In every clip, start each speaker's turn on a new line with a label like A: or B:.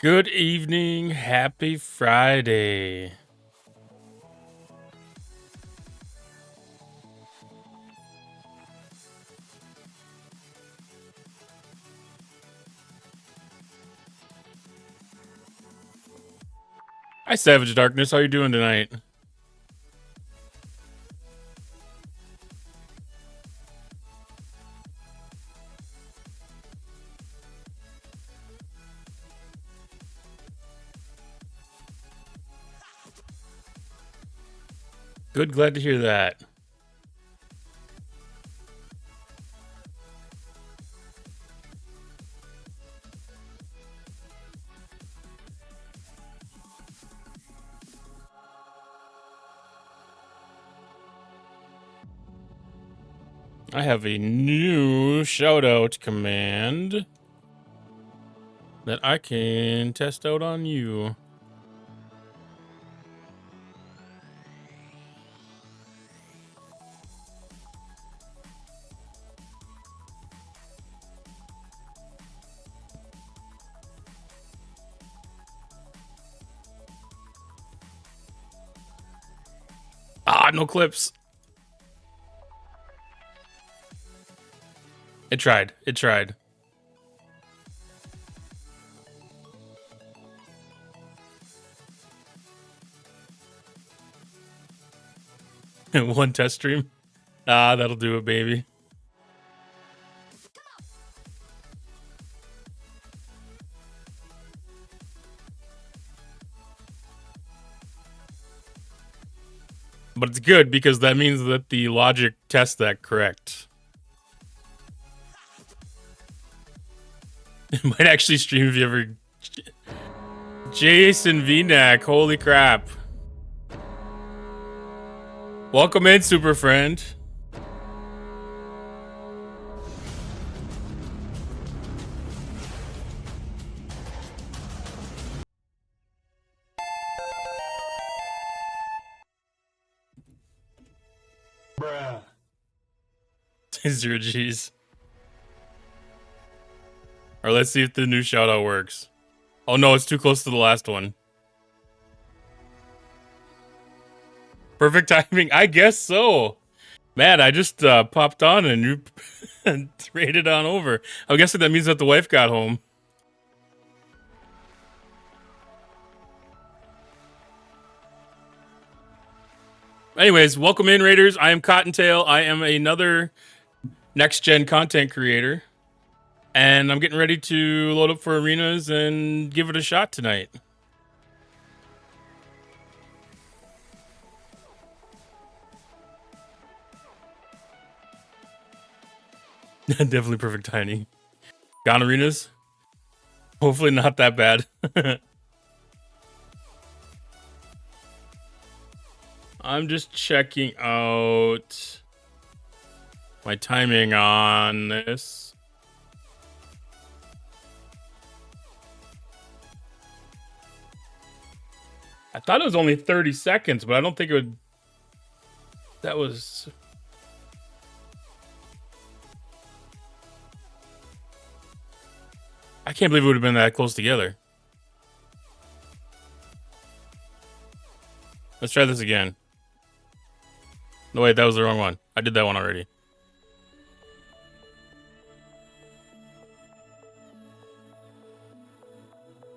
A: Good evening. Happy Friday. Hi, Savage Darkness. How you doing tonight? Good. Glad to hear that. I have a new shout-out command that I can test out on you. Ah, no clips. It tried. It tried. One test stream. Ah, that'll do it, baby. But it's good because that means that the logic tests that correct. It might actually stream if you ever... Jason VNAC, holy crap. Welcome in, super friend. Bruh. 0 G's. Or let's see if the new shoutout works. Oh no, it's too close to the last one. Perfect timing? I guess so. Man, I just popped on and you traded on over. I'm guessing that means that the wife got home. Anyways, welcome in, Raiders. I am Cottontail. I am another next-gen content creator. And I'm getting ready to load up for arenas and give it a shot tonight. Definitely perfect timing. Gone arenas? Hopefully not that bad. I'm just checking out my timing on this. I thought it was only 30 seconds, but I don't think it would... That was... I can't believe it would have been that close together. Let's try this again. No, wait, that was the wrong one. I did that one already.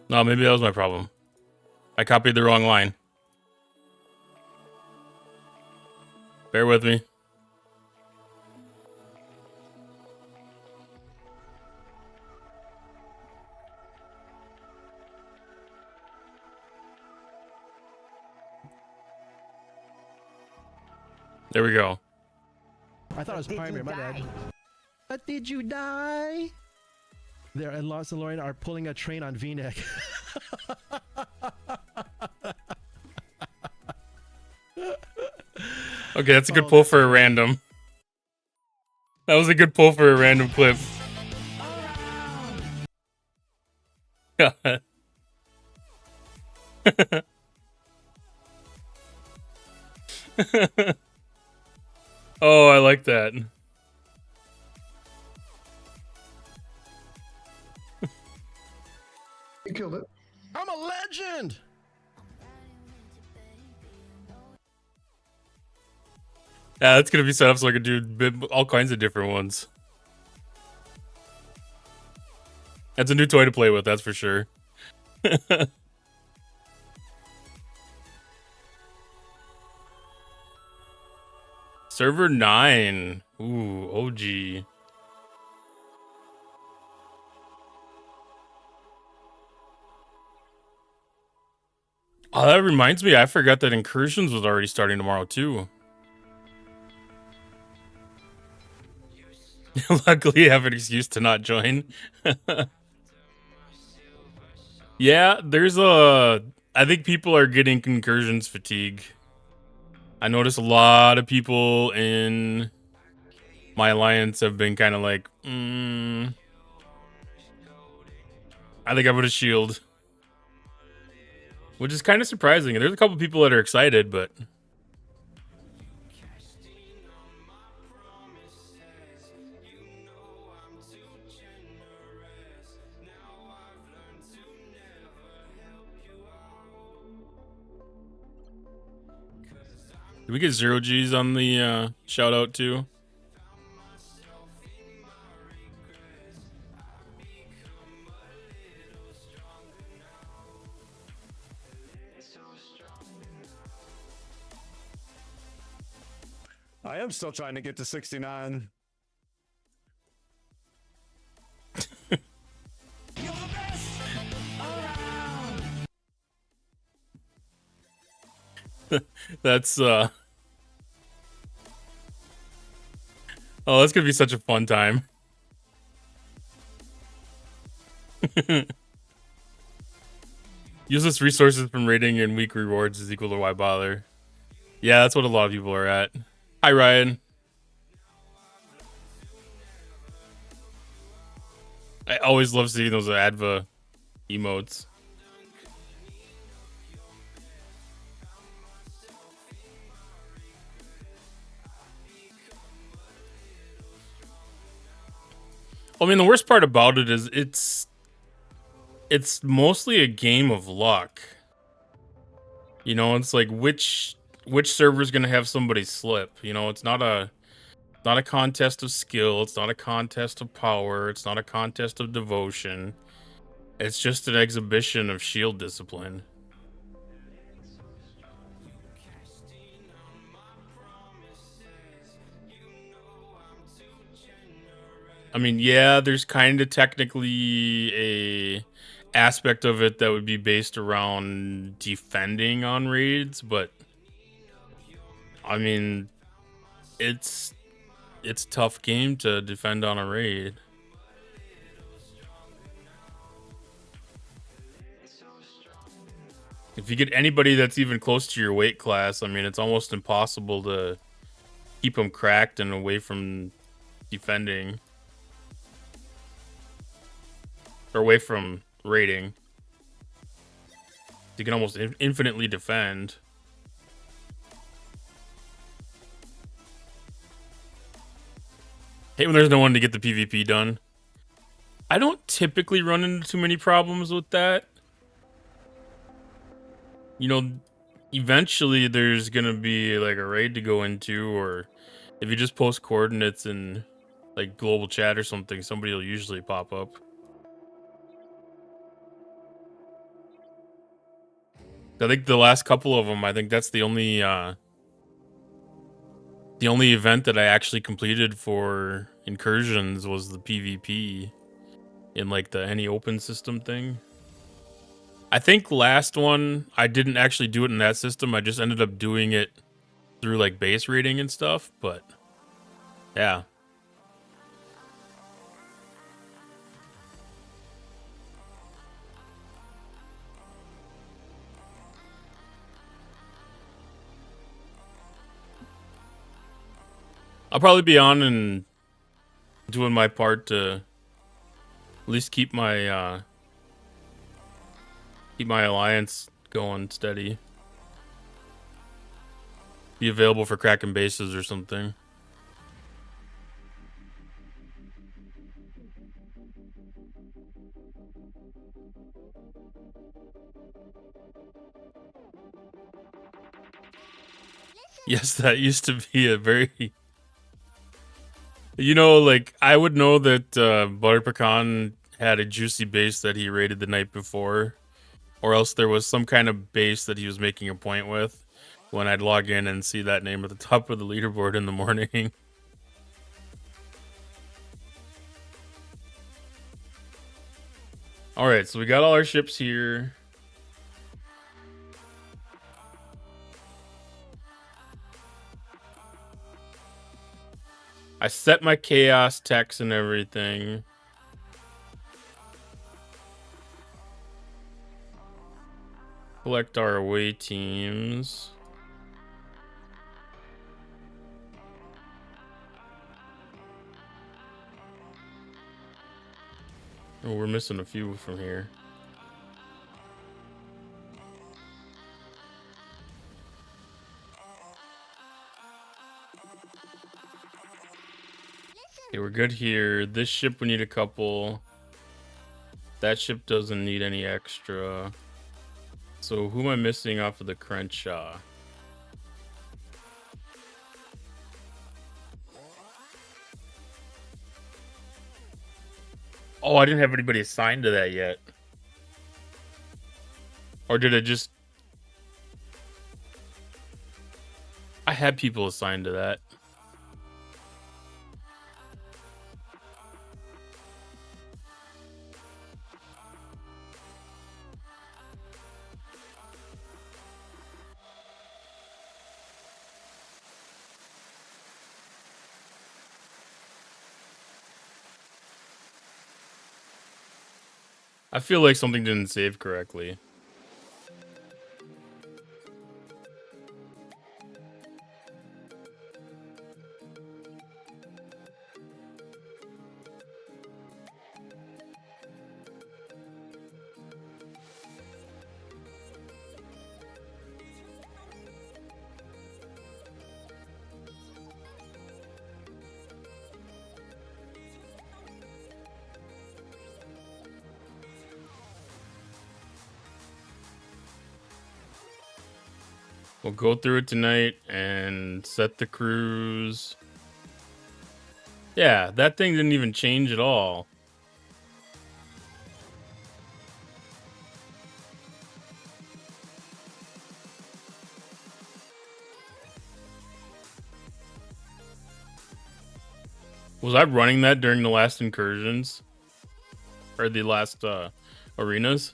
A: No, maybe that was my problem. I copied the wrong line. Bear with me. There we go.
B: I thought it was primary, my bad. But did you die? There, and Lost and Lauren are pulling a train on V-neck.
A: Okay, that's a good pull for a random. That was a good pull for a random clip. Oh, I like that.
C: You killed it.
B: I'm a legend.
A: Yeah, that's gonna be set up so I can do all kinds of different ones. That's a new toy to play with, that's for sure. Server 9. Ooh, OG. Oh, that reminds me, I forgot that Incursions was already starting tomorrow, too. Luckily, I have an excuse to not join. Yeah, I think people are getting Incursions fatigue. I noticed a lot of people in my alliance have been kind of like, I think I put a shield. Which is kind of surprising. There's a couple people that are excited, but... Did we get 0Gs on the shout out too?
C: I am still trying to get to 69.
A: That's oh, that's gonna be such a fun time. Useless resources from rating and weak rewards is equal to why bother. Yeah, that's what a lot of people are at. Hi, Ryan. I always love seeing those Adva emotes. I mean, the worst part about it is it's mostly a game of luck. You know, it's like which server's gonna have somebody slip. You know, it's not a contest of skill. It's not a contest of power. It's not a contest of devotion. It's just an exhibition of shield discipline. I mean, yeah, there's kind of technically a aspect of it that would be based around defending on raids, but I mean, it's a tough game to defend on a raid. If you get anybody that's even close to your weight class, I mean, it's almost impossible to keep them cracked and away from defending. Or away from raiding. You can almost infinitely defend. Hate when there's no one to get the PvP done. I don't typically run into too many problems with that. You know, eventually there's gonna be like a raid to go into, or if you just post coordinates in like global chat or something, somebody will usually pop up. I think the last couple of them, I think that's the only event that I actually completed for Incursions was the PvP in like the any open system thing. I think last one I didn't actually do it in that system. I just ended up doing it through like base rating and stuff, but yeah. I'll probably be on and doing my part to at least keep my alliance going steady. Be available for cracking bases or something. Yes, that used to be a very... You know, like, I would know that Butter Pecan had a juicy base that he raided the night before, or else there was some kind of base that he was making a point with when I'd log in and see that name at the top of the leaderboard in the morning. All right, so we got all our ships here. I set my chaos techs and everything. Collect our away teams. Oh, we're missing a few from here. Okay, we're good here. This ship, we need a couple. That ship doesn't need any extra. So who am I missing off of the Crenshaw? Oh, I didn't have anybody assigned to that yet. Or did it just... I had people assigned to that. I feel like something didn't save correctly. We'll go through it tonight and set the cruise. Yeah, that thing didn't even change at all. Was I running that during the last incursions? Or the last arenas?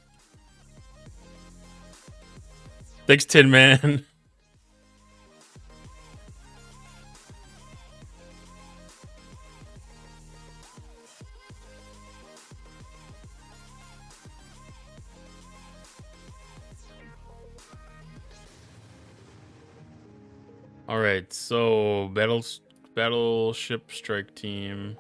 A: Thanks, Tin Man. All right, so battleship strike team.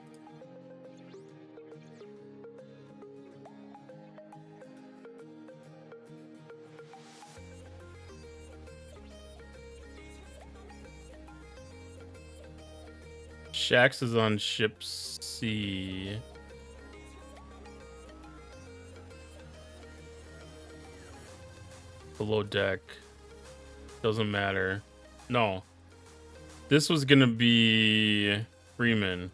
A: Shax is on ship C. Below deck. Doesn't matter. No. This was gonna be Freeman.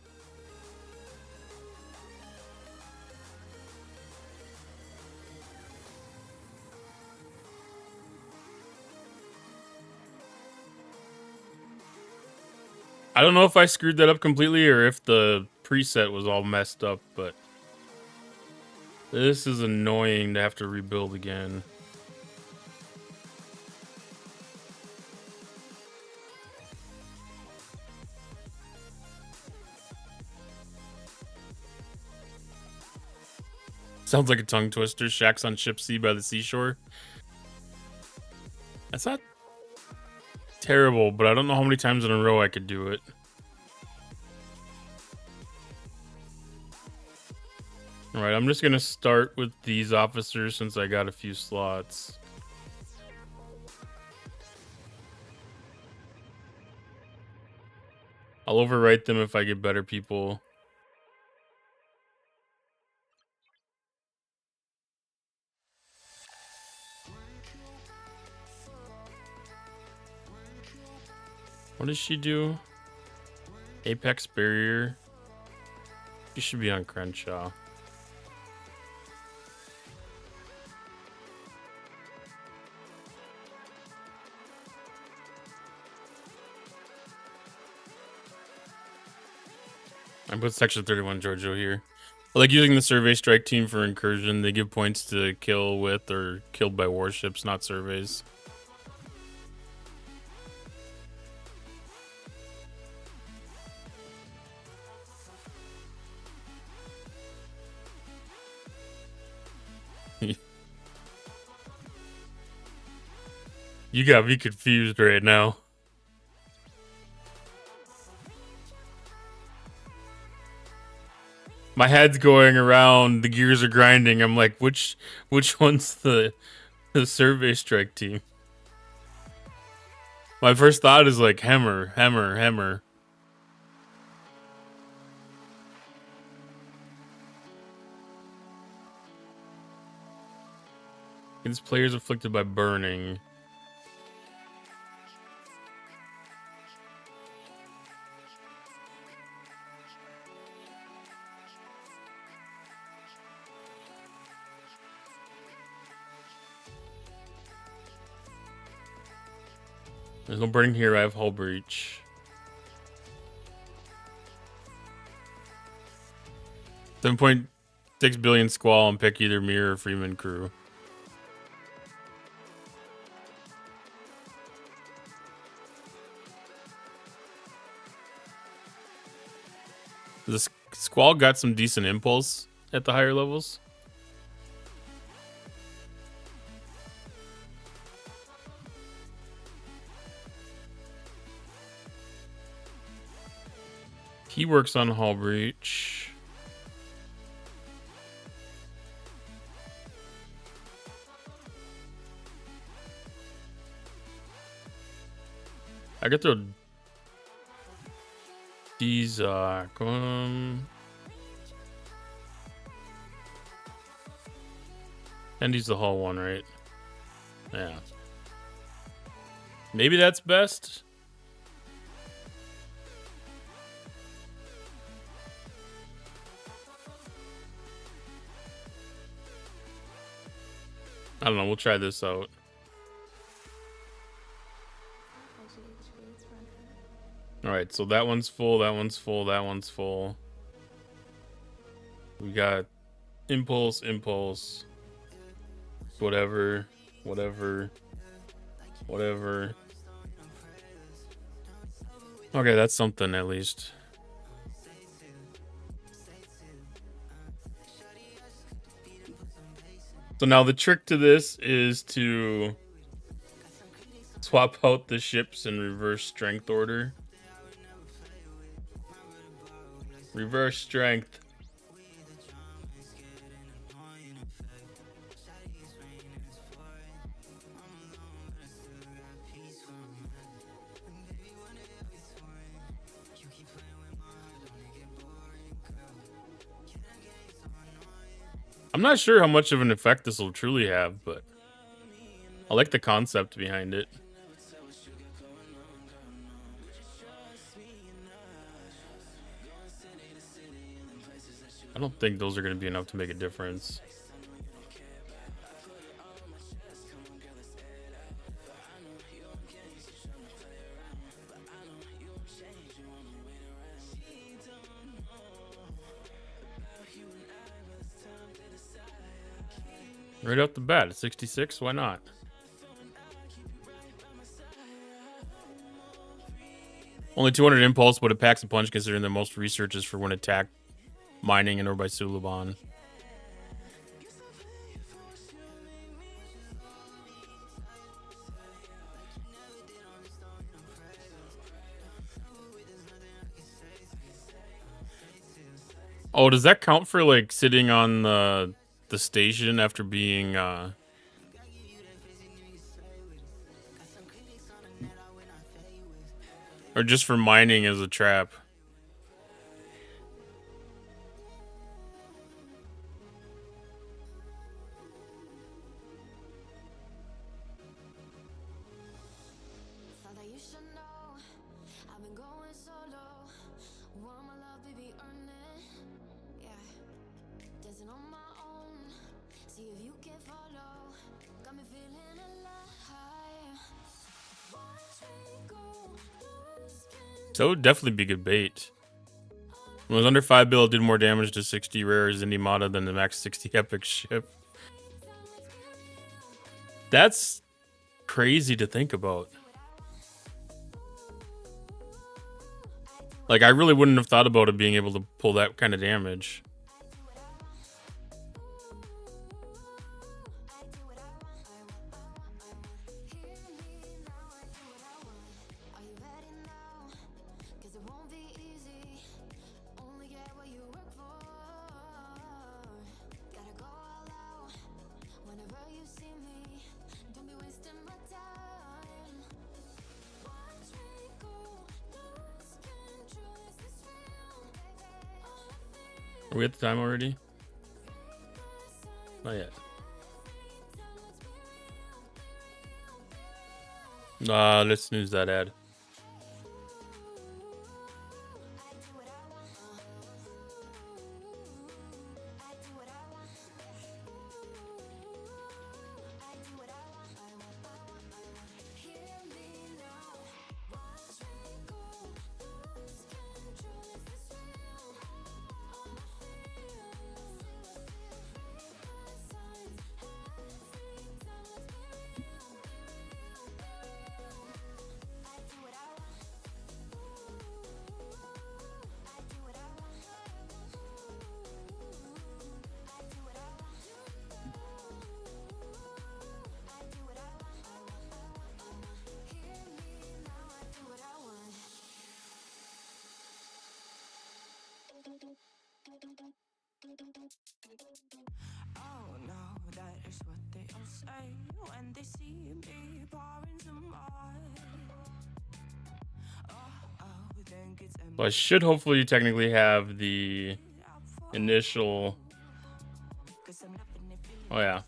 A: I don't know if I screwed that up completely or if the preset was all messed up, but this is annoying to have to rebuild again. Sounds like a tongue twister. Shack's on ship C by the seashore. That's not terrible, but I don't know how many times in a row I could do it. All right, I'm just gonna start with these officers since I got a few slots. I'll overwrite them if I get better people. What does she do? Apex barrier. She should be on Crenshaw. I put Section 31 Giorgio here. I like using the survey strike team for incursion. They give points to kill with or killed by warships, not surveys. You got me confused right now. My head's going around, the gears are grinding. I'm like, which one's the survey strike team? My first thought is like hammer. Against players afflicted by burning. There's no burning here. I have hull breach. $7.6 billion squall and pick either Mirror or Freeman crew. The squall got some decent impulse at the higher levels. He works on hull breach. I could throw these and he's the hull one, right? Yeah. Maybe that's best. I don't know. We'll try this out. All right, so that one's full. That one's full. That one's full. We got impulse. Whatever. Okay, that's something at least. So now the trick to this is to swap out the ships in reverse strength order. Reverse strength. I'm not sure how much of an effect this will truly have, but I like the concept behind it. I don't think those are going to be enough to make a difference. Right off the bat, at 66, why not? Only 200 impulse, but it packs a punch considering that most research is for when attack, mining, and or by Suluban. Oh, does that count for like sitting on the station after being or just for mining as a trap? So it would definitely be good bait. When it was under 5 bill, it did more damage to 60 rares Indie Mata than the max 60 epic ship. That's crazy to think about. Like, I really wouldn't have thought about it being able to pull that kind of damage. Are we at the time already? Not yet. Let's snooze that ad.
D: Oh no, that is what they all say when they see me pouring some mud. We think it's
A: Well, I should hopefully technically have the initial. Oh yeah.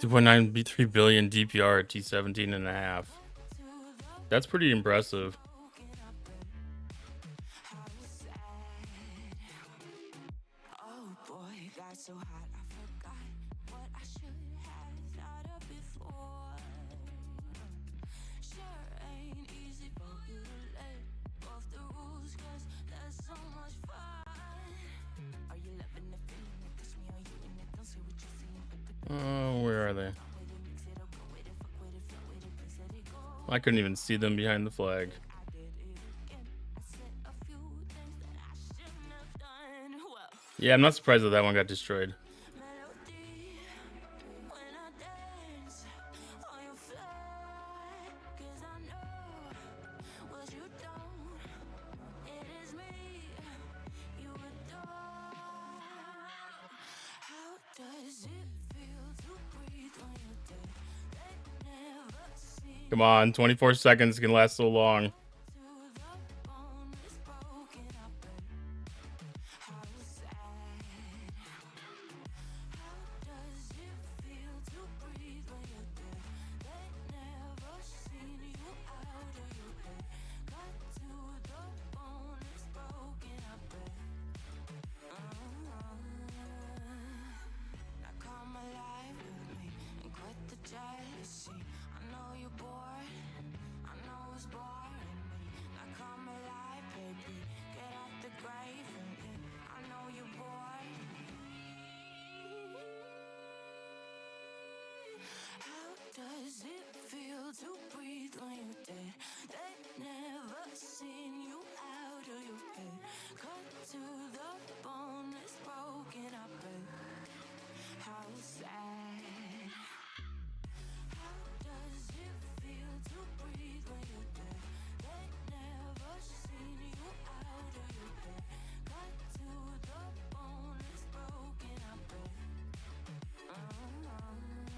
A: $2.9 billion DPR at T17.5. That's pretty impressive.
D: oh boy, got so hot I forgot what I should have thought of before. Sure ain't easy for you to let off the rules, cause that's so much fun. Are you loving the feeling that push me on you and it don't say what you're seeing, but the
A: Oh, where are they? I couldn't even see them behind the flag. Yeah, I'm not surprised that one got destroyed. Come on, 24 seconds can last so long.
D: Does it feel to breathe when you're dead? They never seen you out of your head. Cut to the bone, it's broken up. How sad. How does it feel to breathe when you're dead? They never seen you out of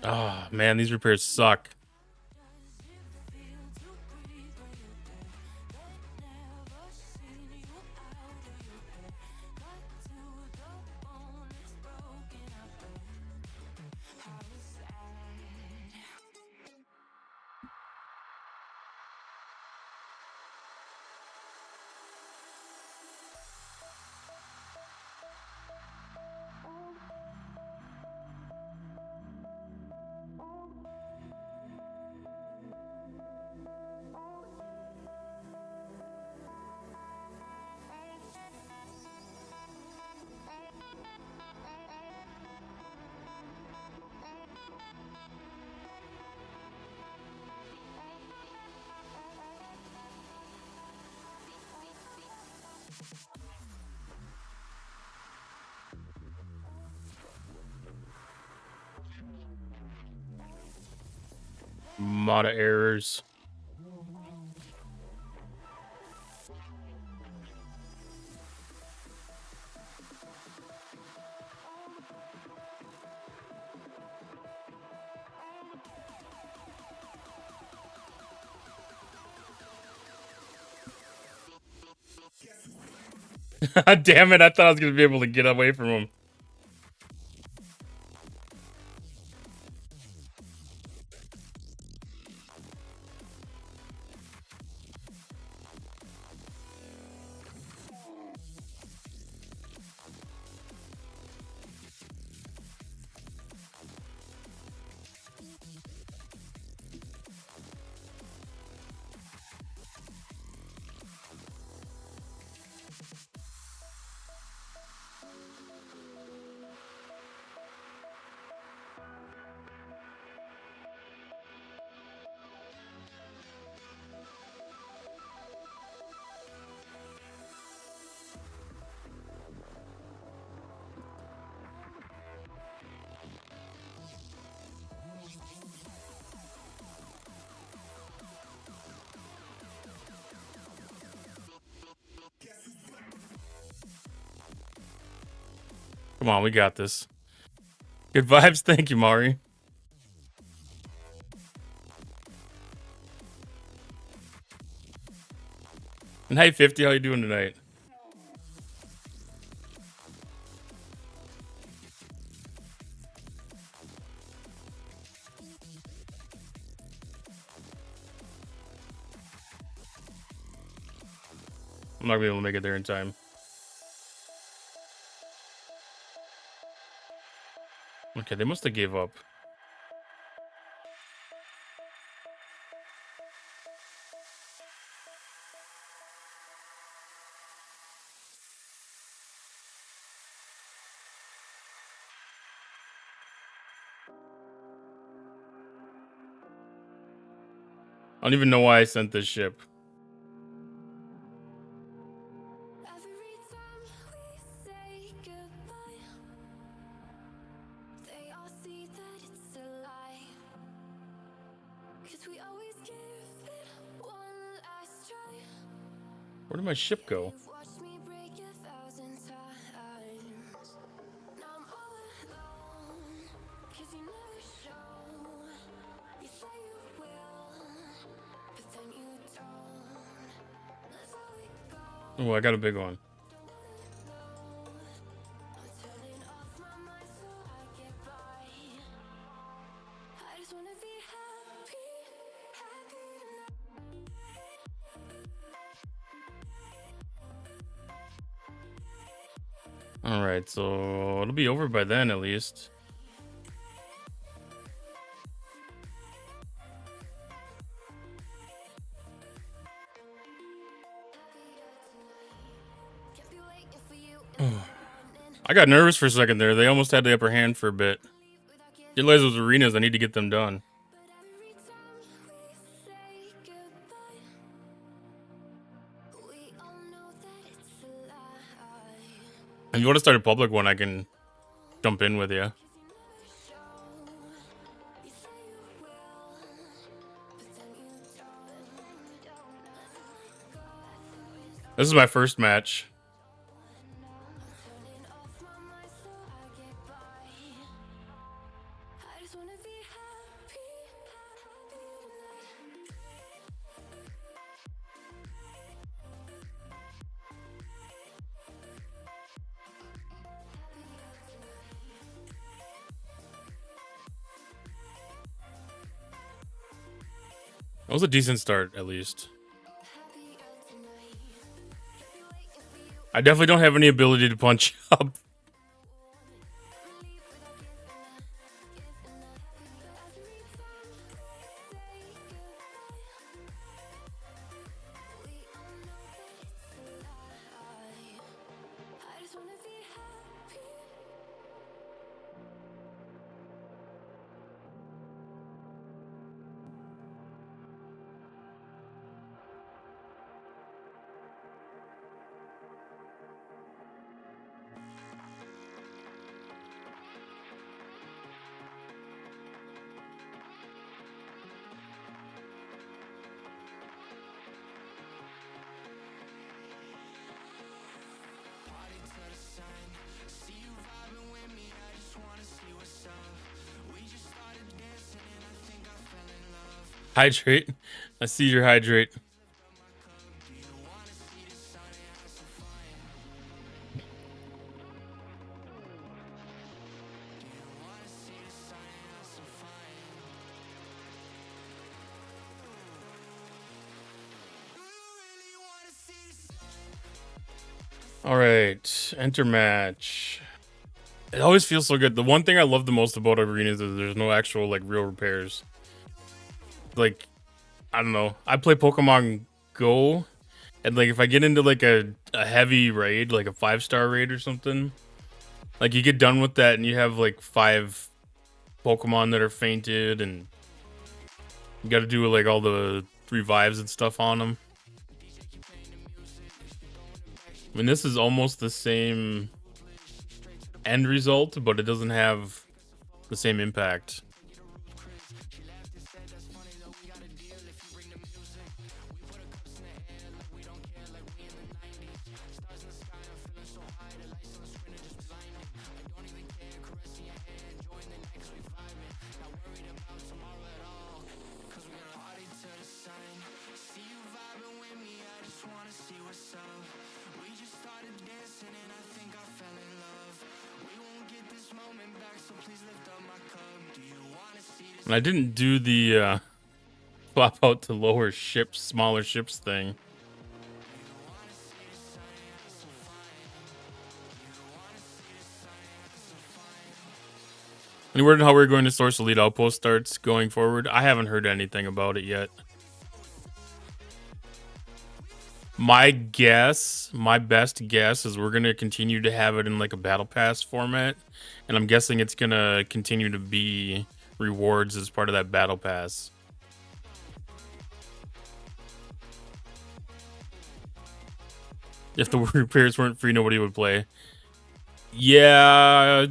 A: Oh man, these repairs suck. Lot of errors. Damn it, I thought I was gonna be able to get away from him. Come on, we got this. Good vibes, thank you, Mari. And hey, 50, how you doing tonight? I'm not gonna be able to make it there in time. Okay, they must have gave up. I don't even know why I sent this ship.
D: Every time we say goodbye, they all see that it's a lie. 'Cause we always give it one last try.
A: Where did my ship go?
D: You've watched me break 1,000 times. Now I'm all alone, 'cause you never show. You say you will, but then you don't. That's how it goes.
A: Oh, I got a big one.
D: I'm turning off my mind so I get by. I just wanna be happy, happy tonight.
A: All right, so it'll be over by then at least.
D: Can't be waiting for you in the morning.
A: I got nervous for a second there. They almost had the upper hand for a bit. Didn't realize those arenas. I need to get them done.
D: But every time we say goodbye, we all know that it's a lie.
A: If you want to start a public one, I can jump in with you.
D: You say you will, but then you don't.
A: This is my first match.
D: Turning off my mind so I get by. I just wanna be happy.
A: That was a decent start, at least. I definitely don't have any ability to punch up. Hydrate. I see your hydrate. All right, enter match. It always feels so good. The one thing I love the most about arenas is there's no actual like real repairs. Like, I don't know. I play Pokemon Go, and like if I get into like a heavy raid, like a 5-star raid or something, like you get done with that and you have like 5 Pokemon that are fainted, and you got to do like all the revives and stuff on them. I mean, this is almost the same end result, but it doesn't have the same impact. And I didn't do the flop out to lower ships, smaller ships thing. Any word on how we're going to source elite outpost starts going forward? I haven't heard anything about it yet. My guess, my best guess, is we're going to continue to have it in like a battle pass format. And I'm guessing it's going to continue to be rewards as part of that battle pass. If the repairs weren't free, nobody would play. Yeah,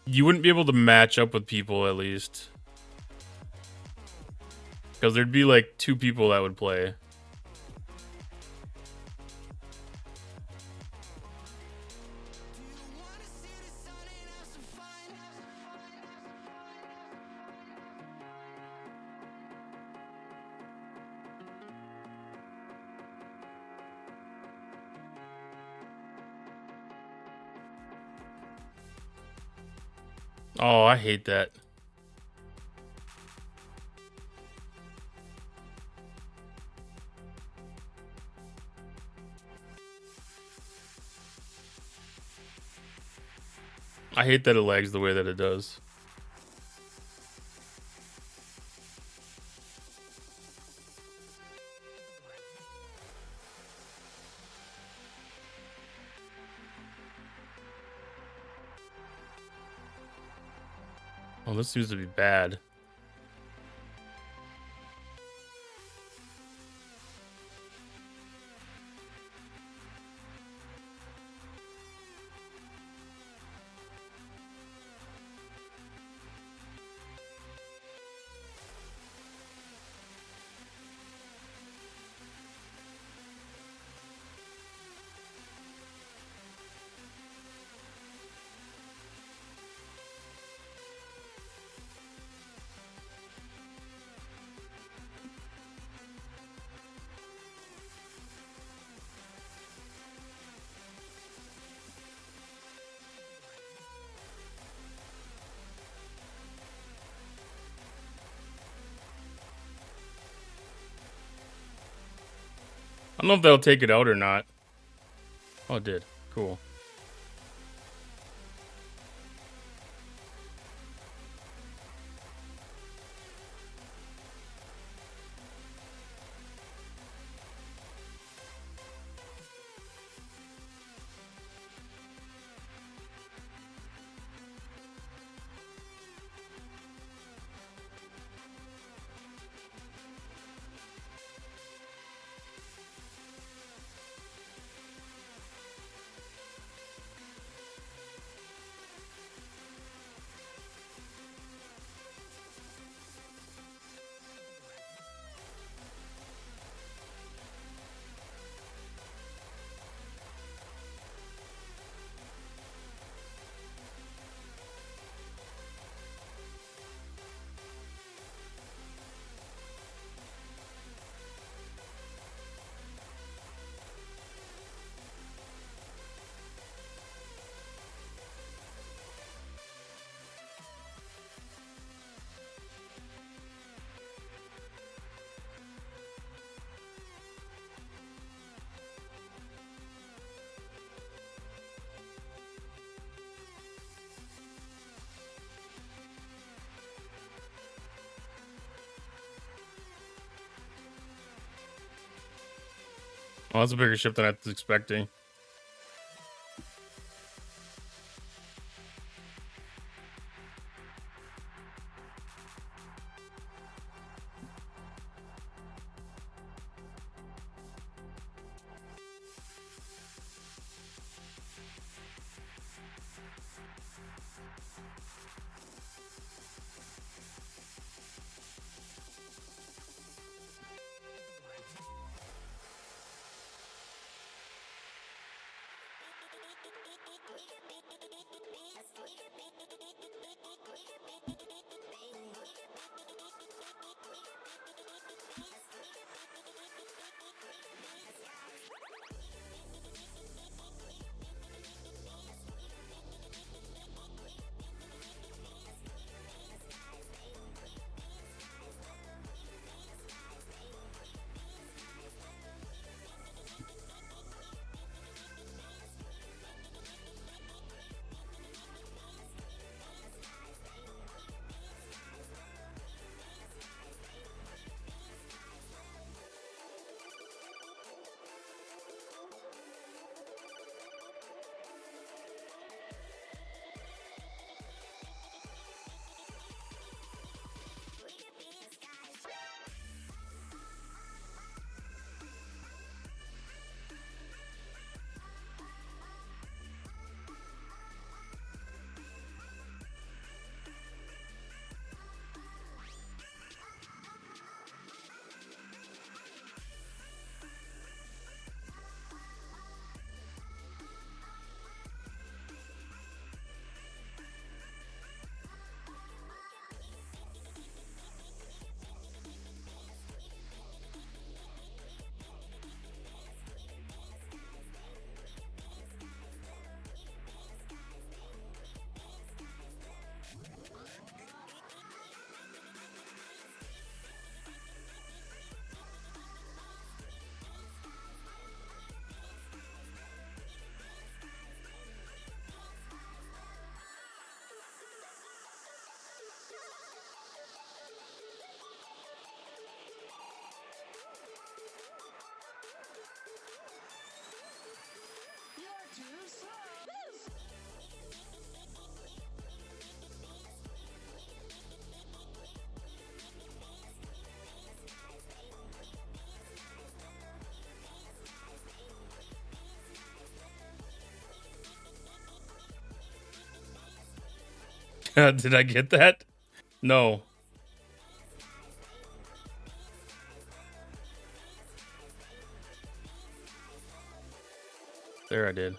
A: you wouldn't be able to match up with people, at least. Because there'd be like 2 people that would play. Oh, I hate that. I hate that it lags the way that it does. Oh, this seems to be bad. don't know if they'll take it out or not. Oh, it did. Cool. Oh, that's a bigger ship than I was expecting. Did I get that? No. There I did.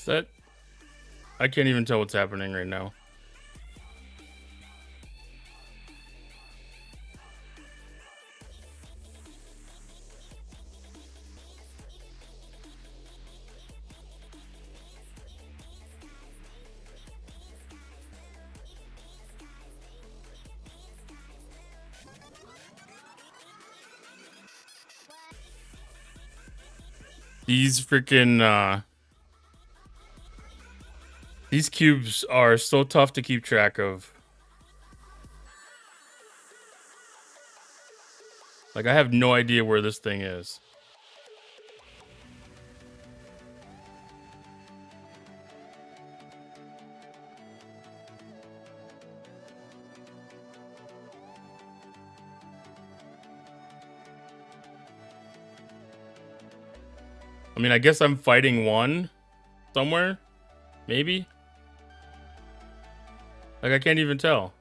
A: That I can't even tell what's happening right now. These freaking these cubes are so tough to keep track of. Like, I have no idea where this thing is. I mean, I guess I'm fighting one somewhere, maybe. Like, I can't even tell.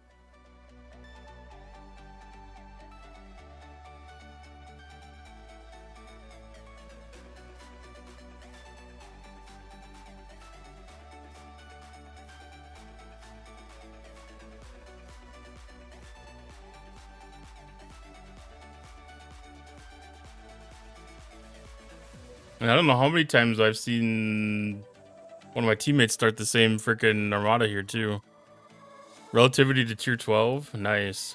A: And I don't know how many times I've seen one of my teammates start the same freaking armada here too. Relativity to tier 12, nice.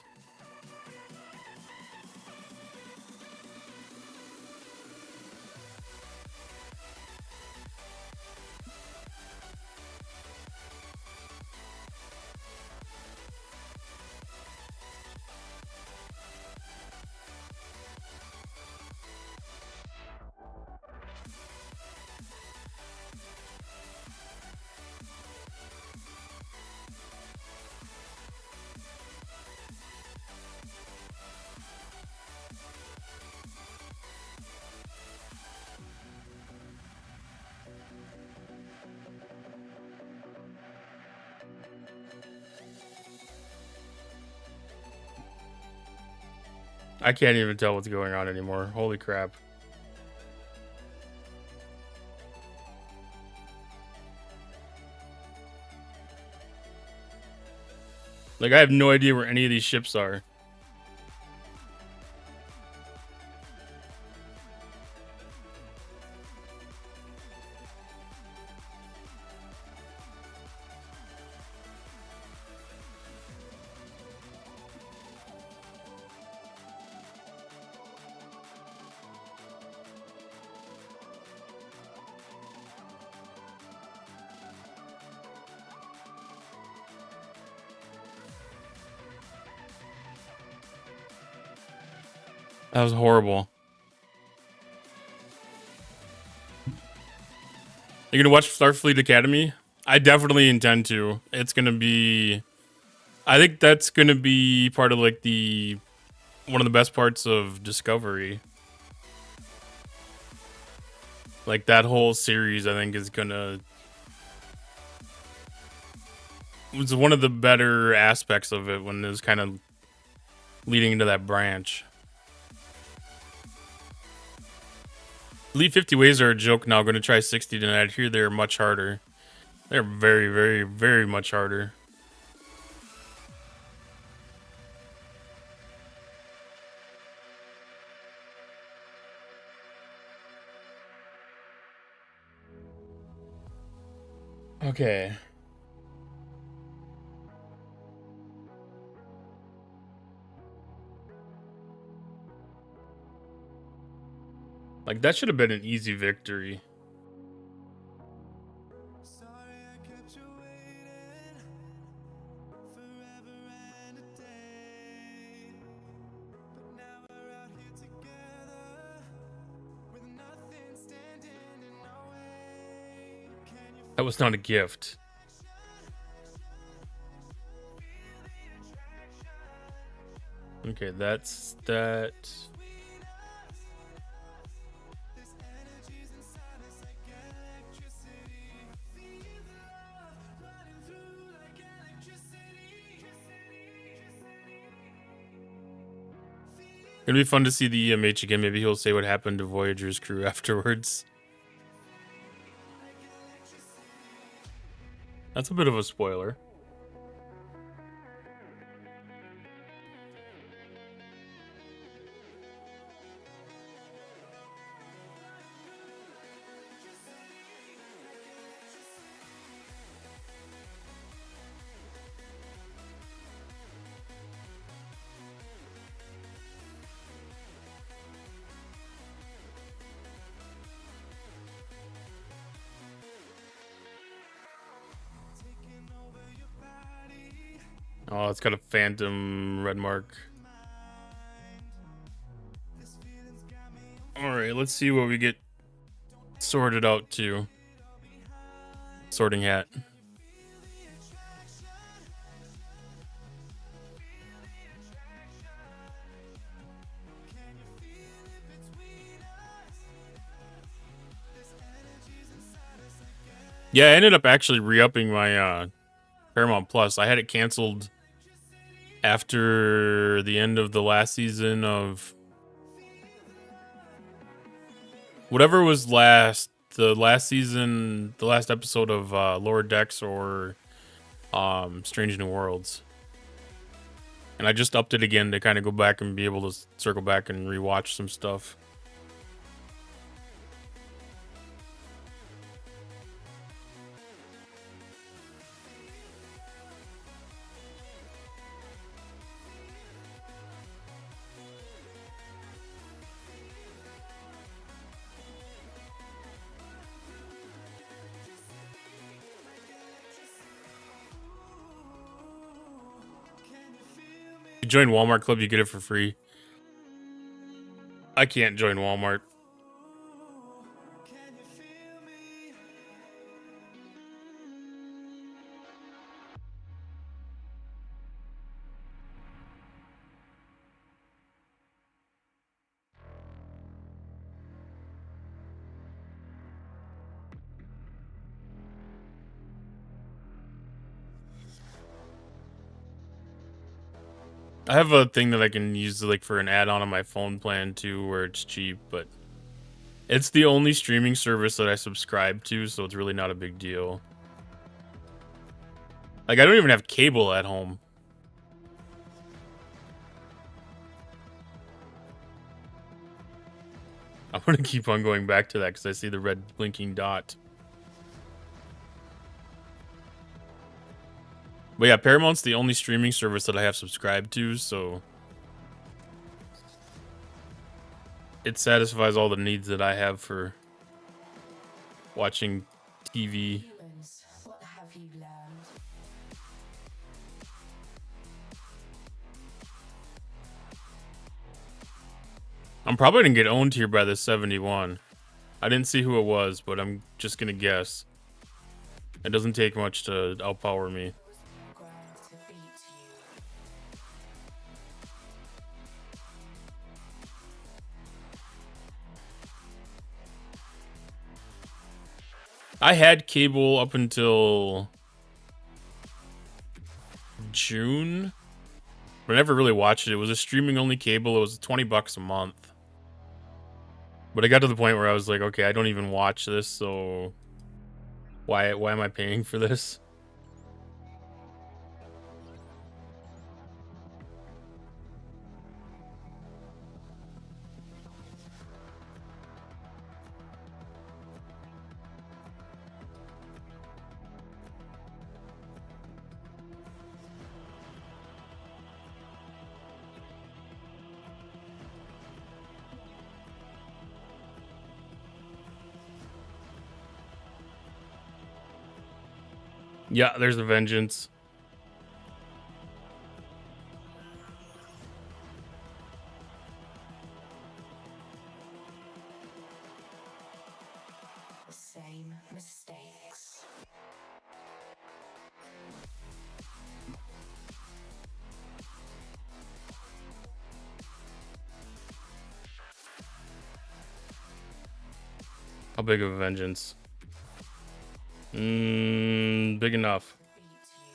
A: I can't even tell what's going on anymore. Holy crap. Like, I have no idea where any of these ships are. That was horrible. You're gonna watch Starfleet Academy? I definitely intend to. It's gonna be... I think that's gonna be part of, like, one of the best parts of Discovery. Like, that whole series, I think, is gonna... It was one of the better aspects of it when it was kind of leading into that branch. Elite 50 ways are a joke now. Going to try 60 tonight. I hear they're much harder. They're very, very, very much harder. Okay. Like, that should have been an easy victory. That was not a gift. Okay, that's that. It'll be fun to see the EMH again. Maybe he'll say what happened to Voyager's crew afterwards. That's a bit of a spoiler. Oh, it's got a phantom red mark. Alright, let's see what we get sorted out to. Sorting hat. Yeah, I ended up actually re-upping my Paramount Plus. I had it canceled after the end of the last season of whatever was last. The last season, the last episode of Lower Decks or Strange New Worlds. And I just upped it again to kind of go back and be able to circle back and rewatch some stuff. You join Walmart Club, you get it for free. I can't join Walmart. I have a thing that I can use like for an add-on on my phone plan too, where it's cheap, but it's the only streaming service that I subscribe to, so it's really not a big deal. Like, I don't even have cable at home. I'm gonna keep on going back to that because I see the red blinking dot. But yeah, Paramount's the only streaming service that I have subscribed to, so it satisfies all the needs that I have for watching TV.
D: Humans, what have you learned?
A: I'm probably gonna get owned here by the 71. I didn't see who it was, but I'm just gonna guess. It doesn't take much to outpower me.
D: Programmed to beat you.
A: I had cable up until June, but I never really watched it. It was a streaming only cable. It was $20 a month. But I got to the point where I was like, okay, I don't even watch this, so why am I paying for this? Yeah, there's the vengeance.
D: The same mistakes.
A: How big of a vengeance? Big enough.
D: Beat you.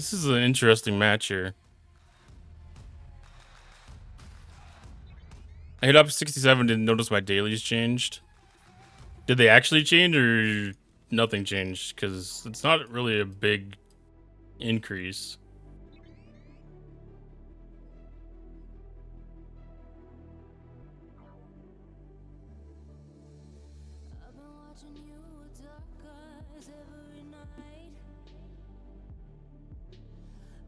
A: This is an interesting match here. I hit up 67, didn't notice my dailies changed. Did they actually change or nothing changed? Because it's not really a big increase.
D: I've been watching you with dark eyes every night.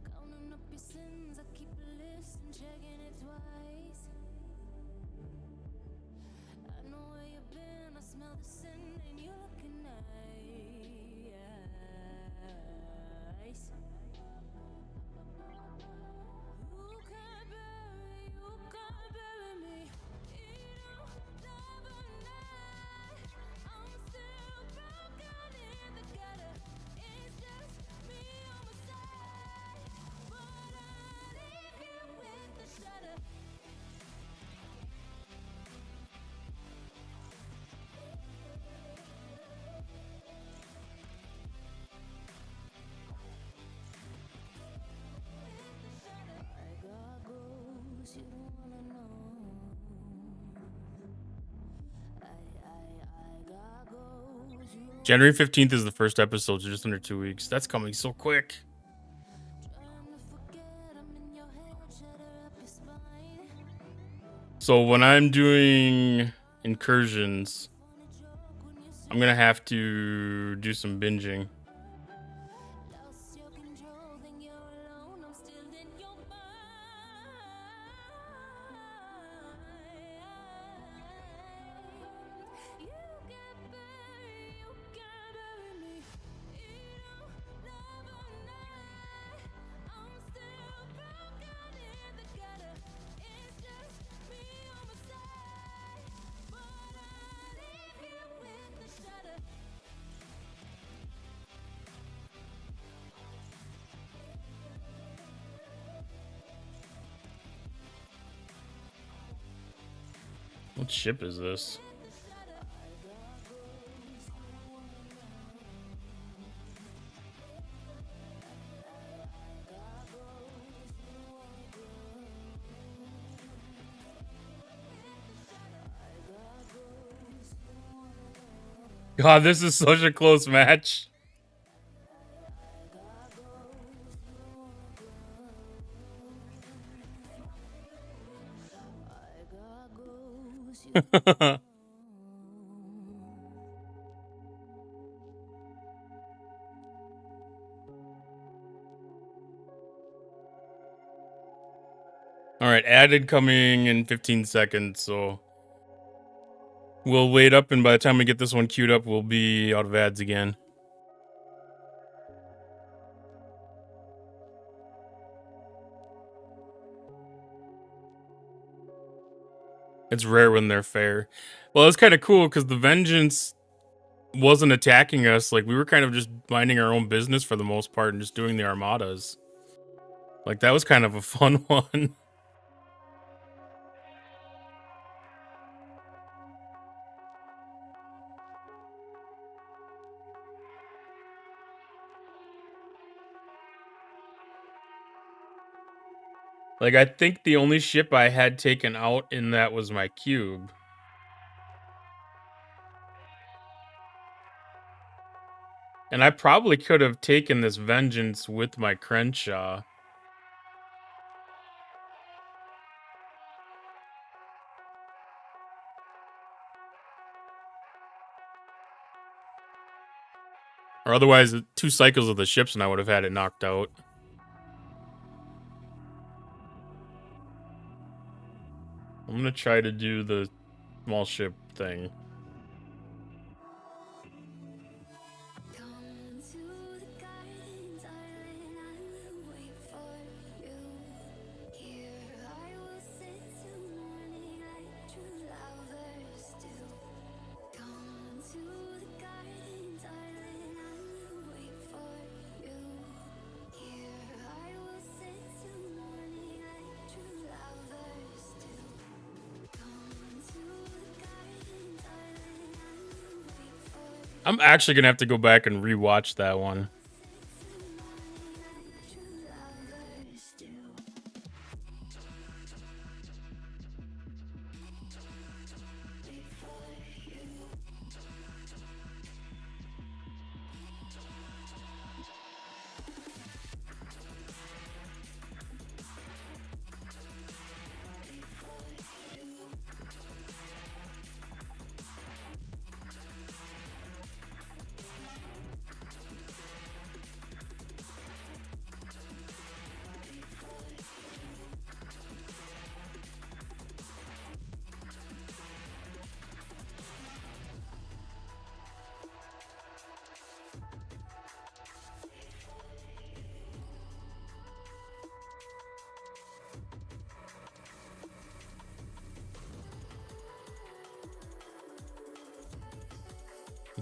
D: Counting up your sins, I keep a list and checking it twice. I know where you've been, I smell the sin and you're looking nice. You can't bury me. You never night. I'm still broken in the gutter. It's just me on my side. But I leave you with the shudder. I got goals you don't wanna know. I got goals you don't
A: January 15th is the first episode, so just under 2 weeks. That's coming so quick.
D: trying to forget. I'm in your head, shatter up your spine.
A: So when I'm doing incursions, I'm gonna have to do some binging.
D: Lost your control, think you're alone. I'm still in your mind. You can't bury me. You never night. I'm still broken in the gutter. It's just me on my side. But I leave you with the shudder.
A: What ship is this? God, this is such a close match. All right, added coming in 15 seconds, so we'll wait up, and by the time we get this one queued up, we'll be out of ads again. It's rare when they're fair. Well, it's kind of cool because the Vengeance wasn't attacking us. Like, we were kind of just minding our own business for the most part and just doing the armadas. Like, that was kind of a fun one. Like, I think the only ship I had taken out in that was my cube. And I probably could have taken this Vengeance with my Crenshaw. Or otherwise, 2 cycles of the ships and I would have had it knocked out. I'm gonna try to do the small ship thing.
D: Come to the garden, darling, I will wait for you. Here I will sit till morning like true lovers do. Come to the garden, darling, I will wait for you. Here I will sit till morning like true lovers do. Come to the garden, darling, I will wait for you.
A: I'm actually gonna have to go back and rewatch that one.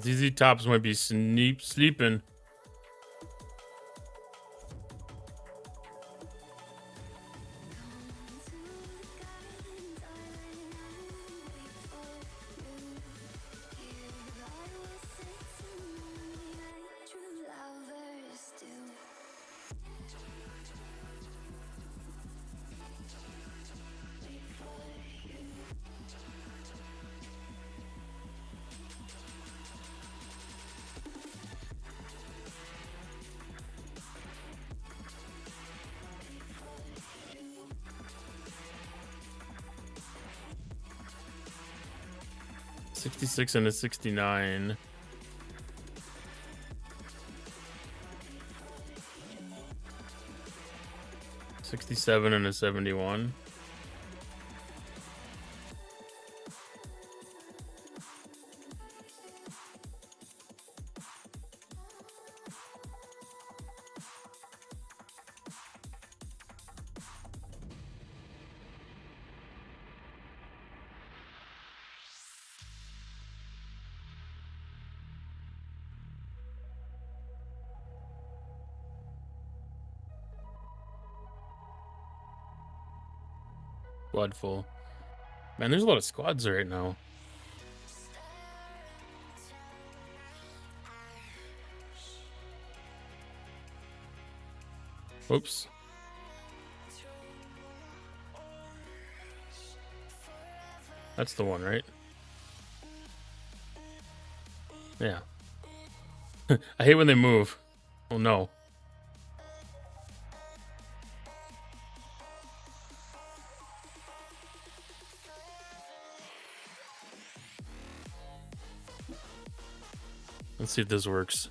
A: ZZ Tops might be sleeping. $66 and a $69. $67 and a $71. Squad full. Man, there's a lot of squads right now. Oops. That's the one, right? Yeah. I hate when they move. Oh no. Let's see if this works.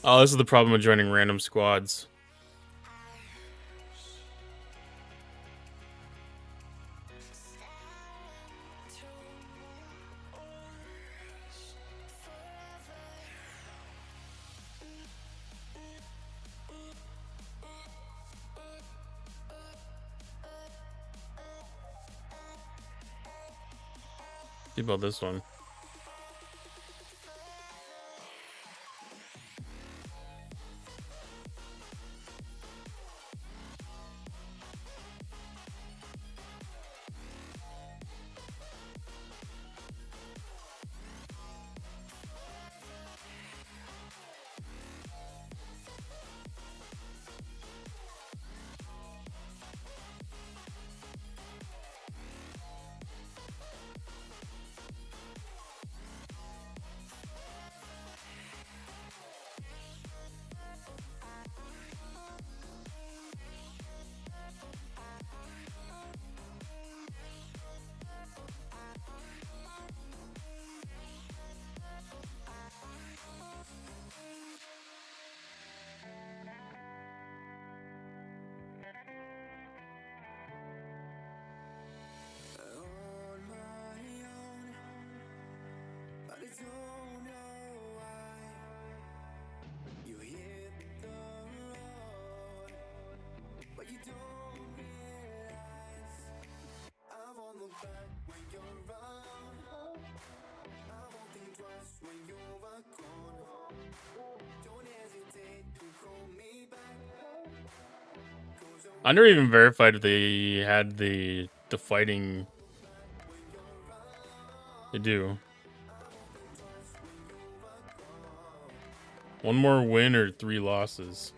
A: Oh, this is the problem with joining random squads. See about this one. I never even verified if they had the fighting. They do. One more win or 3 losses.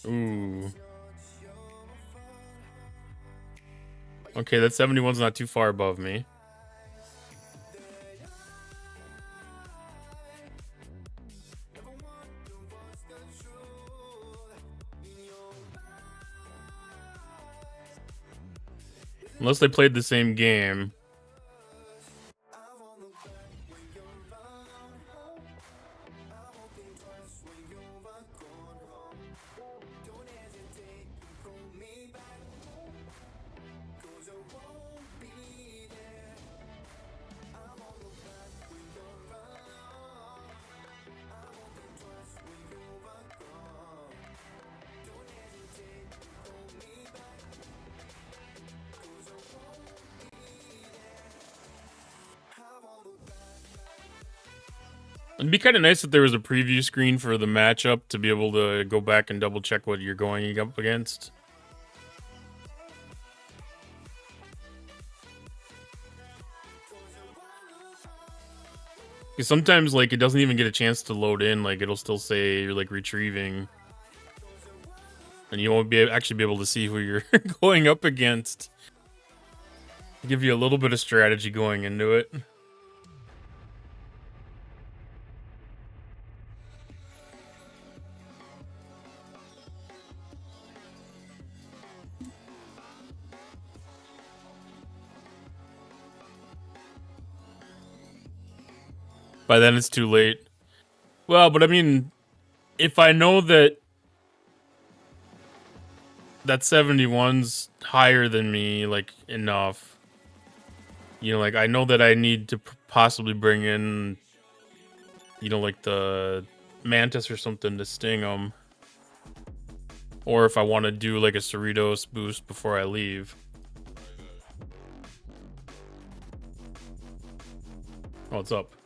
A: Ooh. Okay, that 71's not too far above me. Unless they played the same game. It'd be kind of nice if there was a preview screen for the matchup to be able to go back and double check what you're going up against. Because sometimes, like, it doesn't even get a chance to load in. Like, it'll still say you're, like, retrieving. And you won't actually be able to see who you're going up against. Give you a little bit of strategy going into it. By then it's too late. Well, but I mean, if I know that 71's higher than me, like, enough, you know, like, I know that I need to possibly bring in, you know, like the Mantis or something to sting them. Or if I want to do like a Cerritos boost before I leave. Oh, what's up?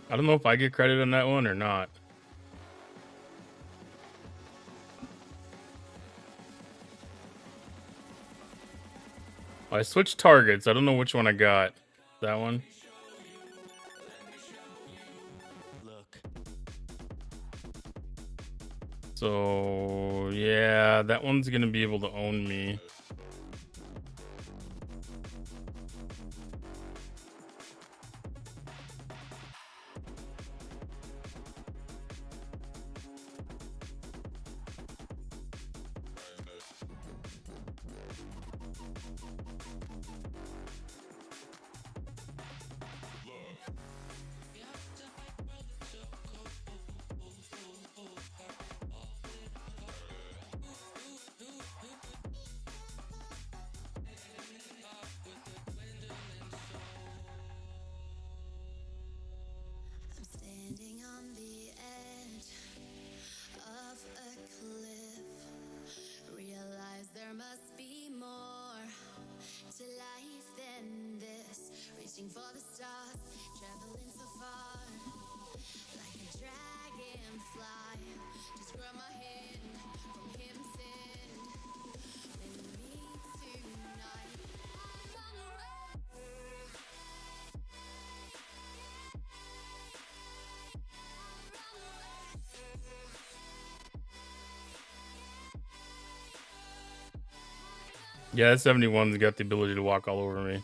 A: I don't know if I get credit on that one or not. I switched targets. I don't know which one I got. That one? So, yeah, that one's going to be able to own me.
D: Standing on the edge of a cliff, realize there must be more to life than this. Reaching for the stars, traveling so far, like a dragonfly. Just grab my hand from heaven's send. With me tonight, I run away.
A: Yeah, that 71's got the ability to walk all over me.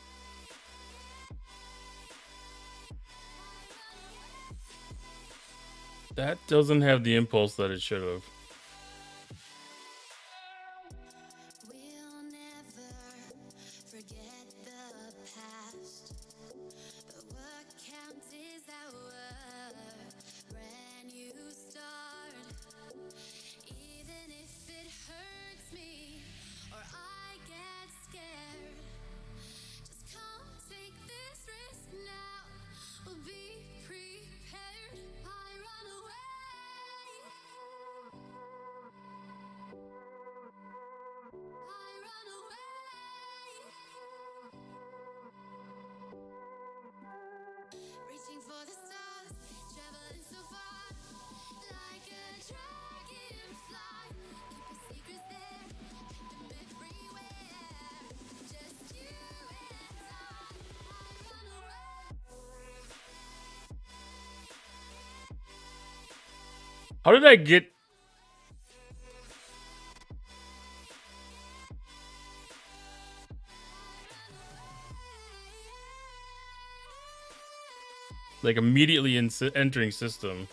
A: That doesn't have the impulse that it should have.
D: We'll never forget the past, but what counts is our brand new start. Even if it hurts me
A: How did I get... like immediately in entering system?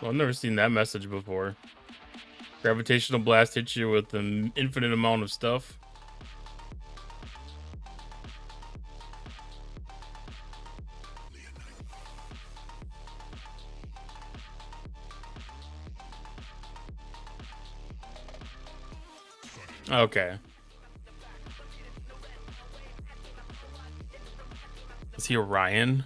A: Well, I've never seen that message before. Gravitational blast hits you with an infinite amount of stuff. Okay. Is he Orion?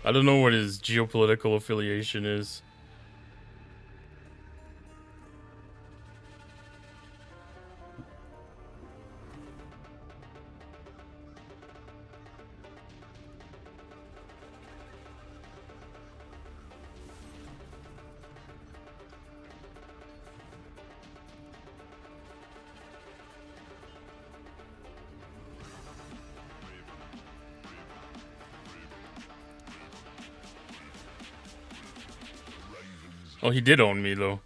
A: I don't know what his geopolitical affiliation is. Oh, he did own me, though.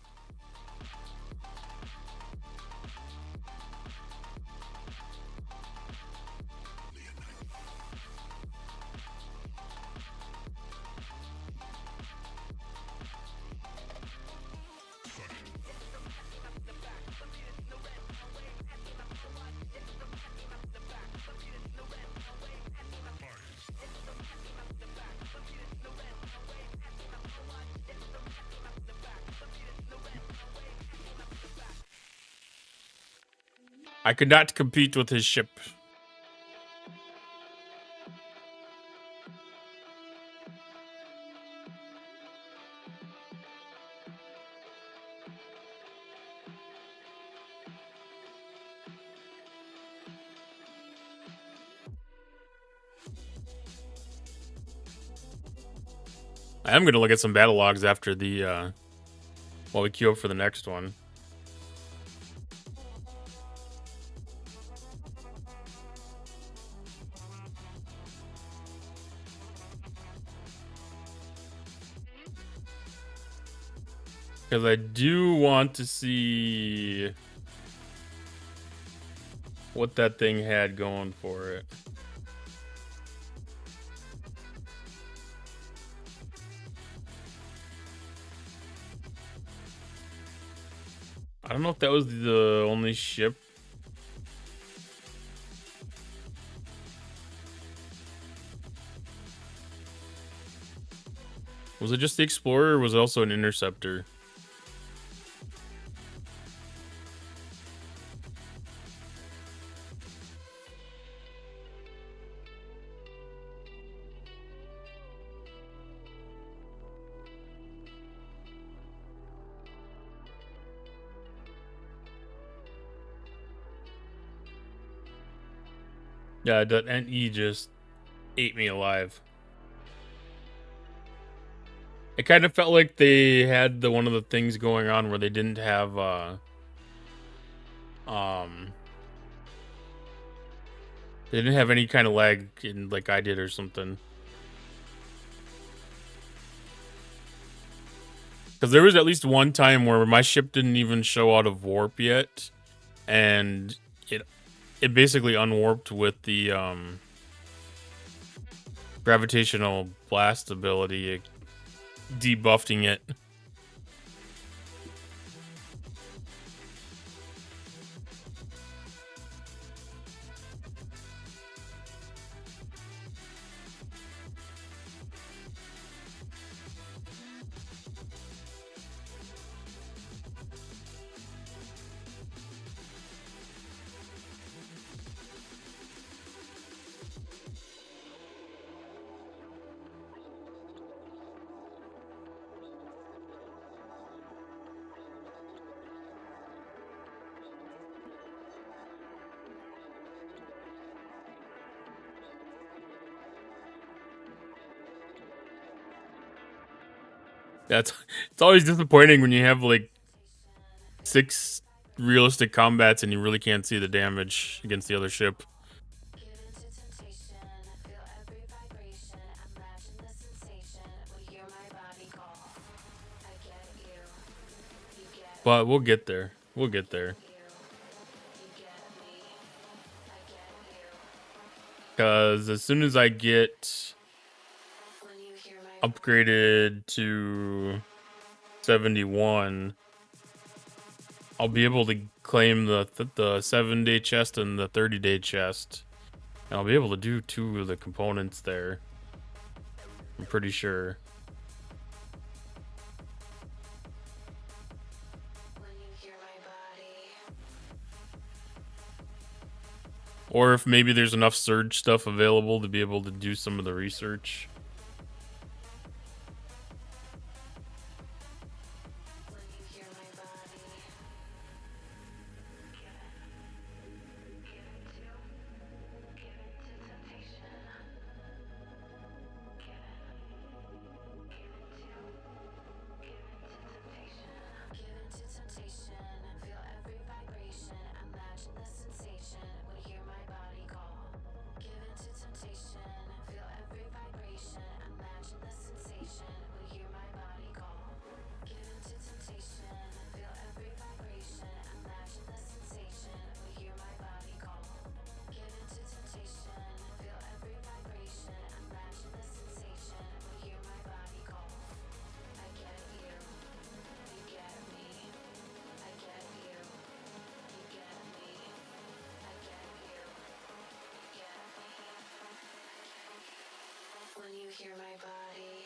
A: I could not compete with his ship. I am going to look at some battle logs after the, while we queue up for the next one. Because I do want to see what that thing had going for it. I don't know if that was the only ship. Was it just the Explorer or was it also an Interceptor? Yeah, that NE just ate me alive. It kind of felt like they had one of the things going on where they didn't have they didn't have any kind of lag in like I did or something. Because there was at least one time where my ship didn't even show out of warp yet, and it basically unwarped with the gravitational blast ability, debuffing it. That's it's always disappointing when you have like 6 realistic combats and you really can't see the damage against the other ship. But we'll get there. We'll get there. Because as soon as I get upgraded to 71, I'll be able to claim the 7-day chest and the 30-day chest. And I'll be able to do 2 of the components there. I'm pretty sure. Or if maybe there's enough surge stuff available to be able to do some of the research.
D: When you hear my body.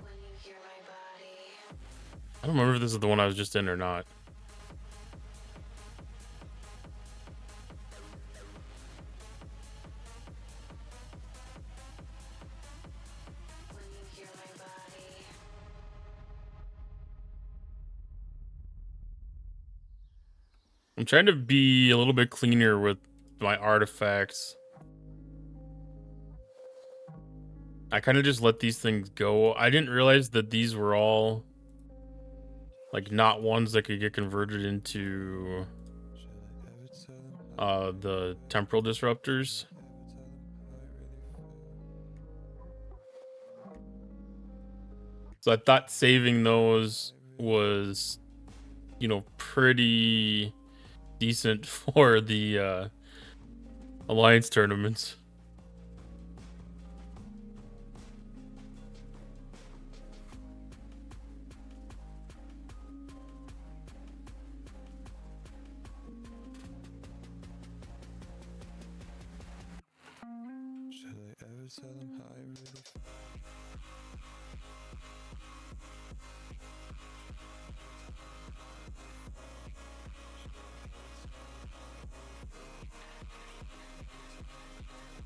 D: When you hear my body.
A: I don't remember if this is the one I was just in or not.
D: When you hear my body.
A: I'm trying to be a little bit cleaner with my artifacts. I kind of just let these things go. I didn't realize that these were all like not ones that could get converted into the temporal disruptors. So I thought saving those was, you know, pretty decent for the alliance tournaments.
C: Should I ever tell them how I really feel?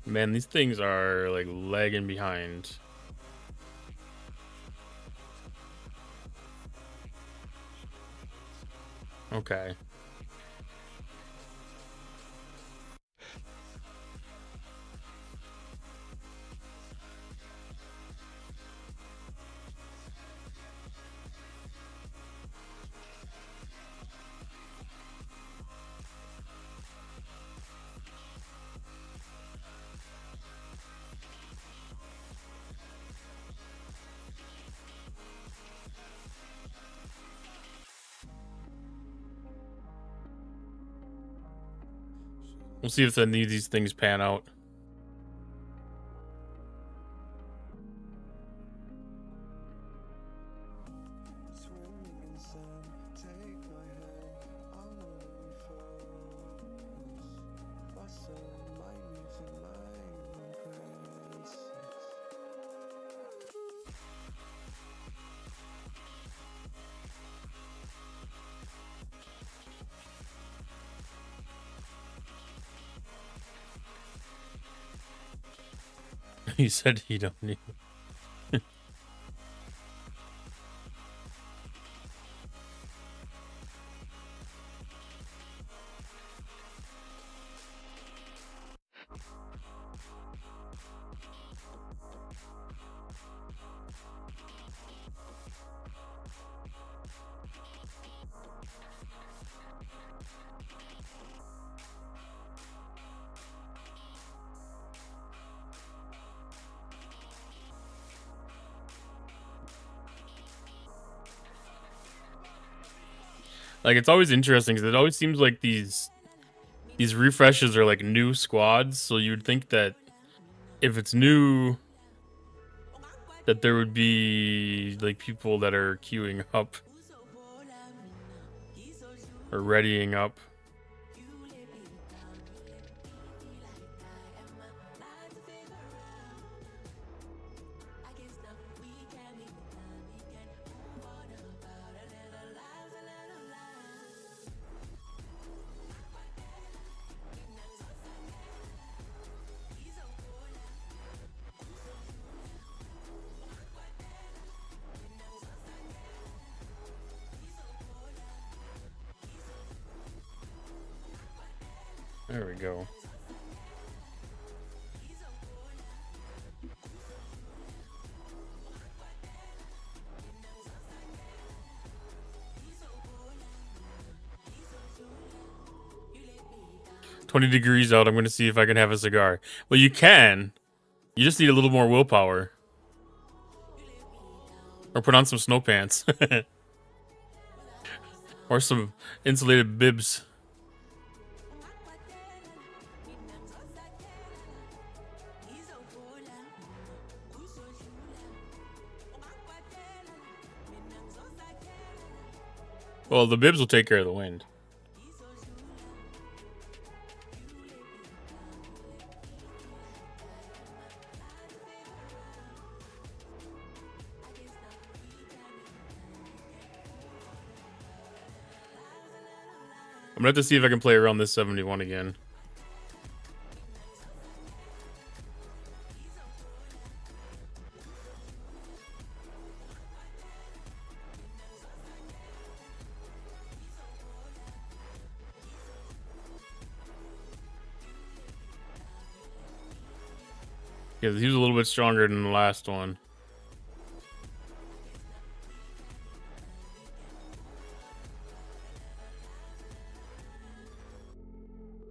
A: Man, these things are like lagging behind. Okay. We'll see if any of these things pan out.
C: Swimming in sand, take my hand, I wanna refocus. Bustle my music, my princess.
A: He said he don't need. Like, it's always interesting because it always seems like these refreshes are like new squads, so you would think that if it's new, that there would be like people that are queuing up or readying up. There we go. $20 out. I'm going to see if I can have a cigar. Well, you can. You just need a little more willpower. Or put on some snow pants. Or some insulated bibs. Well, the bibs will take care of the wind. I'm gonna have to see if I can play around this 71 again. Yeah, he was a little bit stronger than the last one.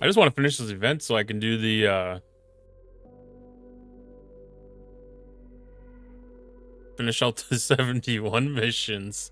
A: I just want to finish this event so I can do the finish out the 71 missions.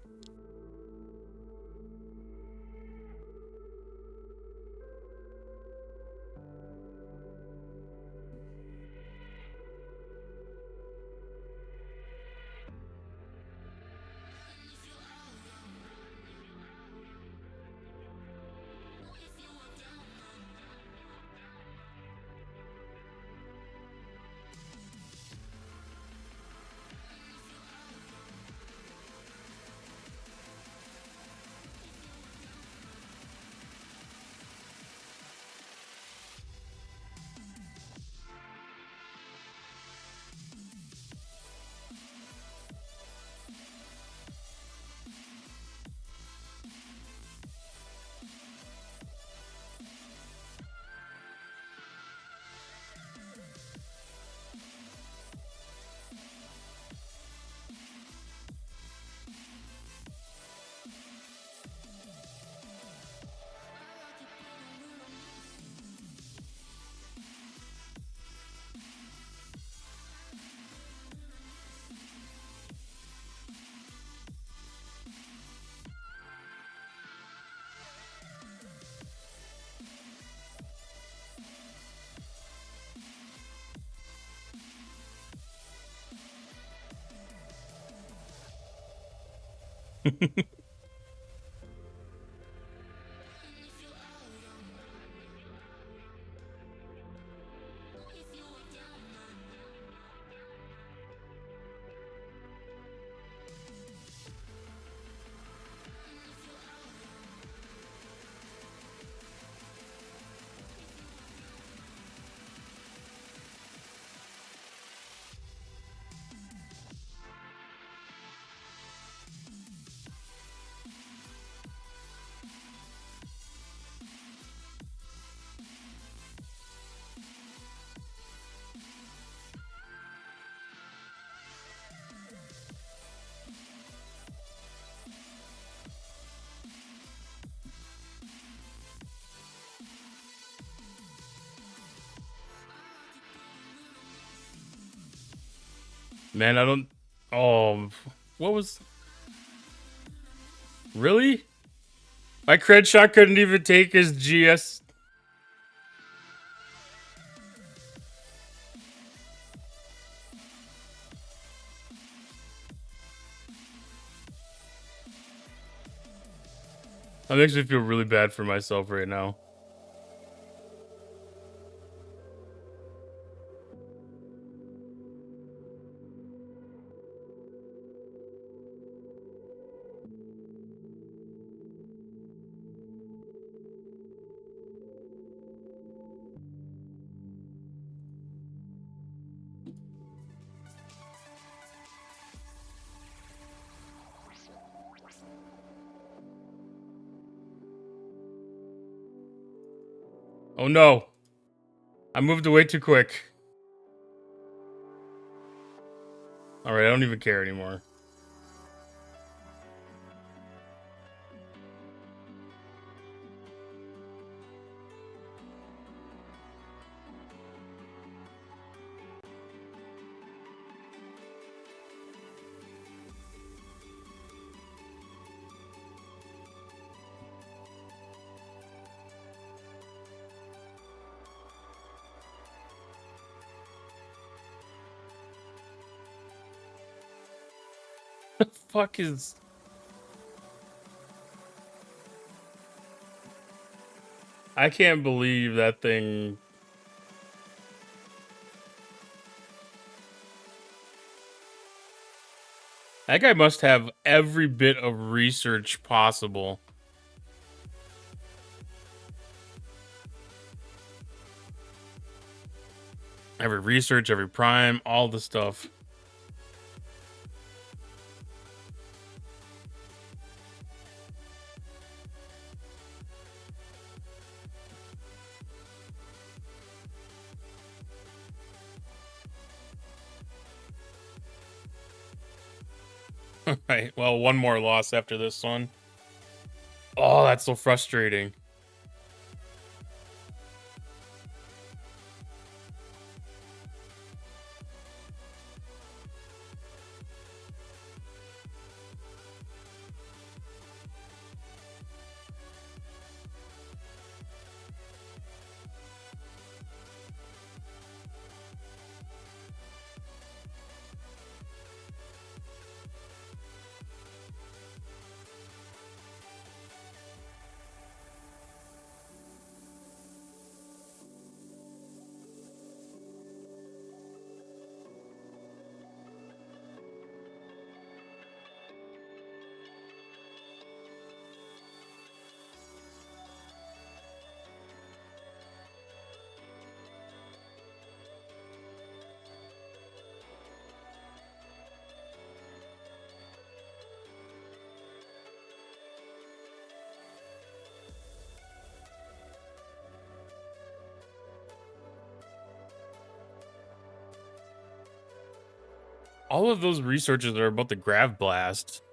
A: Man, I don't. Oh, what was? Really? My cred shot couldn't even take his GS. That makes me feel really bad for myself right now. Oh no. I moved away too quick. Alright, I don't even care anymore. The fuck is... I can't believe that thing... That guy must have every bit of research possible. Every research, every prime, all the stuff. Right, well, one more loss after this one. Oh, that's so frustrating. All of those researchers are about the Grav Blast.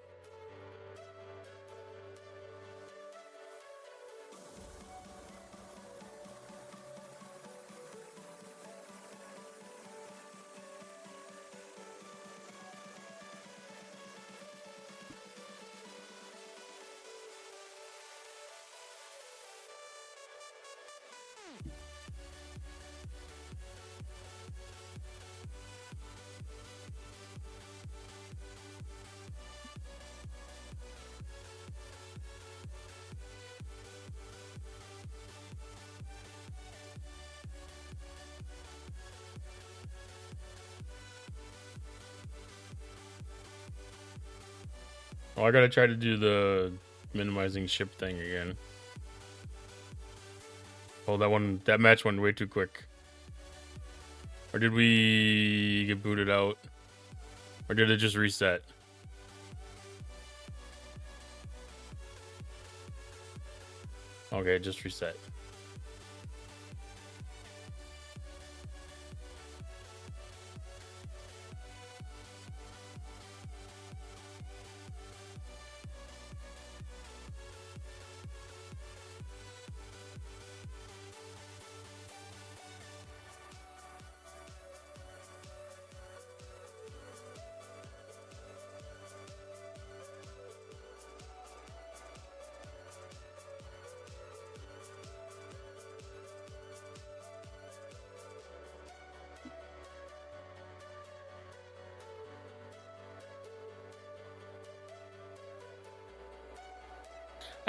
A: Oh, I gotta try to do the minimizing ship thing again. Oh, that match went way too quick. Or did we get booted out? Or did it just reset? Okay, it just reset.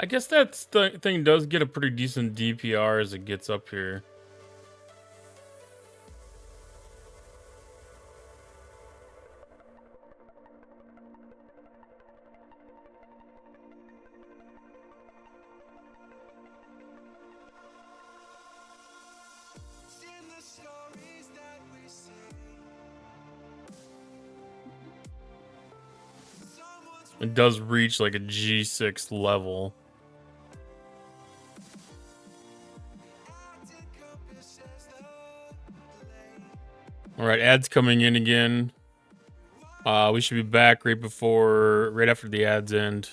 A: I guess that thing does get a pretty decent DPR as it gets up here.
C: In the stories that we say, someone's
A: It does reach like a G6 level.
C: acting compasses the blame.
A: All right, ads coming in again. We should be back right after the ads end.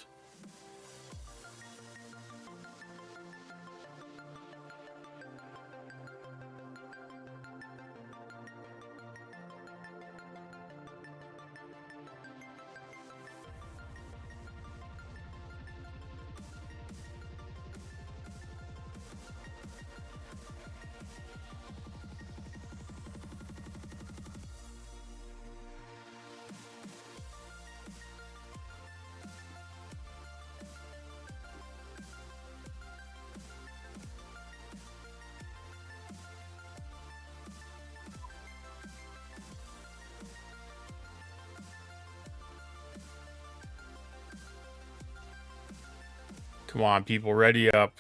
A: Come on, people, ready up.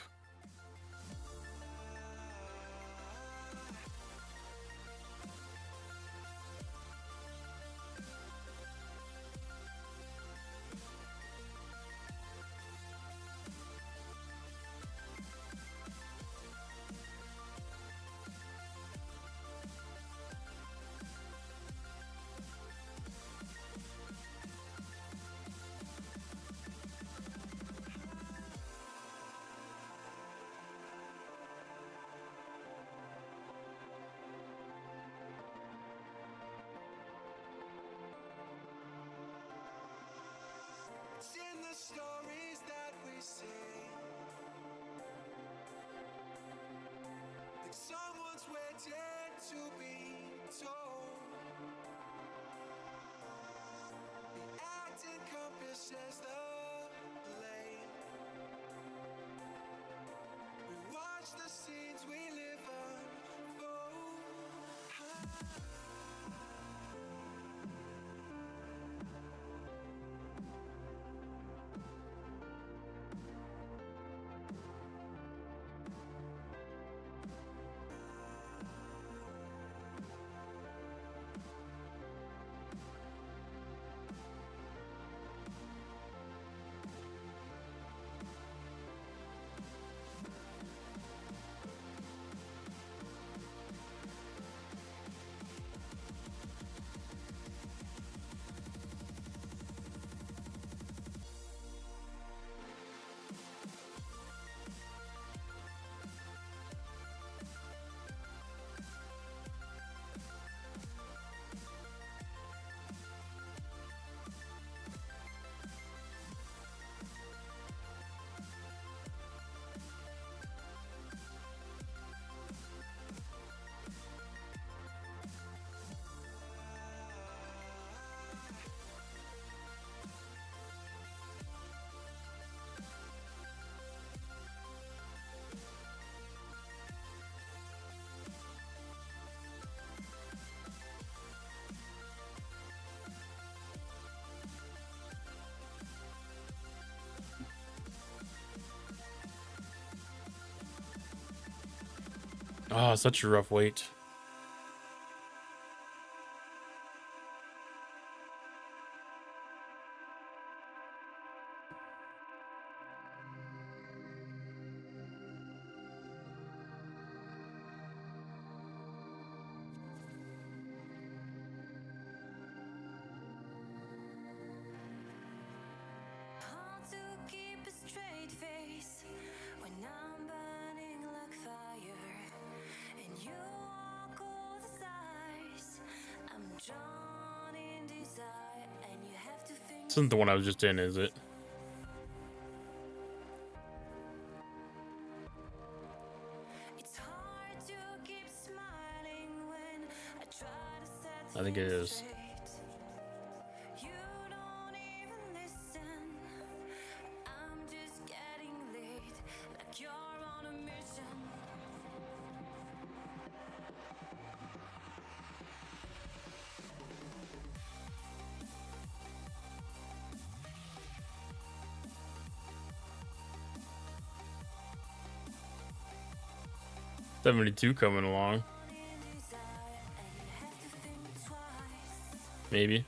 C: It's in the stories that we say, that someone's waiting to be told. The act encompasses the blame. We watch the scenes we live unfold.
A: Oh, such a rough wait.
D: Hard to keep a straight face when I'm burning like fire, and you walk all the sides. I'm drawn in desire, and you have to think.
A: This isn't the one I was just in, is it?
D: It's hard to keep smiling when I try to set
A: I think it
D: things
A: is.
D: straight. You don't even listen. I'm just getting lit.
A: 72 coming along. Maybe.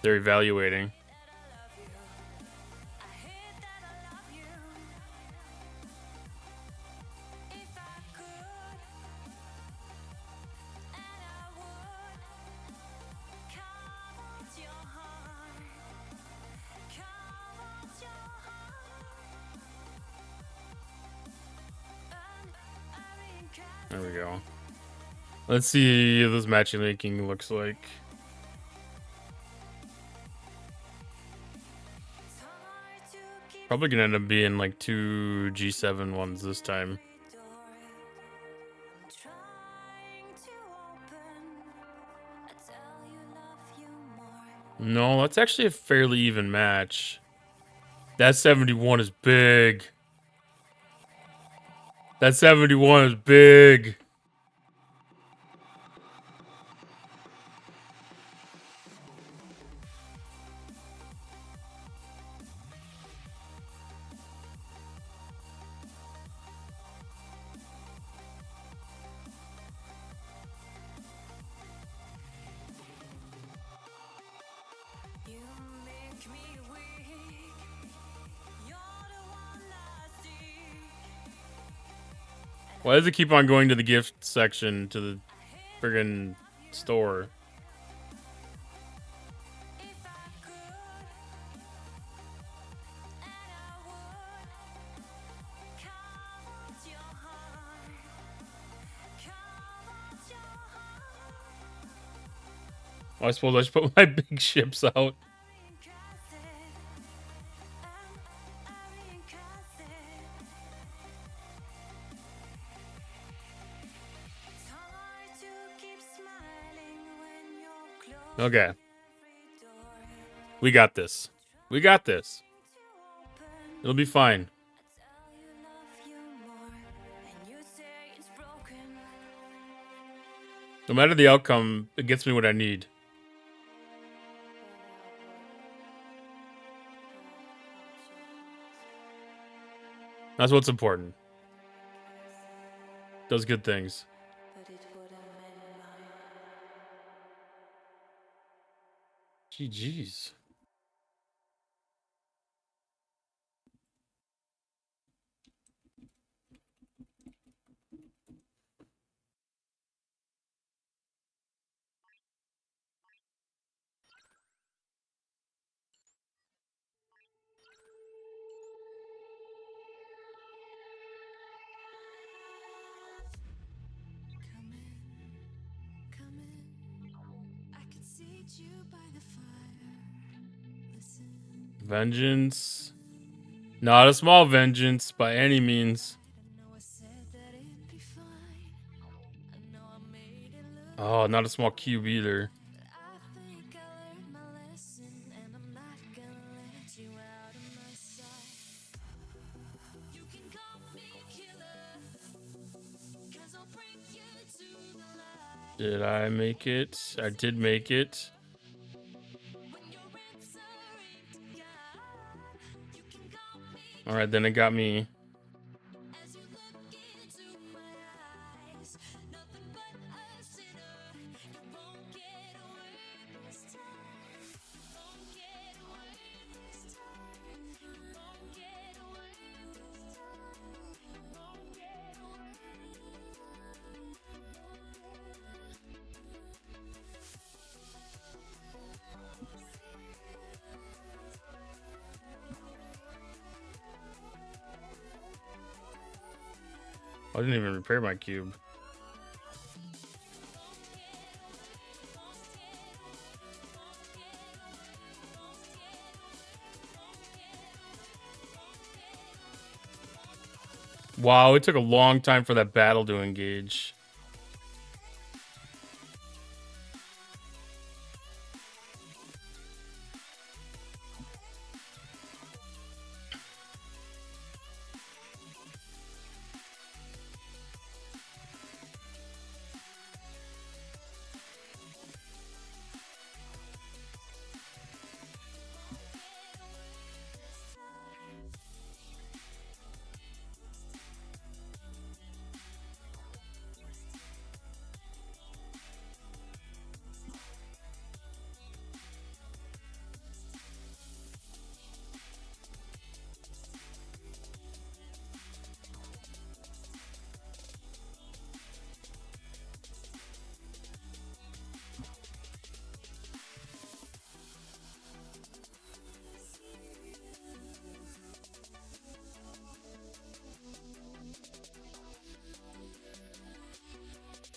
A: They're evaluating. There we go. Let's see what this matchmaking looks like. Probably gonna end up being like 2 G7 ones this time. No, that's actually a fairly even match. That 71 is big. That 71 is big. Why does it keep on going to the gift section to the friggin' store? I suppose I should put my big ships out. Okay. We got this. We got this. It'll be fine. No matter the outcome, it gets me what I need. That's what's important. Does good things. GG's. Vengeance. Not a small vengeance by any means. Oh, not a small cube either. Did I make it? I did make it. Alright, then it got me. I didn't even repair my cube. Wow, it took a long time for that battle to engage.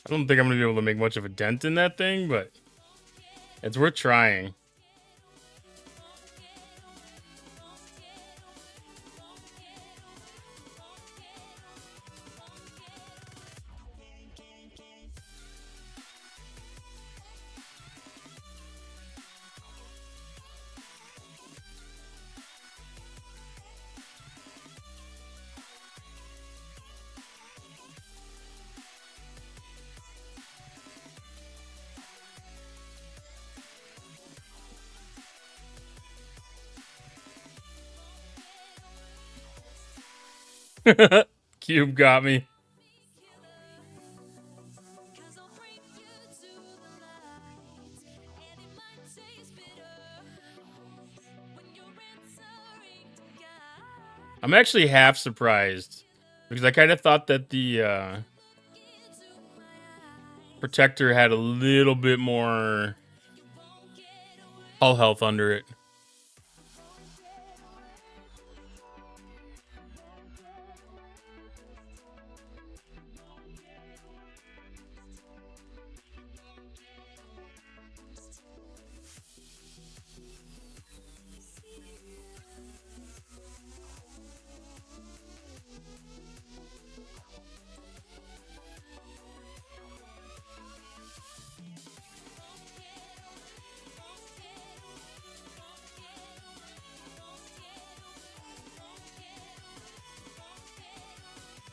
A: I don't think I'm gonna be able to make much of a dent in that thing, but it's worth trying. Cube got me. I'm actually half surprised because I kind of thought that the protector had a little bit more hull health under it.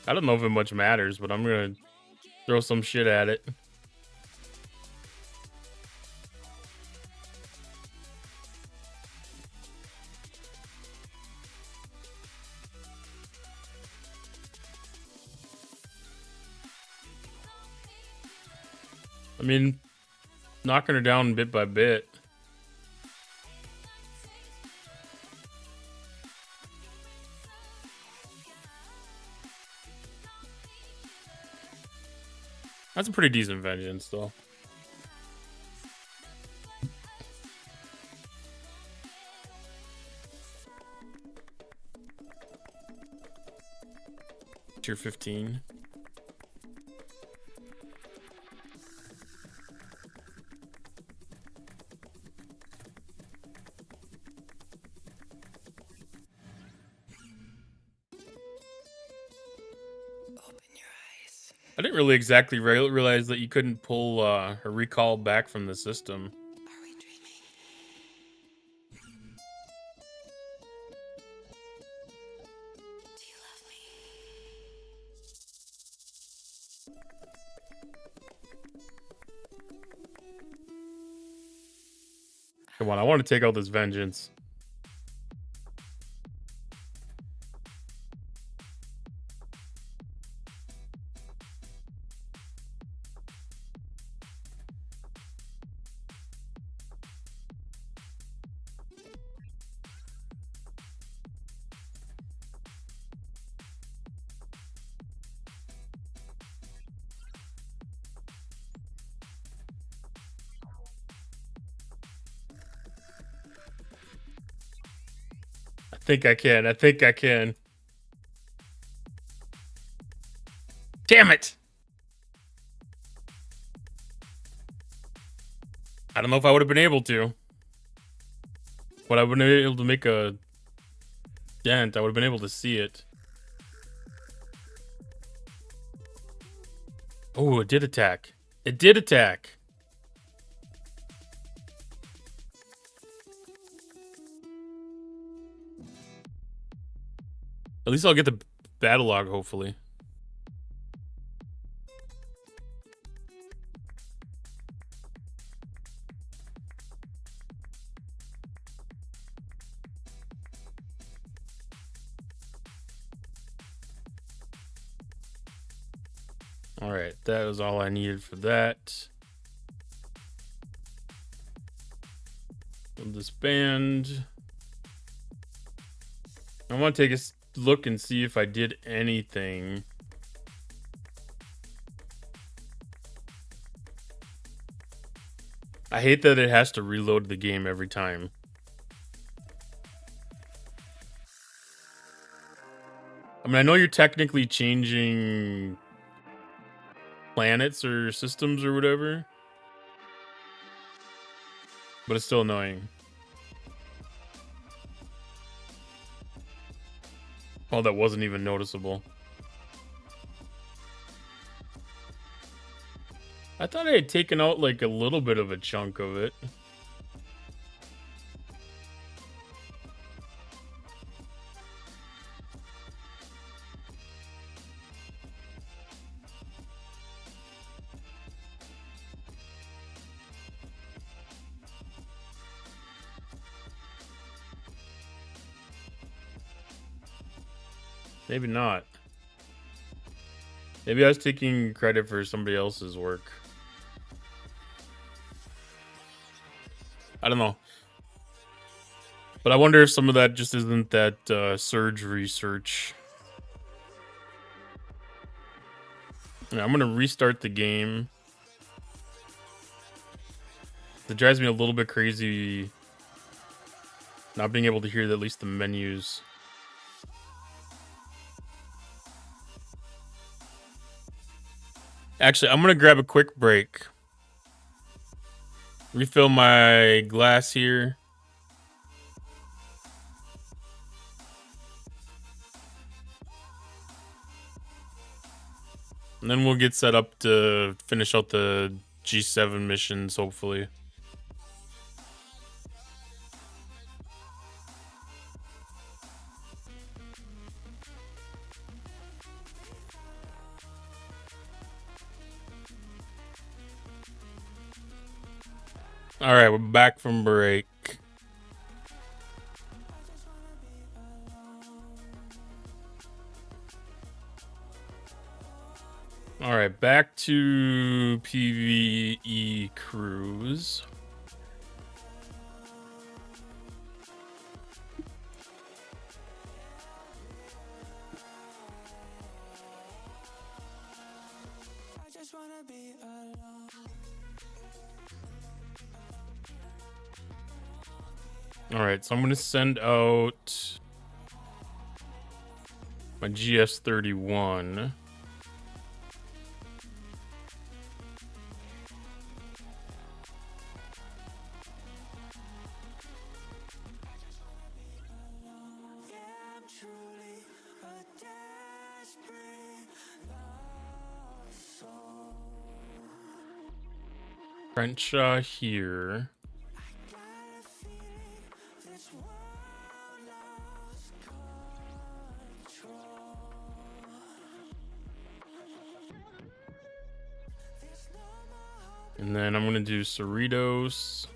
A: I don't know if it much matters, but I'm gonna throw some shit at it. I mean, knocking her down bit by bit. That's a pretty decent vengeance, though. Tier 15. I didn't really exactly realize that you couldn't pull a recall back from the system.
D: Are we dreaming? Do you love me?
A: Come on, I want to take out this vengeance. I think I can. I think I can. Damn it! I don't know if I would have been able to. But I wouldn't have been able to make a dent. I would have been able to see it. Oh, it did attack. It did attack. At least I'll get the battle log, hopefully. Alright, that was all I needed for that. We'll disband. I want to take a look and see if I did anything. I hate that it has to reload the game every time. I mean, I know you're technically changing planets or systems or whatever. But it's still annoying. Oh, that wasn't even noticeable. I thought I had taken out like a little bit of a chunk of it. Maybe not. Maybe I was taking credit for somebody else's work. I don't know. But I wonder if some of that just isn't that surge research. Yeah, I'm gonna restart the game. It drives me a little bit crazy not being able to hear at least the menus. Actually, I'm gonna grab a quick break. Refill my glass here. And then we'll get set up to finish out the G7 missions, hopefully. Alright, we're back from break. Alright, back to PvE cruise. Alright, so I'm going to send out my GS31. Crenshaw here. And then I'm going to do Cerritos.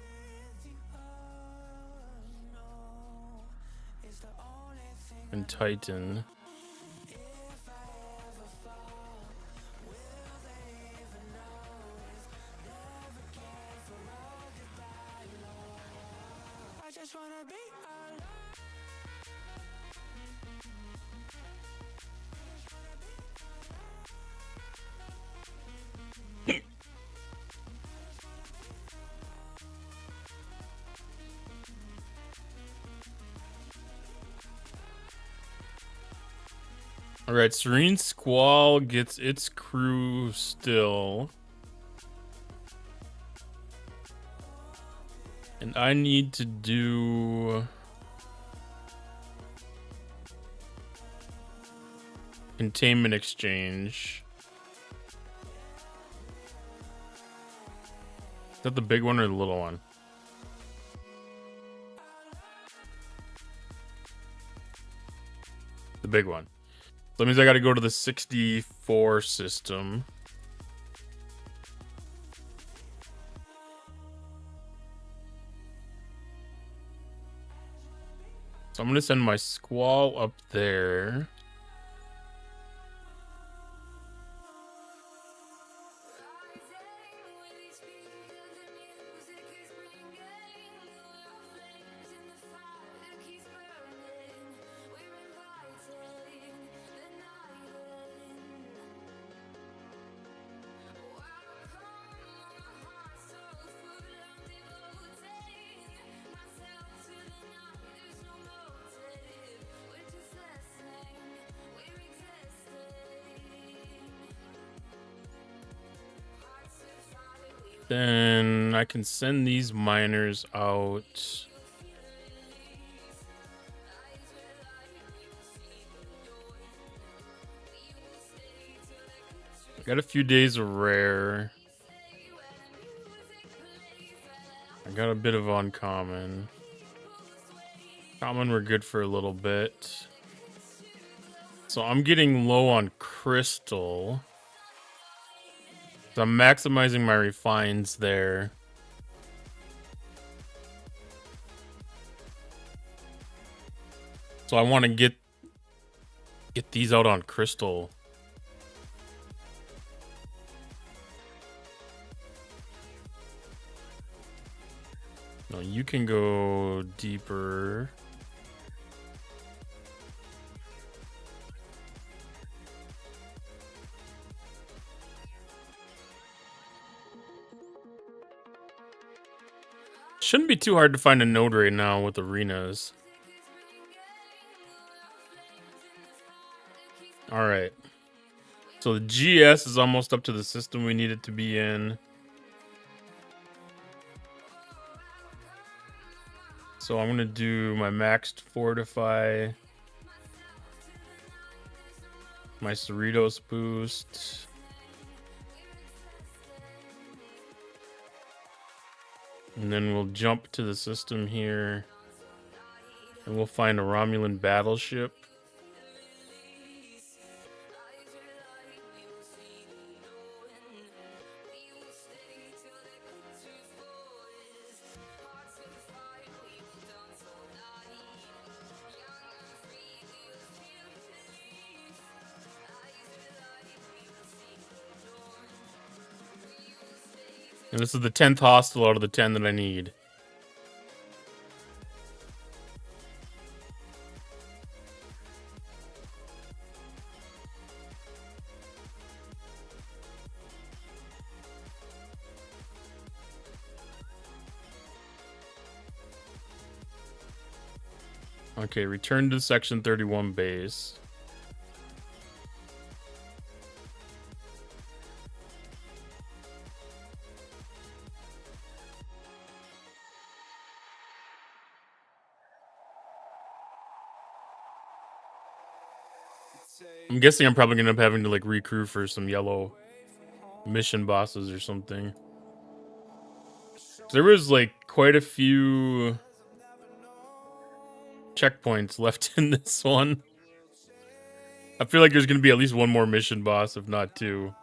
A: And Titan. Alright, Serene Squall gets its crew still. And I need to do containment exchange. Is that the big one or the little one? The big one. So that means I gotta go to the 64 system. So I'm gonna send my Squall up there. Then I can send these miners out. Got a few days of rare. I got a bit of uncommon. Common, we're good for a little bit. So I'm getting low on crystal. So I'm maximizing my refines there. So I want to get these out on crystal. No, you can go deeper. Shouldn't be too hard to find a node right now with arenas. All right. So the GS is almost up to the system we need it to be in. So I'm going to do my maxed fortify. My Cerritos boost. And then we'll jump to the system here. And we'll find a Romulan battleship. And this is the 10th hostile out of the 10 that I need. Okay, return to Section 31 base. I'm guessing I'm probably gonna end up having to like recrew for some yellow mission bosses or something. There was like quite a few checkpoints left in this one. I feel like there's gonna be at least one more mission boss, if not two.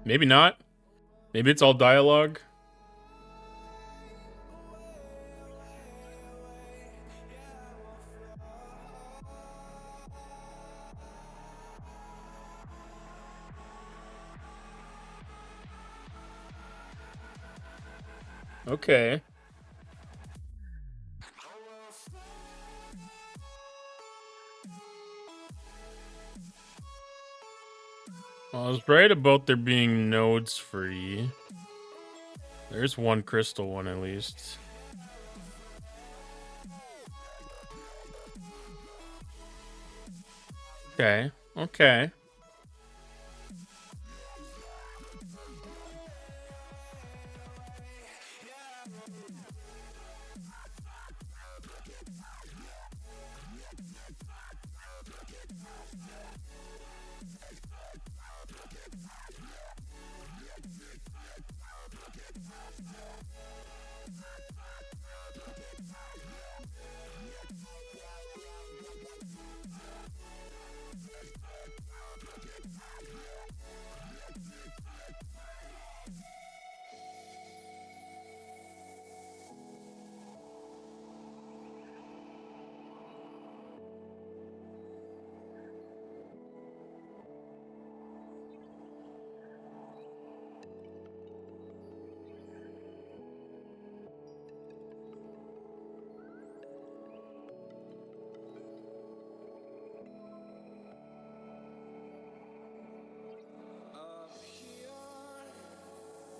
A: Maybe not. Maybe it's all dialogue. Okay. Well, I was right about there being nodes free. There's one crystal one at least. Okay. Okay.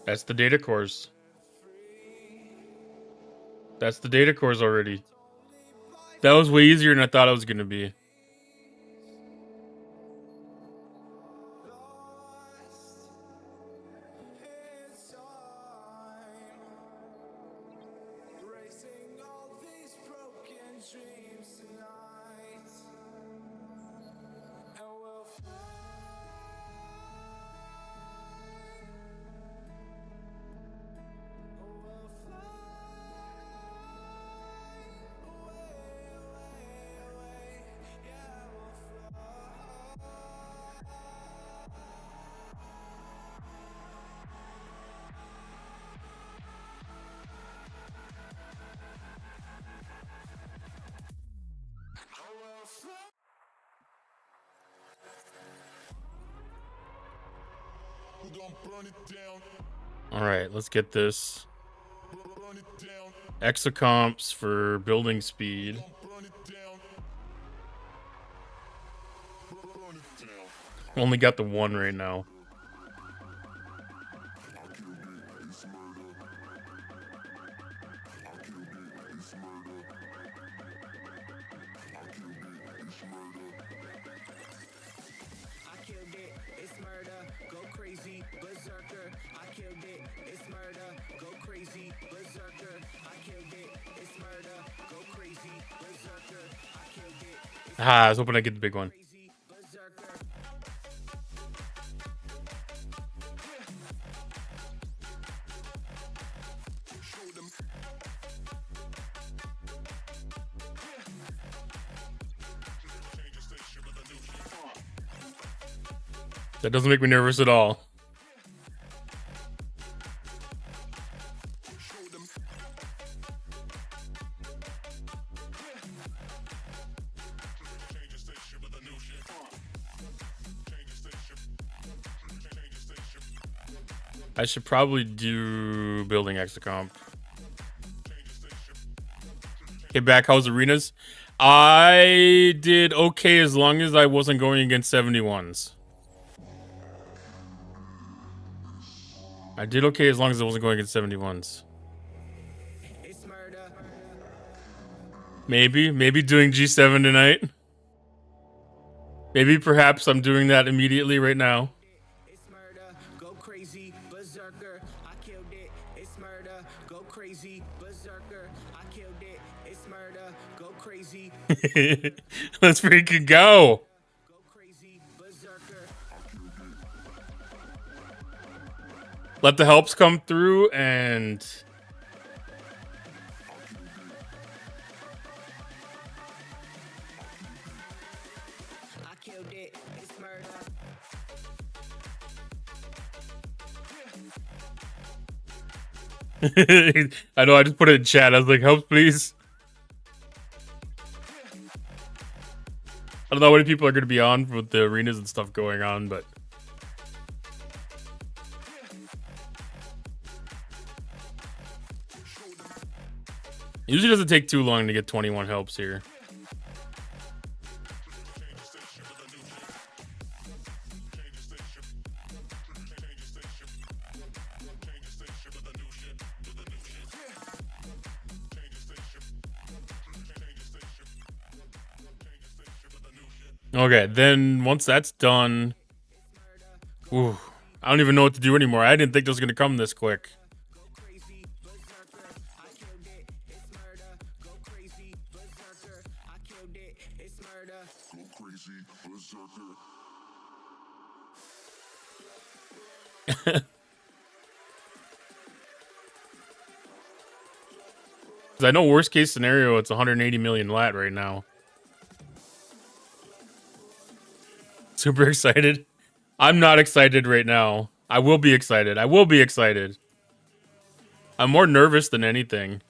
A: That's the data cores. That's the data cores already. That was way easier than I thought it was gonna be.
C: Racing all these broken dreams tonight, and we'll fly. We'll fly away, away, away. Yeah, we'll fly. We'll fly. We're gonna burn it down,
A: All right, let's get this.
C: burn it down,
A: Exocomps for building speed.
C: burn it down, burn it down.
A: Only got the one right now.
C: I killed it, it's murder, go crazy, berserker. I killed it, it's murder, go crazy, berserker. I killed it, it's murder, go crazy, berserker. I killed it, it's
A: Ah, I was hoping I'd get the big one.
C: crazy, berserker. Show them. Change the station with a new shit.
A: That doesn't make me nervous at all.
C: Show them. Change the station with a new shit. Change the station. Change the station.
A: I should probably do building exocomp.
C: Change the station.
A: Okay, back house arenas. I did okay as long as I wasn't going against 71s. I did okay as long as I wasn't going against 71s.
C: It's murder.
A: Maybe doing G7 tonight. Maybe perhaps I'm doing that immediately right now.
C: It's murder. Go crazy, berserker. I killed it. It's murder. Go crazy, berserker. I killed it. It's murder. Go crazy.
A: Let's freaking go.
C: Go crazy, berserker.
A: Let the helps come through and
C: I killed it. It's murder.
A: I know I just put it in chat. I was like, help please. I don't know how many people are going to be on with the arenas and stuff going on, but it usually doesn't take too long to get 21 helps here. Okay, then once that's done, ooh, I don't even know what to do anymore. I didn't think this was gonna come this quick.
C: Go crazy, berserker. I killed it. It's murder. Go crazy, berserker. I killed it. It's murder. Go crazy, berserker.
A: 'Cause I know worst case scenario, it's 180 million lat right now. Super excited. I'm not excited right now. I will be excited. I will be excited. I'm more nervous than anything.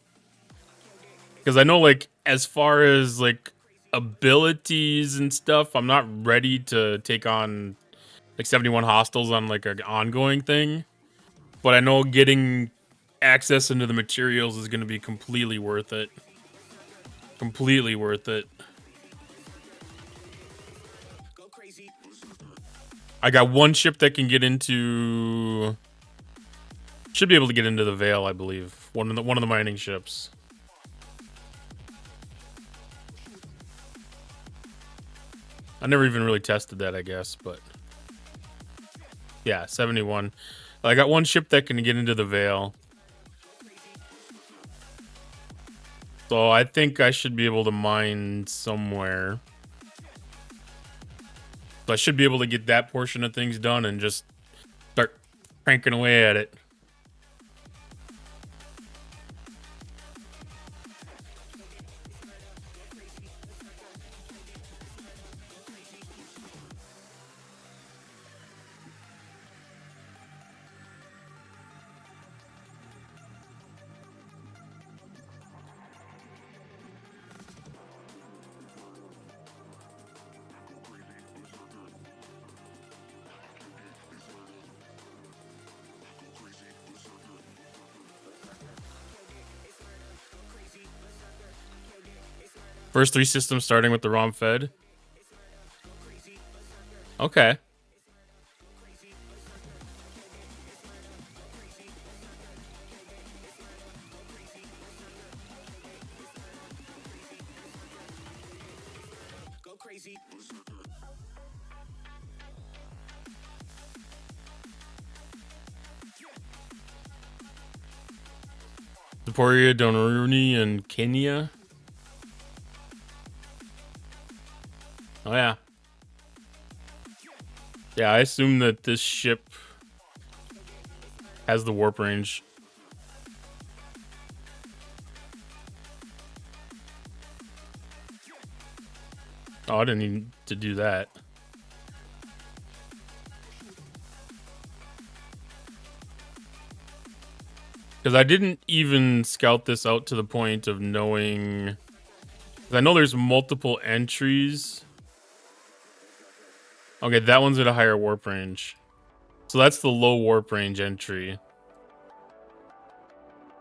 A: Because I know, like, as far as, like, abilities and stuff, I'm not ready to take on, like, 71 hostiles on, like, an ongoing thing. But I know getting access into the materials is going to be completely worth it. Completely worth it.
C: Go crazy.
A: I got one ship that can get into... Should be able to get into the Veil, I believe. One of the mining ships. never even really tested that, I guess, but yeah, 71. I got one ship that can get into the Veil. So I think I should be able to mine somewhere. So I should be able to get that portion of things done and just start cranking away at it. First 3 systems starting with the ROM fed. Okay.
C: Go crazy.
A: Emporia, Donaruni, and Kenya. Oh, yeah. Yeah, I assume that this ship has the warp range. Oh, I didn't need to do that. Because I didn't even scout this out to the point of knowing... I know there's multiple entries. Okay, that one's at a higher warp range. So that's the low warp range entry.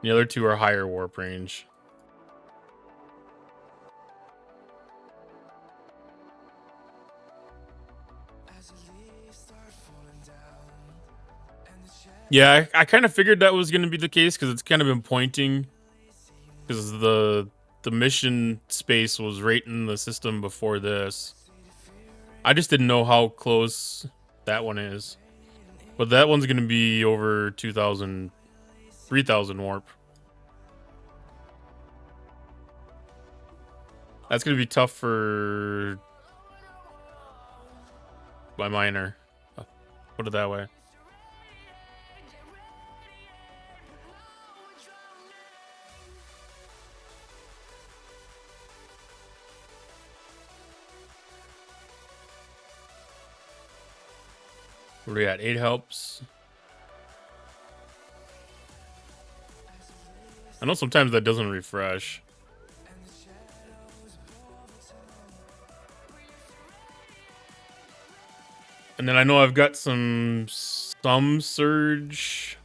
A: The other two are higher warp range. Yeah, I kind of figured that was going to be the case because it's kind of been pointing. Because the mission space was right in the system before this. I just didn't know how close that one is. But that one's going to be over 2,000, 3,000 warp. That's going to be tough for my miner. Put it that way. Where are we at? 8 helps. I know sometimes that doesn't refresh. And then I know I've got some surge.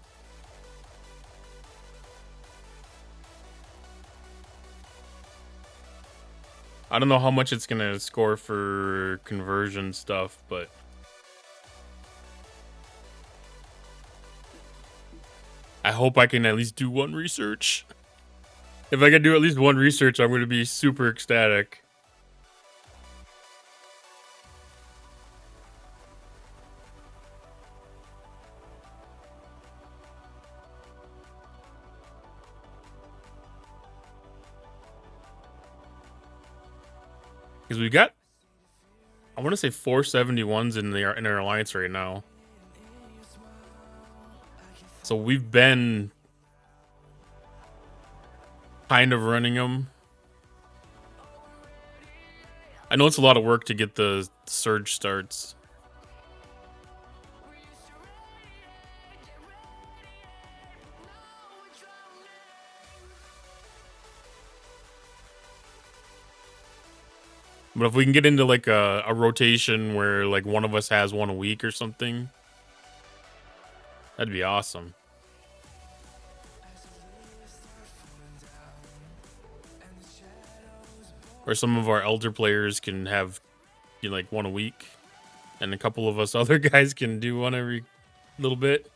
A: I don't know how much it's gonna score for conversion stuff, but I hope I can at least do one research. If I can do at least one research, I'm gonna be super ecstatic. Because we got, I want to say 471s in our alliance right now. So we've been kind of running them. I know it's a lot of work to get the surge starts. But if we can get into like a rotation where like one of us has one a week or something, that'd be awesome. Or some of our elder players can have, you know, like one a week, and a couple of us other guys can do one every little bit.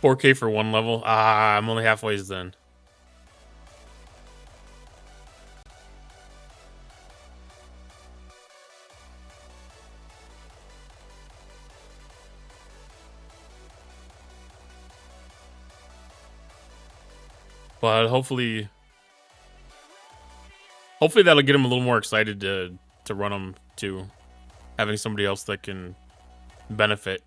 A: 4K for one level. Ah, I'm only halfway then. But hopefully that'll get him a little more excited to run them too. Having somebody else that can benefit.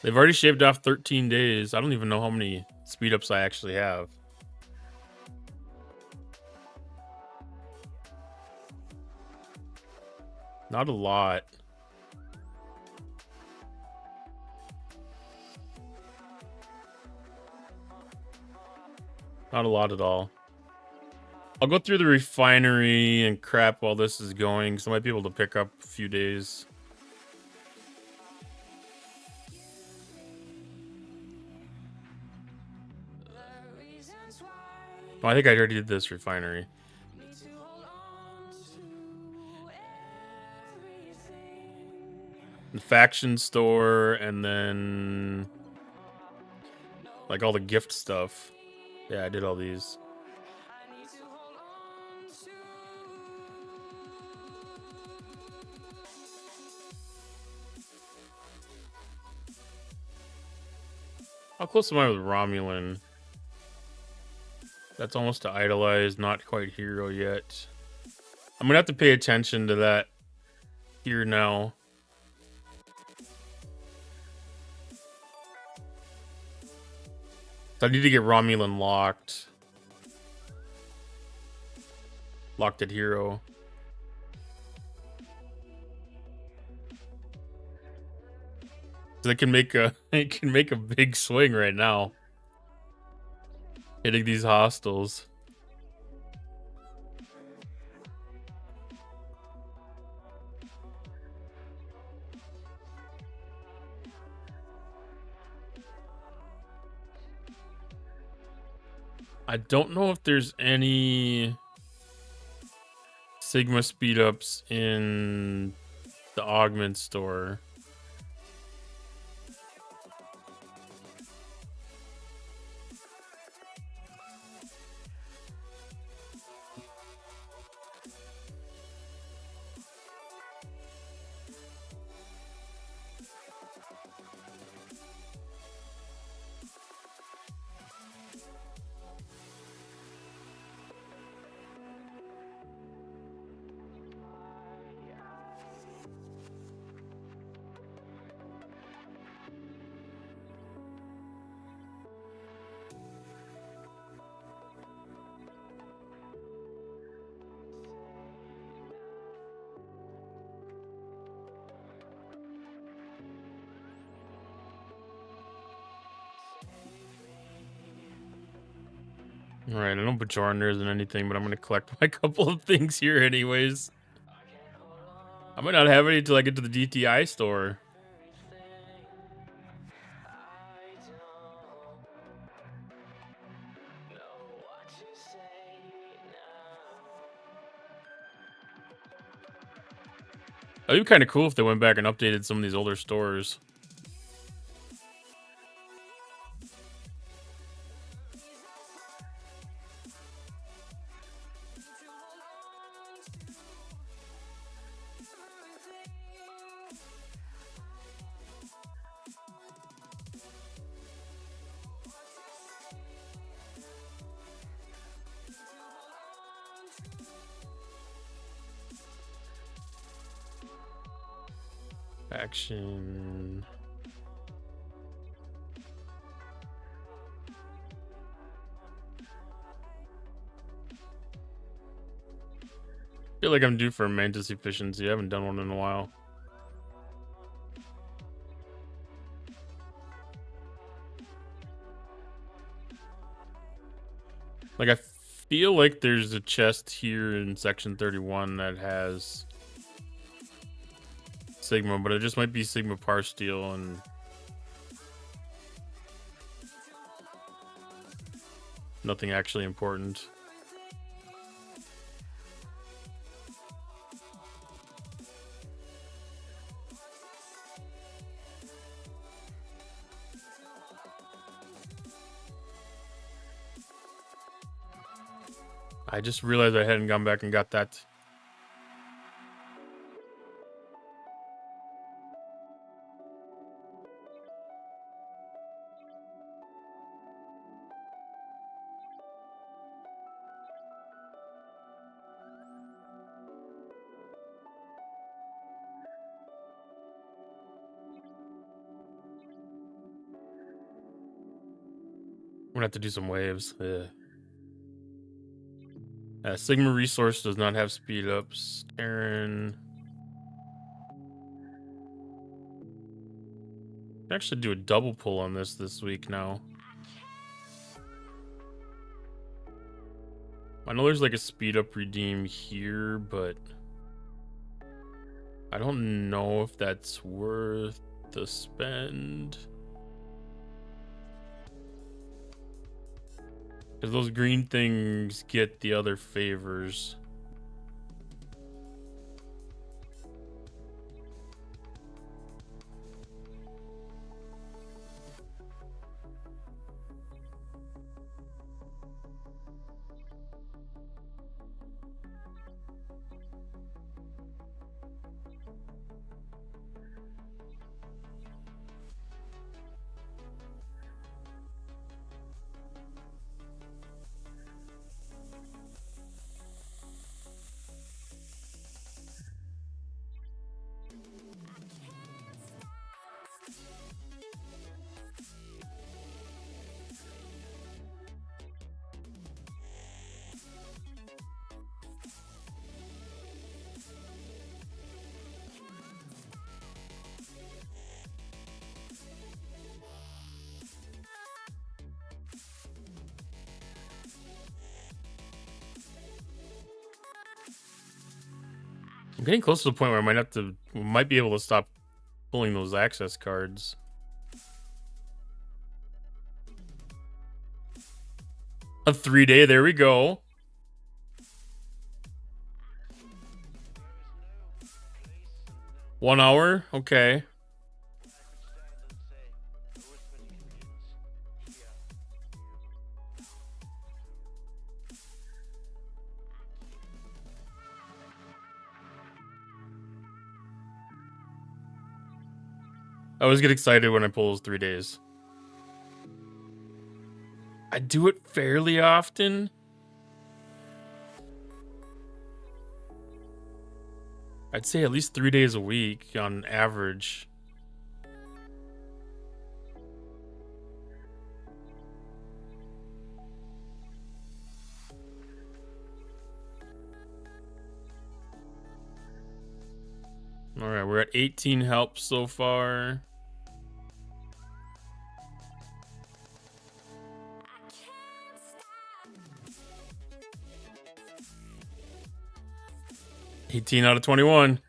A: They've already shaved off 13 days. I don't even know how many speed ups I actually have. Not a lot. Not a lot at all. I'll go through the refinery and crap while this is going, so I might be able to pick up a few days. Oh, I think I already did this refinery. The faction store, and then like all the gift stuff. Yeah, I did all these. How close am I with Romulan? That's almost to idolize, not quite hero yet. I'm gonna have to pay attention to that here now. I need to get Romulan locked. Locked at hero. So it can make a big swing right now. Hitting these hostiles. I don't know if there's any Sigma speed ups in the augment store. Alright, I don't Bajoran there isn't anything, but I'm gonna collect my couple of things here anyways. I might not have any till I get to the DTI store. That'd be kind of cool if they went back and updated some of these older stores. Action. I feel like I'm due for a mantis efficiency. I haven't done one in a while. Like, I feel like there's a chest here in section 31 that has Sigma, but it just might be Sigma Par Steel and nothing actually important. I just realized I hadn't gone back and got that. gonna have to do some waves. Sigma resource does not have speed ups. Aaron. Actually do a double pull on this week now. I know there's like a speed up redeem here, but I don't know if that's worth the spend. Because those green things get the other favors. I'm getting close to the point where we might be able to stop pulling those access cards. A 3-day, there we go. One hour, okay. I always get excited when I pull those 3 days. I do it fairly often. I'd say at least 3 days a week on average. All right, we're at 18 helps so far. $18 out of 21.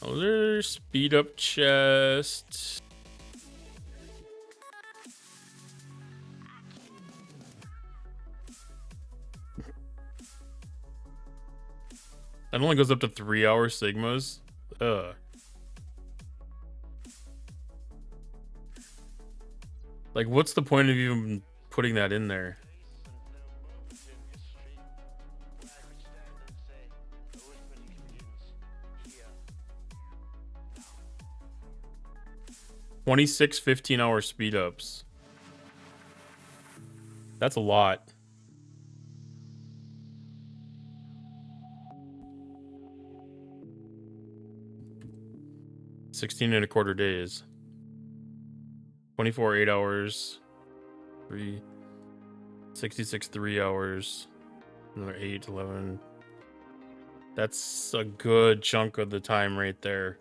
A: Another speed up chest. That only goes up to 3-hour sigmas. Like, what's the point of even putting that in there? $26 15-hour speed ups. That's a lot. $16.25 days. 24 8 hours. 66 3 hours. Another 8, 11. That's a good chunk of the time right there.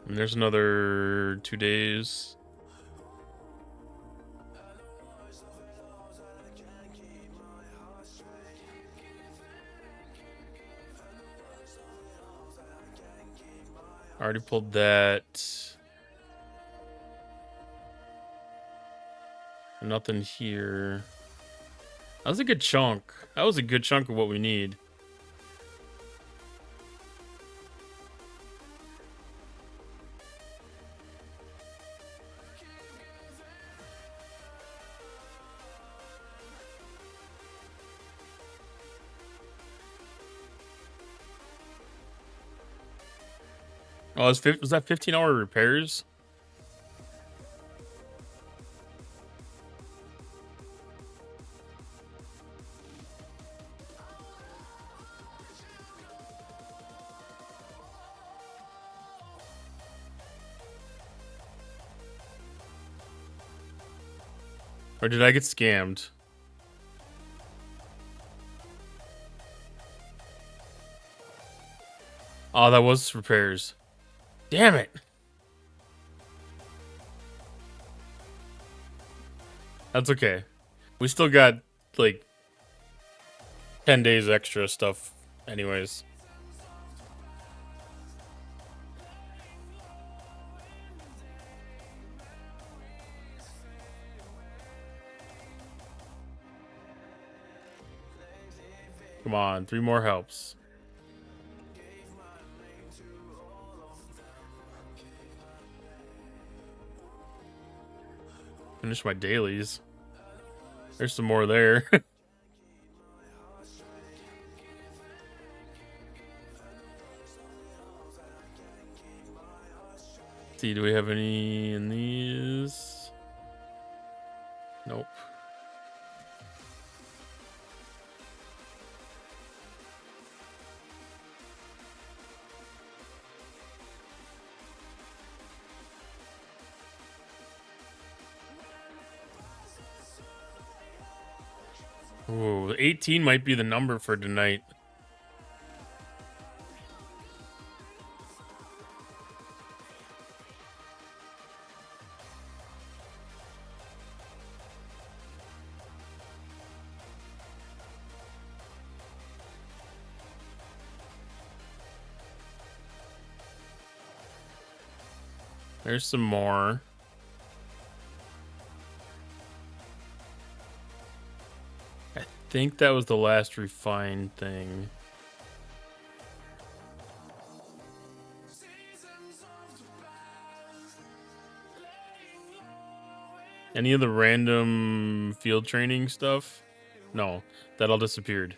A: And there's another 2 days. Already pulled that. Nothing here. That was a good chunk. That was a good chunk of what we need. Oh, was that 15-hour repairs? Or did I get scammed? Oh, that was repairs. Damn it. That's okay. We still got, like, 10 days extra stuff anyways. Come on, 3 more helps. Finish my dailies. There's some more there. See, do we have any in these? Nope. Ooh, 18 might be the number for tonight. There's some more. I think that was the last refined thing. Any of the random field training stuff? No, that all disappeared.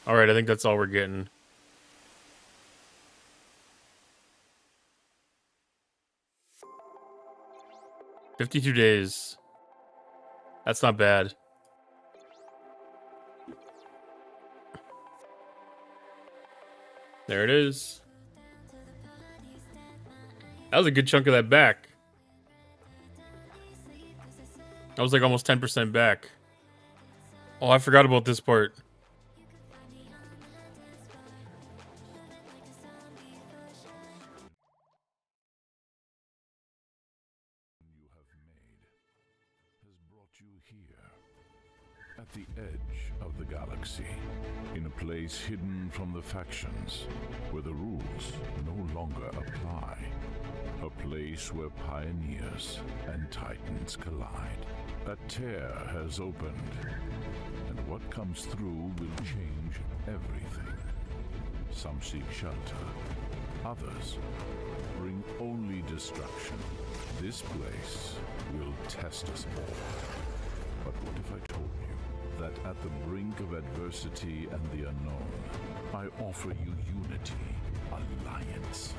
A: All right, I think that's all we're getting. $52 days. That's not bad. There it is. That was a good chunk of that back. I was like almost 10% back. Oh, I forgot about this part.
E: You have made has brought you here, at the edge of the galaxy, in a place hidden from the factions, where the rules no longer apply. A place where pioneers and titans collide. A tear has opened, and what comes through will change everything. Some seek shelter, others bring only destruction. This place will test us all. But what if I told you that at the brink of adversity and the unknown, I offer you unity, alliance,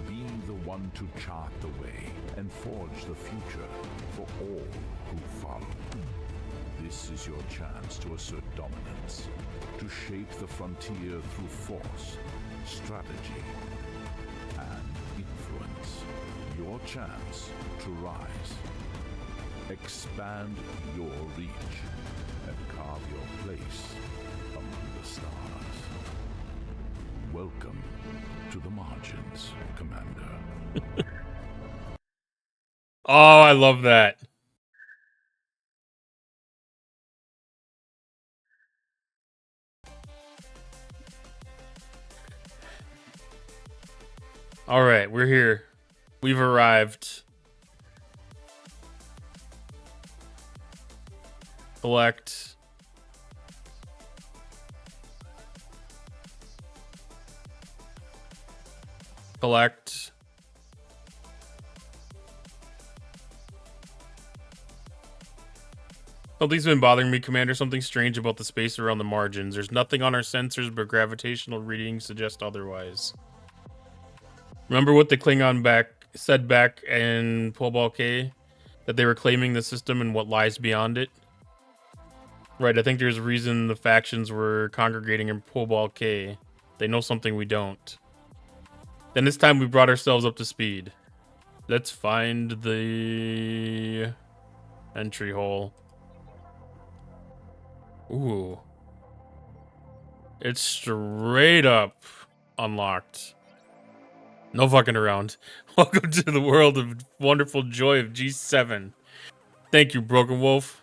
E: being the one to chart the way and forge the future for all who follow. This is your chance to assert dominance, to shape the frontier through force, strategy, and influence. Your chance to rise, expand your reach, and carve your place among the stars. Welcome to the margins, Commander.
A: Oh, I love that. All right, we're here. We've arrived. Select. Collect. Something's been bothering me, Commander. Something strange about the space around the margins. There's nothing on our sensors, but gravitational readings suggest otherwise. Remember what the Klingon said back in Pobal K? That they were claiming the system and what lies beyond it? Right, I think there's a reason the factions were congregating in Pobal K. They know something we don't. Then this time we brought ourselves up to speed. Let's find the entry hole. Ooh. It's straight up unlocked. No fucking around. Welcome to the world of wonderful joy of G7. Thank you, Broken Wolf.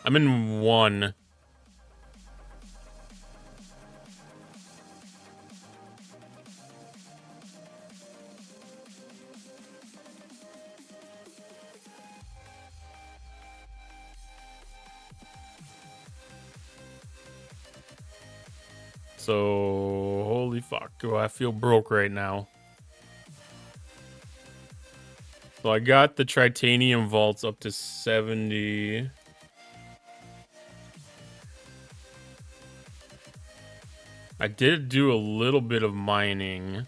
A: I'm in 1. So, holy fuck. Oh, I feel broke right now. So I got the Tritanium vaults up to 70. I did do a little bit of mining.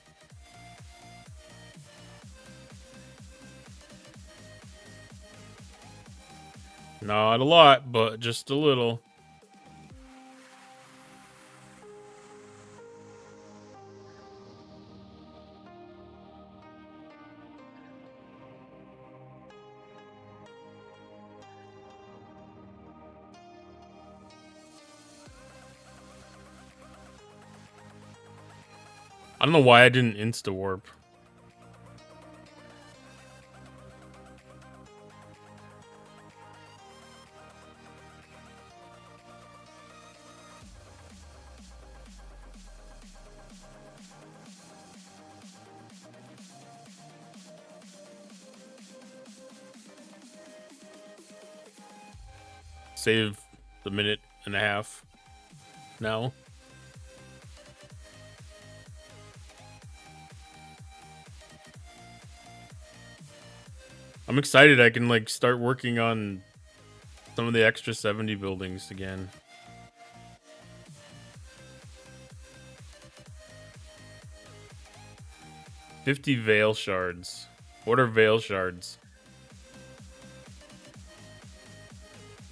A: Not a lot, but just a little. I don't know why I didn't insta-warp. Save the minute and a half now. I'm excited I can like start working on some of the extra 70 buildings again. $50 Veil Shards. What are Veil Shards?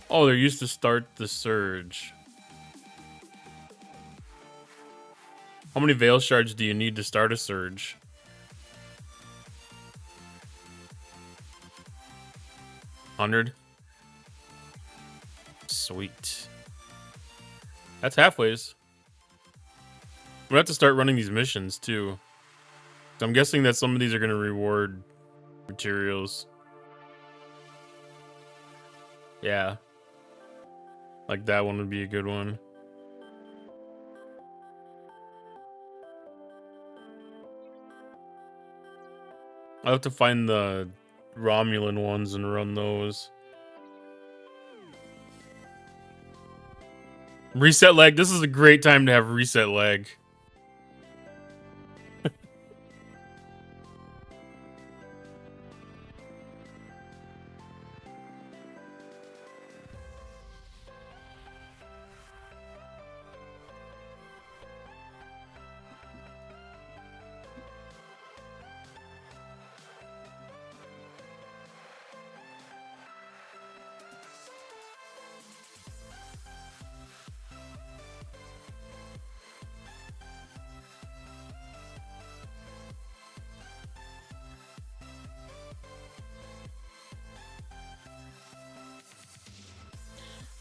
A: Oh, they're used to start the surge. How many Veil Shards do you need to start a surge? 100? Sweet. That's halfways. We have to start running these missions too. So I'm guessing that some of these are going to reward materials. Yeah. Like that one would be a good one. I'll have to find the Romulan ones and run those. Reset lag. This is a great time to have reset lag.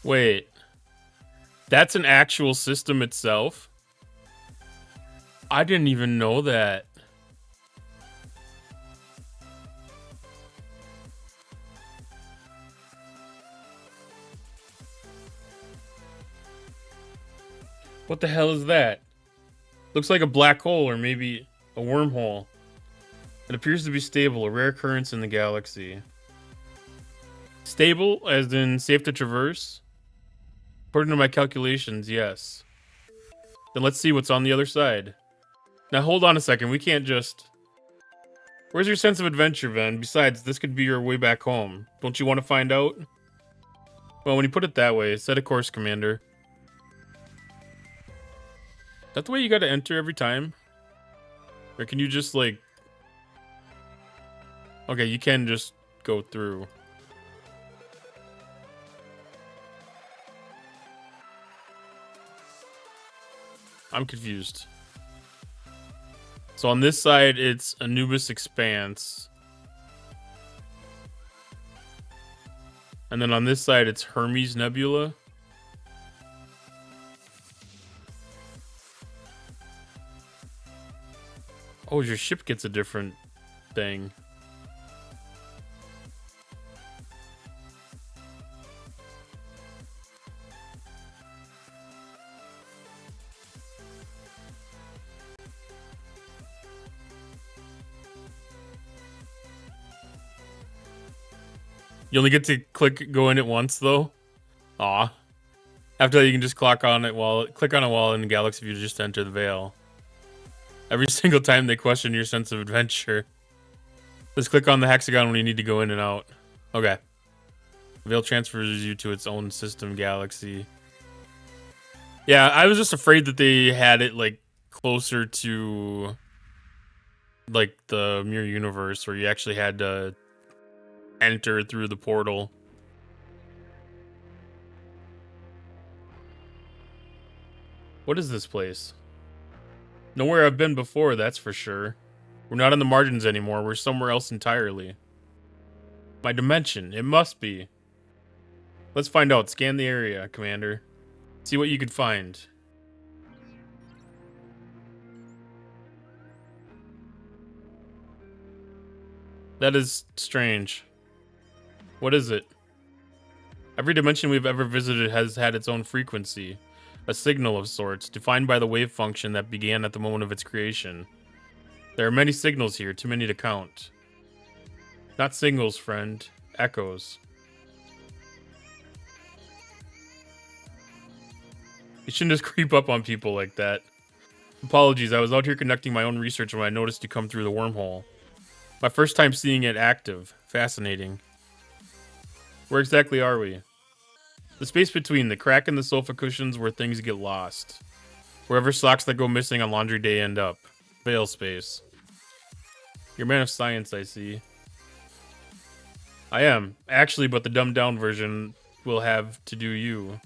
A: Wait. That's an actual system itself? I didn't even know that. What the hell is that? Looks like a black hole or maybe a wormhole. It appears to be stable, a rare occurrence in the galaxy. Stable, as in safe to traverse? According to my calculations, yes. Then let's see what's on the other side. Now hold on a second, we can't just... Where's your sense of adventure, Ven? Besides, this could be your way back home. Don't you want to find out? Well, when you put it that way, set a course, Commander. Is that the way you gotta enter every time? Or can you just, like... Okay, you can just go through. I'm confused. So on this side, it's Anubis Expanse. And then on this side, it's Hermes Nebula. Oh, your ship gets a different thing. You only get to go in it once, though. Aw. After that, you can just click on it while in the Galaxy View to just enter the Veil. Every single time they question your sense of adventure. Just click on the hexagon when you need to go in and out. Okay. Veil transfers you to its own system galaxy. Yeah, I was just afraid that they had it, like, closer to, like, the Mirror Universe, where you actually had to enter through the portal. What is this place? Nowhere I've been before, that's for sure. We're not in the margins anymore, we're somewhere else entirely. My dimension, it must be. Let's find out. Scan the area, Commander. See what you can find. That is strange. What is it? Every dimension we've ever visited has had its own frequency. A signal of sorts, defined by the wave function that began at the moment of its creation. There are many signals here, too many to count. Not singles, friend. Echoes. You shouldn't just creep up on people like that. Apologies, I was out here conducting my own research when I noticed you come through the wormhole. My first time seeing it active. Fascinating. Where exactly are we? The space between, the crack in the sofa cushions where things get lost. Wherever socks that go missing on laundry day end up. Veil space. You're a man of science, I see. I am. Actually, but the dumbed down version will have to do you.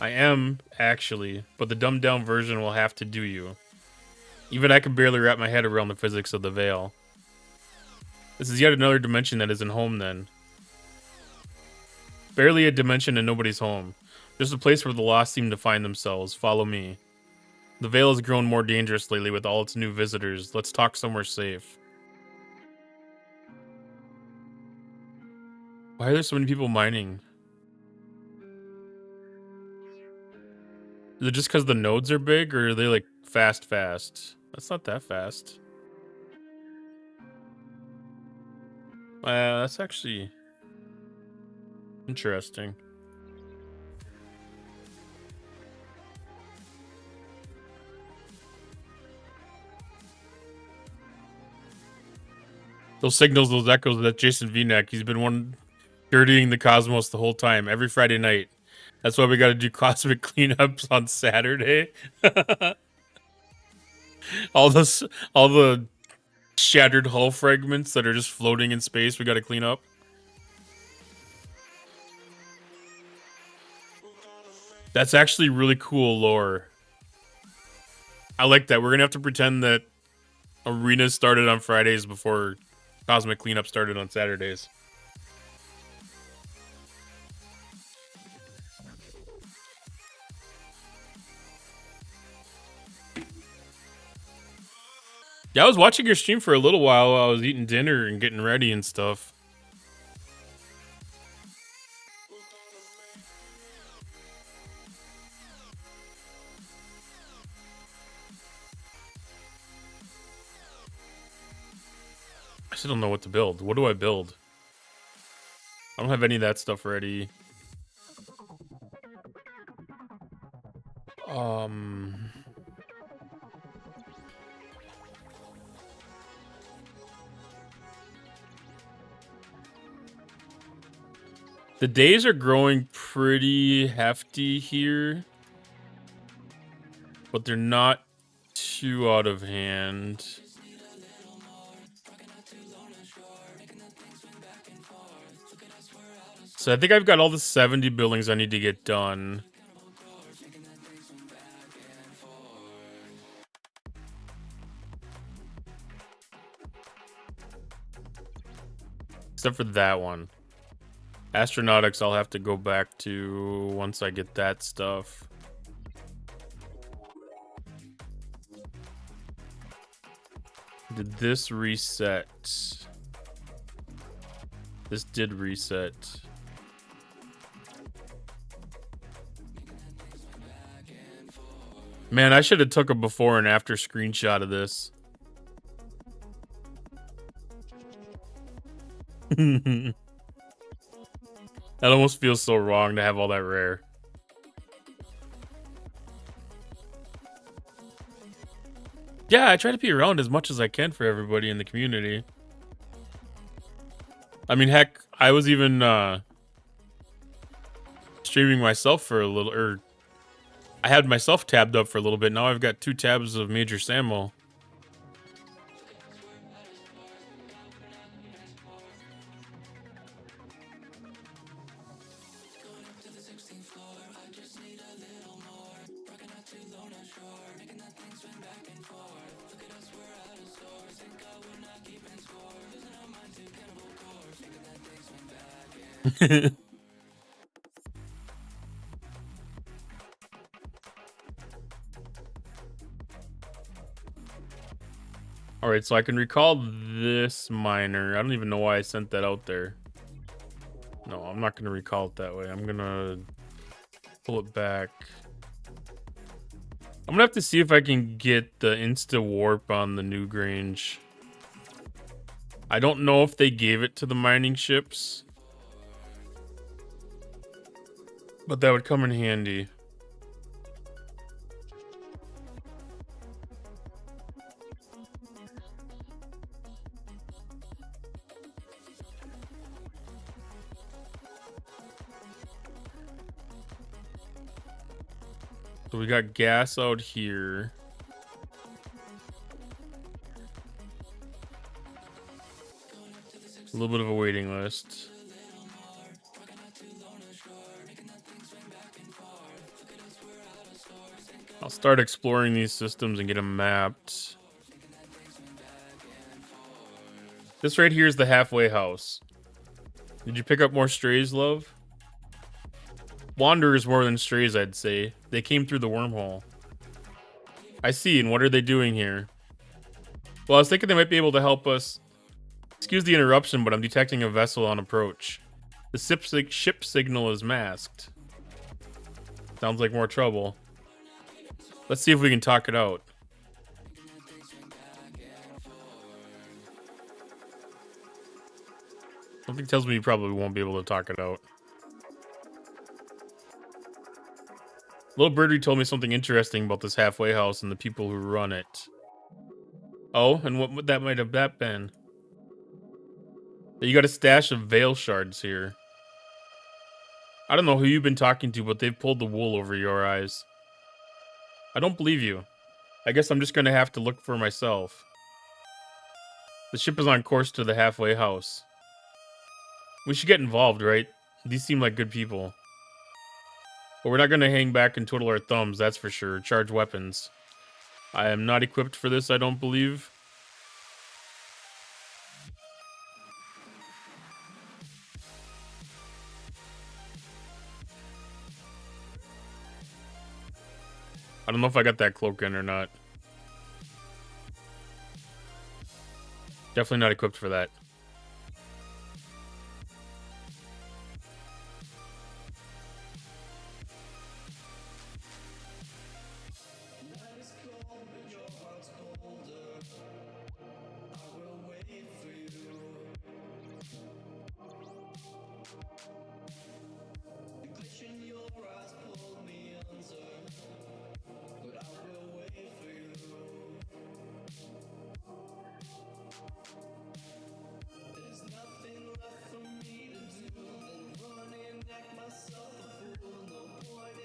A: I am, actually, but the dumbed down version will have to do you. Even I can barely wrap my head around the physics of the Veil. This is yet another dimension that isn't home, then. Barely a dimension and nobody's home. Just a place where the lost seem to find themselves. Follow me. The Veil has grown more dangerous lately with all its new visitors. Let's talk somewhere safe. Why are there so many people mining? Is it just because the nodes are big, or are they, like, fast? That's not that fast. That's actually interesting. Those signals, those echoes, that Jason V-neck, he's been dirtying the cosmos the whole time, every Friday night. That's why we gotta do cosmic cleanups on Saturday. all the shattered hull fragments that are just floating in space, we gotta clean up. That's actually really cool lore. I like that. We're gonna have to pretend that arenas started on Fridays before cosmic cleanup started on Saturdays. Yeah, I was watching your stream for a little while I was eating dinner and getting ready and stuff. still don't know what to build. What do I build? I don't have any of that stuff ready. The days are growing pretty hefty here, but they're not too out of hand. So I think I've got all the 70 buildings I need to get done. Except for that one. Astronautics I'll have to go back to once I get that stuff. Did this reset? This did reset. Man, I should have took a before and after screenshot of this. That almost feels so wrong to have all that rare. Yeah, I try to be around as much as I can for everybody in the community. I mean, heck, I was even streaming myself for a little, or I had myself tabbed up for a little bit. Now I've got 2 tabs of Major Samuel. Alright, so I can recall this miner. I don't even know why I sent that out there. No, I'm not going to recall it that way. I'm going to pull it back. I'm going to have to see if I can get the insta warp on the new Grange. I don't know if they gave it to the mining ships, but that would come in handy. So we got gas out here. A little bit of a waiting list. I'll start exploring these systems and get them mapped. This right here is the halfway house. Did you pick up more strays, love? Wanderers more than strays, I'd say. They came through the wormhole. I see, and what are they doing here? Well, I was thinking they might be able to help us. Excuse the interruption, but I'm detecting a vessel on approach. The ship signal is masked. Sounds like more trouble. Let's see if we can talk it out. Something tells me you probably won't be able to talk it out. Little Birdie told me something interesting about this halfway house and the people who run it. Oh, and what would that might have that been? You got a stash of veil shards here. I don't know who you've been talking to, but they've pulled the wool over your eyes. I don't believe you. I guess I'm just gonna have to look for myself. The ship is on course to the halfway house. We should get involved, right? These seem like good people. But we're not gonna hang back and twiddle our thumbs, that's for sure. Charge weapons. I am not equipped for this, I don't believe. I don't know if I got that cloak in or not. Definitely not equipped for that.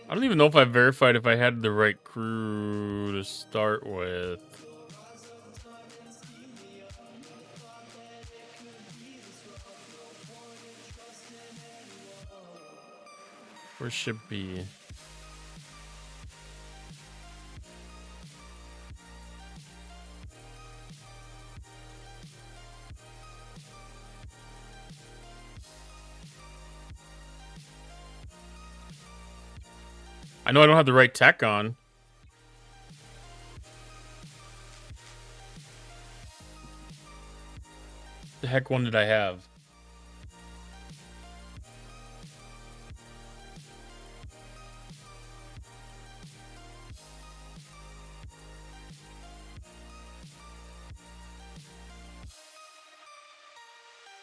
A: I don't even know if I verified if I had the right crew to start with. Where should be? I know I don't have the right tech on. The heck one did I have?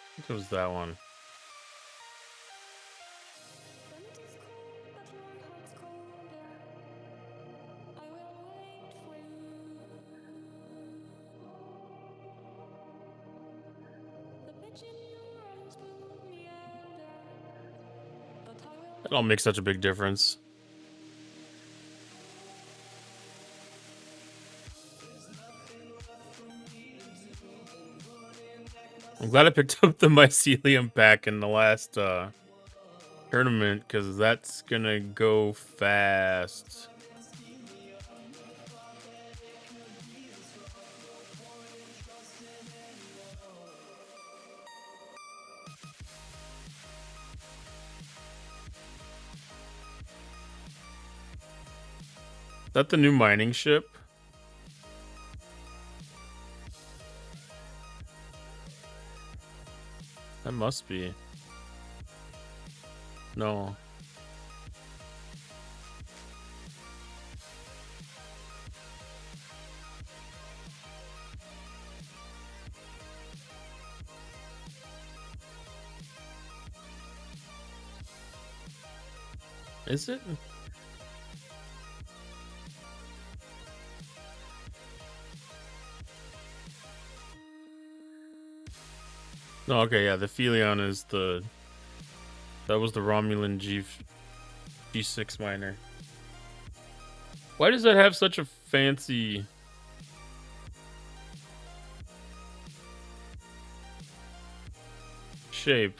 A: I think it was that one. That don't make such a big difference. I'm glad I picked up the mycelium pack in the last tournament, because that's gonna go fast. Is that the new mining ship? That must be. No. Is it? No, okay, yeah, the Phelion is the... That was the Romulan G6 miner. Why does that have such a fancy... shape?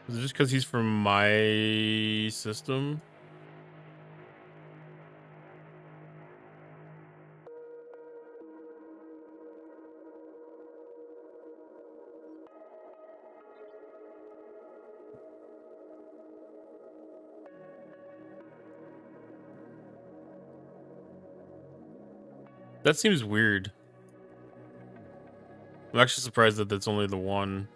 A: Is it just because he's from my system? That seems weird. I'm actually surprised that that's only the one.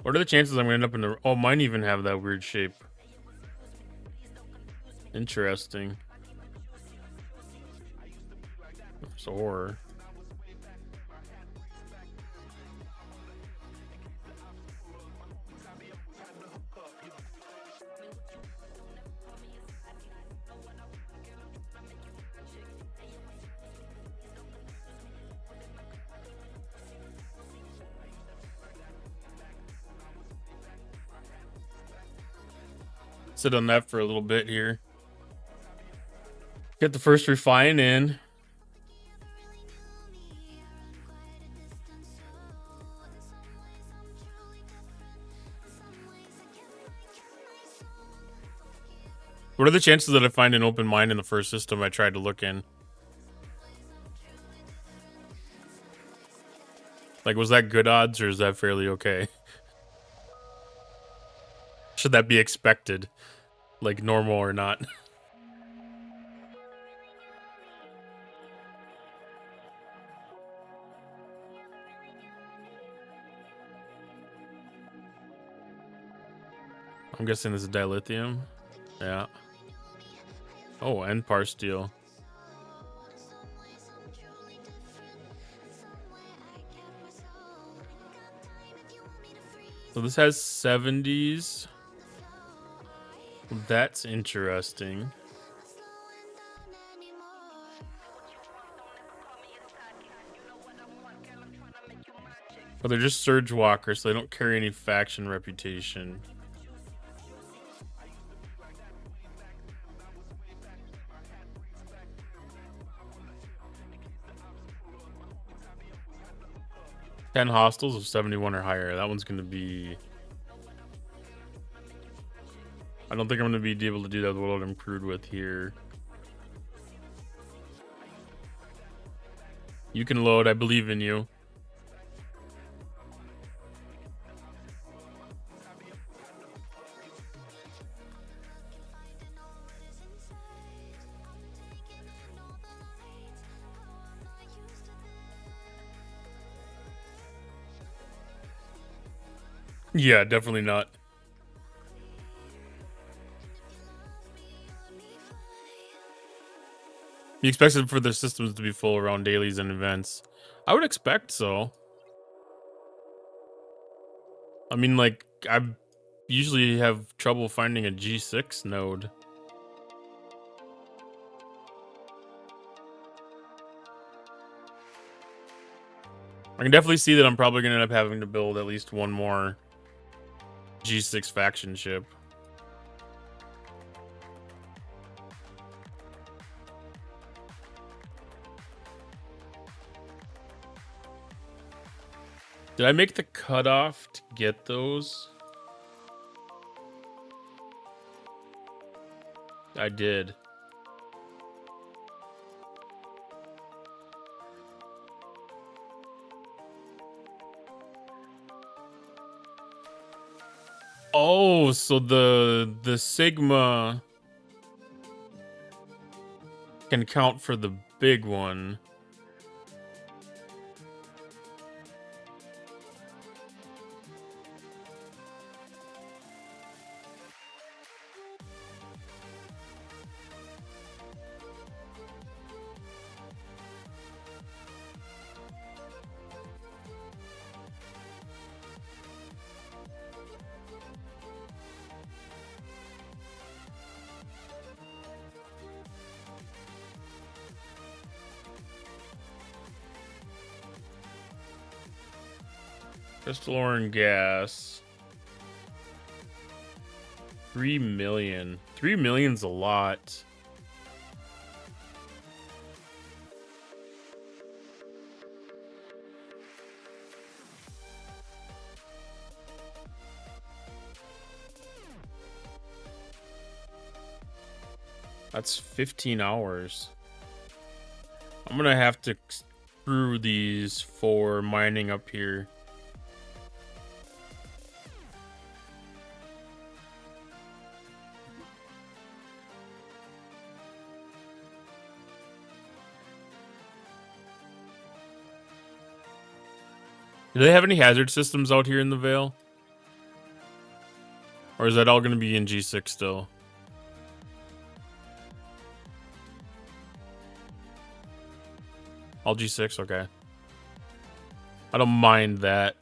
A: What are the chances I'm gonna end up in the... Oh, mine even have that weird shape. Interesting. It's a horror. Sit on that for a little bit here. Get the first refine in. What are the chances that I find an open mine in the first system I tried to look in? Like, was that good odds or is that fairly okay? Should that be expected? Like, normal or not? I'm guessing this is dilithium. Yeah. Oh, and par steel. So this has 70s. That's interesting. But they're just surge walkers, so they don't carry any faction reputation. Ten hostiles of 71 or higher. That one's gonna be. I don't think I'm gonna be able to do that with what I'm crewed with here. You can load. I believe in you. Yeah, definitely not. You expected for the systems to be full around dailies and events. I would expect so. I mean, like, I usually have trouble finding a G6 node. I can definitely see that I'm probably going to end up having to build at least one more G6 faction ship. Did I make the cutoff to get those? I did. Oh, so the Sigma can count for the big one. Crystalline gas. 3 million. 3 million's a lot. That's 15 hours. I'm gonna have to screw these for mining up here. Do they have any hazard systems out here in the Vale? Or is that all gonna be in G6 still? All G6, okay. I don't mind that.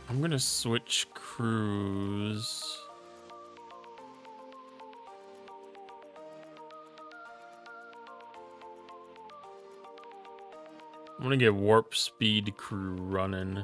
A: I'm gonna switch crews. I'm gonna get warp speed crew running.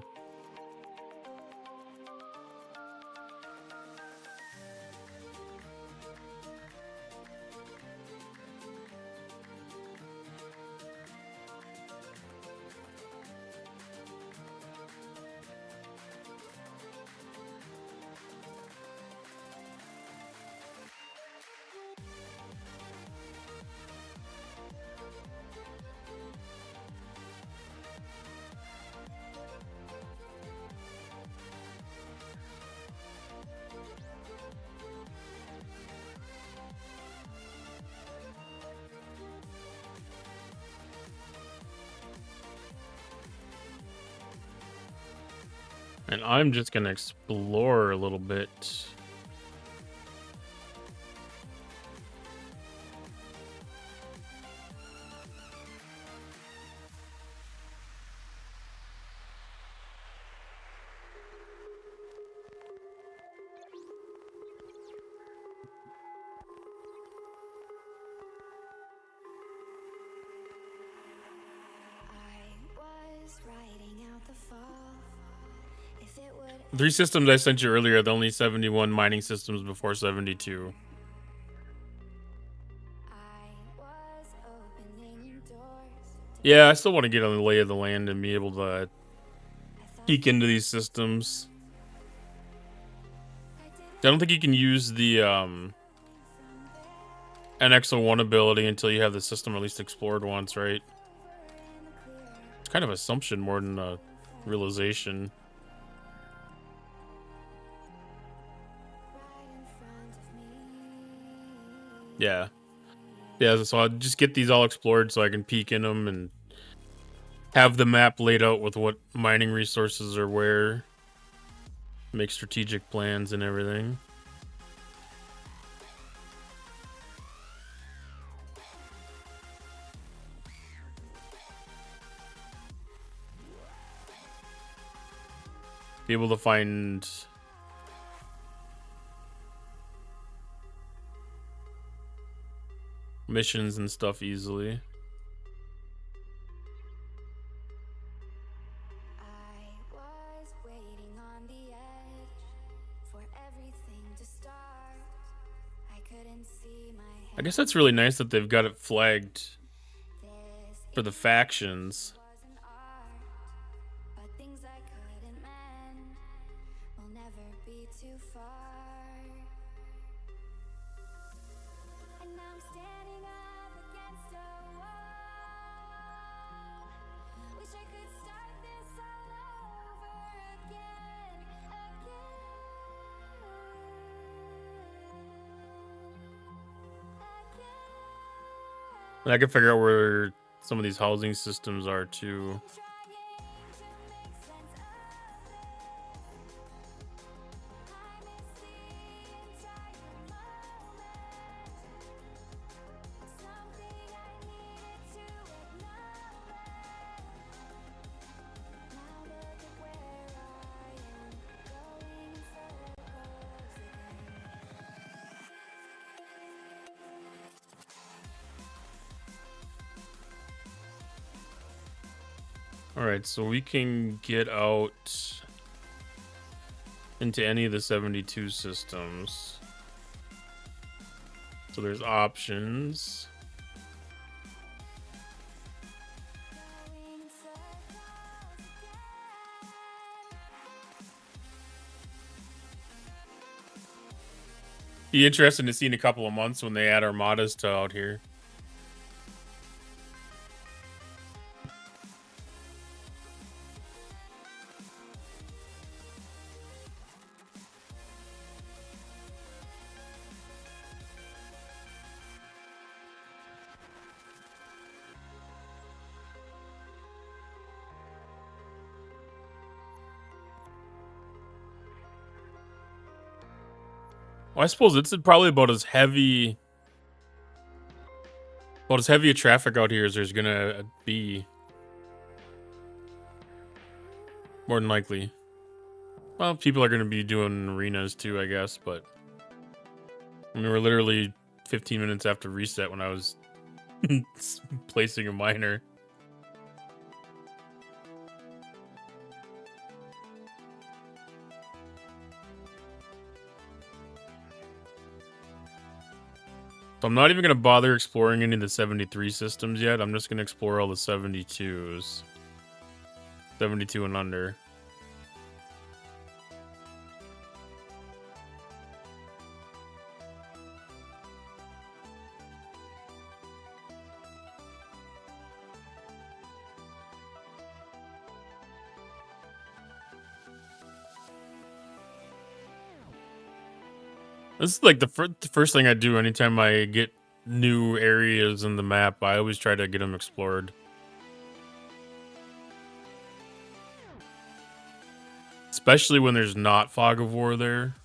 A: And I'm just gonna explore a little bit. Three systems I sent you earlier, the only 71 mining systems before 72. Yeah, I still want to get on the lay of the land and be able to peek into these systems. I don't think you can use the NX-01 ability until you have the system at least explored once, right? It's kind of assumption more than a realization. Yeah. Yeah, so I'll just get these all explored so I can peek in them and have the map laid out with what mining resources are where. Make strategic plans and everything. Be able to find missions and stuff easily. I guess that's really nice that they've got it flagged for the factions. And I can figure out where some of these housing systems are too. Alright, so we can get out into any of the 72 systems. So there's options. Be interesting to see in a couple of months when they add armadas to out here. Well, I suppose it's probably about as heavy a traffic out here as there's gonna be. More than likely. Well, people are gonna be doing arenas too, I guess, but I mean, we're literally 15 minutes after reset when I was placing a miner. So I'm not even going to bother exploring any of the 73 systems yet. I'm just going to explore all the 72s. 72 and under. This is like the first thing I do anytime I get new areas in the map. I always try to get them explored. especially when there's not Fog of War there.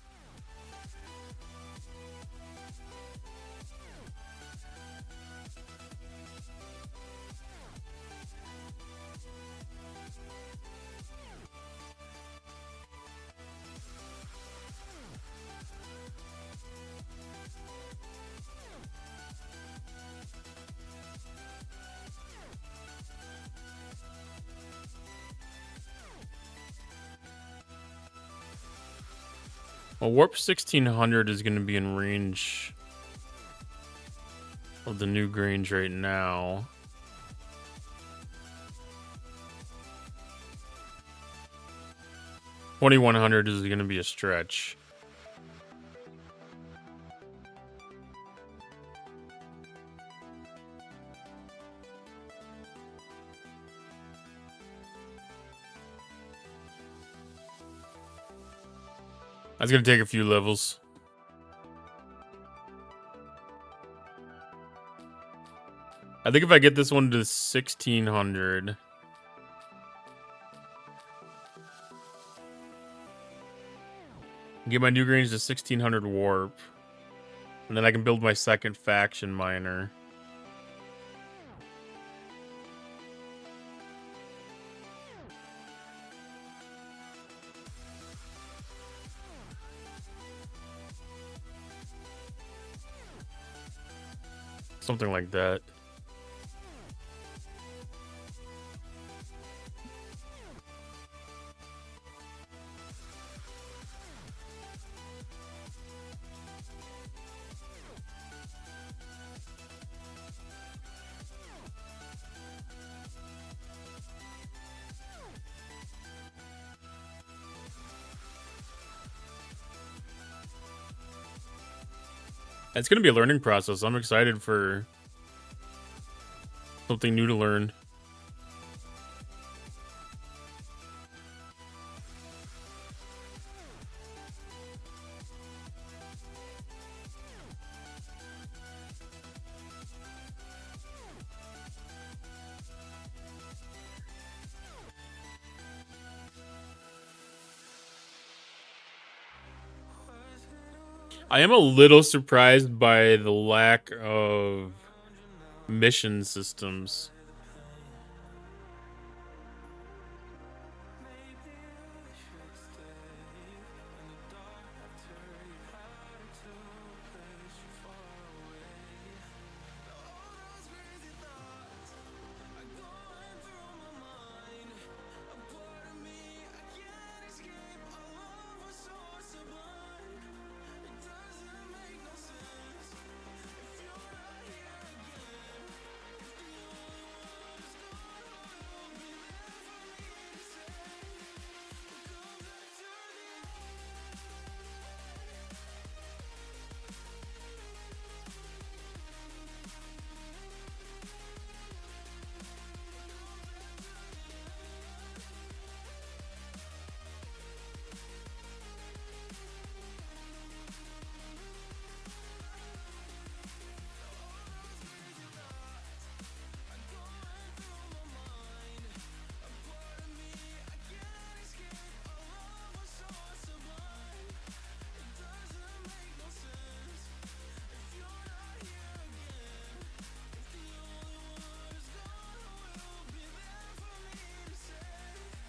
A: Well, Warp 1600 is going to be in range of the new Grange right now. $2,100 is going to be a stretch. That's going to take a few levels. I think if I get this one to 1600, get my new Grange to 1600 warp, and then I can build my second faction miner. Something like that. It's going to be a learning process. I'm excited for something new to learn. I am a little surprised by the lack of mission systems.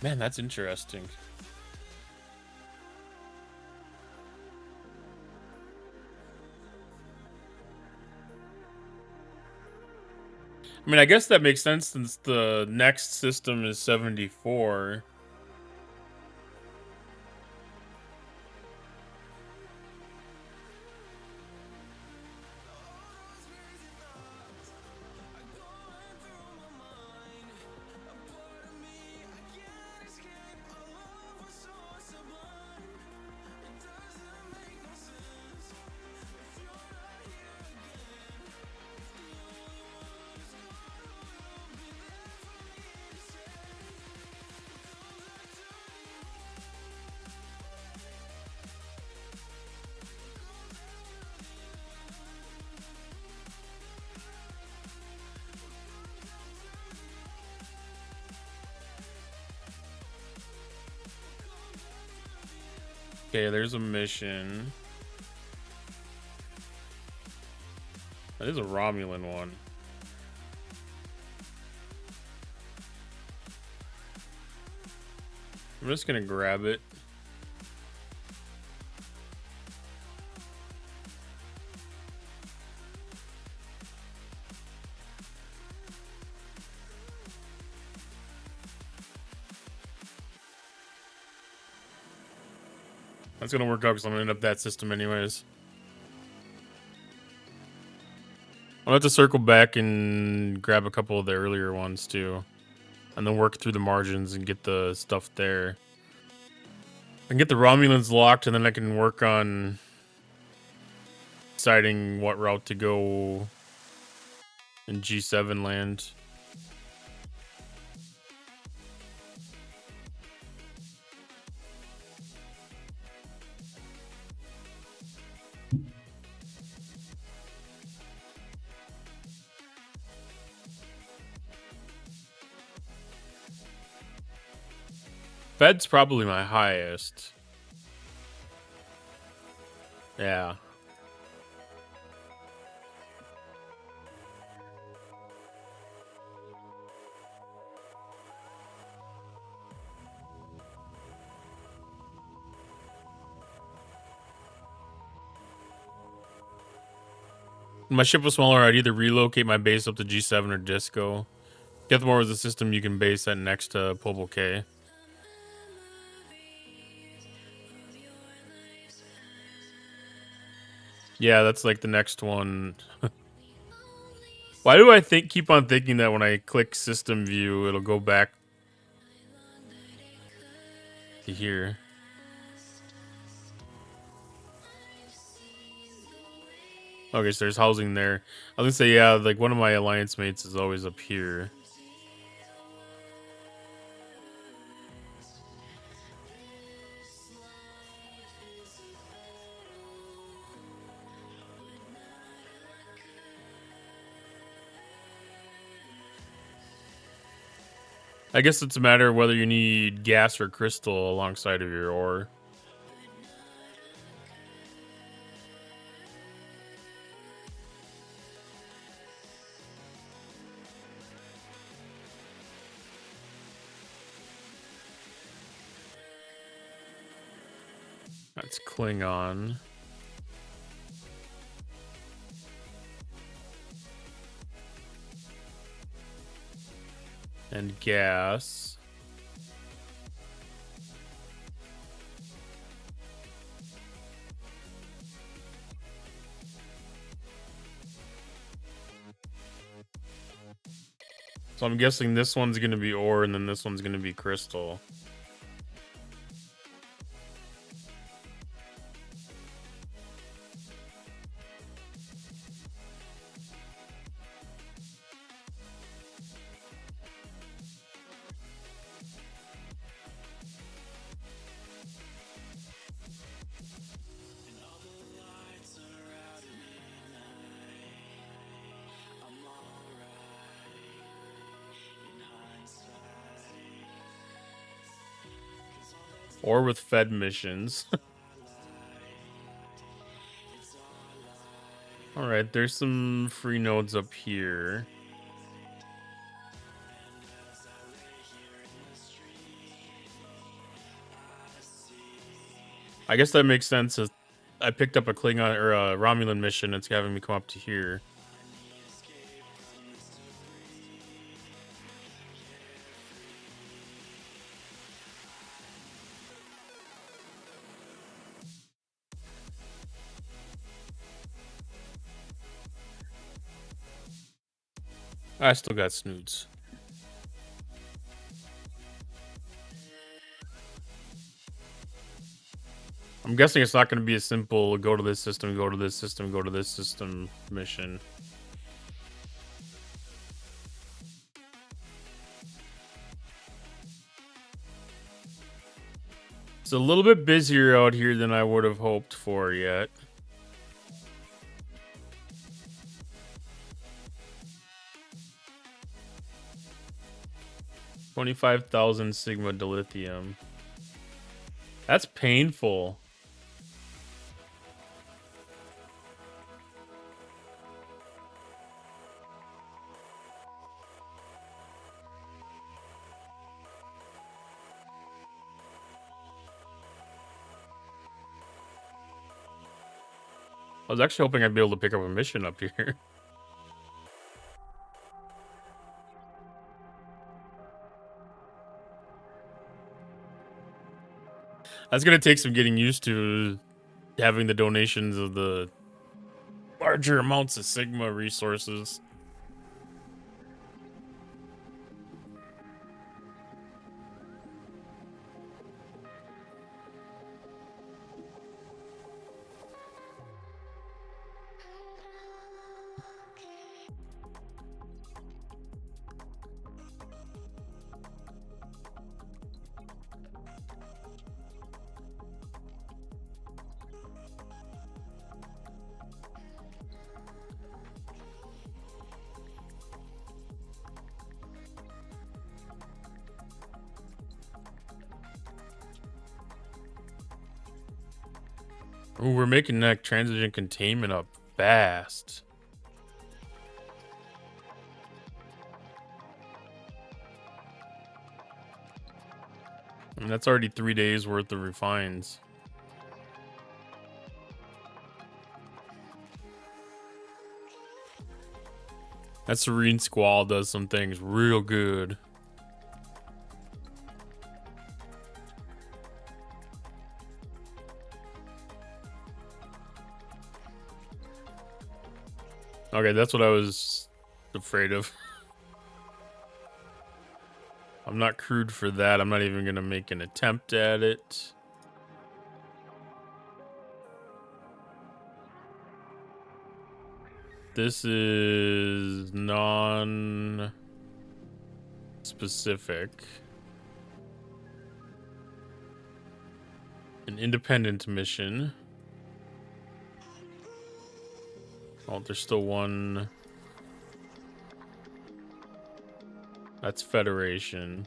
A: Man, that's interesting. I mean, I guess that makes sense since the next system is 74. Okay, there's a mission. That is a Romulan one. I'm just gonna grab it. That's gonna work out because I'm gonna end up that system anyways. I'll have to circle back and grab a couple of the earlier ones too. And then work through the margins and get the stuff there. And get the Romulans locked, and then I can work on deciding what route to go in G7 land. Fed's probably my highest. Yeah. If my ship was smaller, I'd either relocate my base up to G7 or Disco. Deathmore was a system you can base that next to Pobl K. Yeah, that's like the next one. Why do I keep on thinking that when I click system view, it'll go back to here? Okay, so there's housing there. I was gonna say, yeah, like one of my alliance mates is always up here. I guess it's a matter of whether you need gas or crystal alongside of your ore. That's Klingon. And gas. So I'm guessing this one's going to be ore and then this one's going to be crystal. Or with Fed missions. Alright, there's some free nodes up here. I guess that makes sense. I picked up a Klingon or a Romulan mission. It's having me come up to here. I still got snoods. I'm guessing it's not going to be a simple go to this system, go to this system, go to this system mission. It's a little bit busier out here than I would have hoped for yet. $25,000 Sigma dilithium. That's painful. I was actually hoping I'd be able to pick up a mission up here. That's gonna take some getting used to, having the donations of the larger amounts of Sigma resources. Ooh, we're making that transition containment up fast. I mean, that's already 3 days worth of refines. That Serene Squall does some things real good. Okay, that's what I was afraid of. I'm not crewed for that. I'm not even going to make an attempt at it. This is non-specific. An independent mission. Oh, there's still one. That's Federation.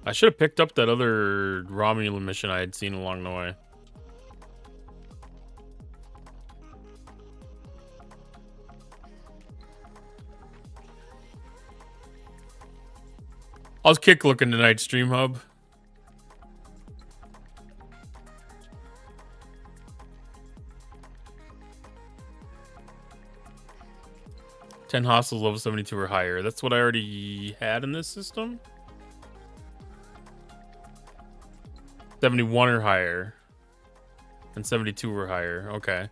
A: I should have picked up that other Romulan mission I had seen along the way. I was kick looking tonight, Stream Hub. Ten hostiles level 72 or higher. That's what I already had in this system. 71 or higher. And 72 or higher. Okay.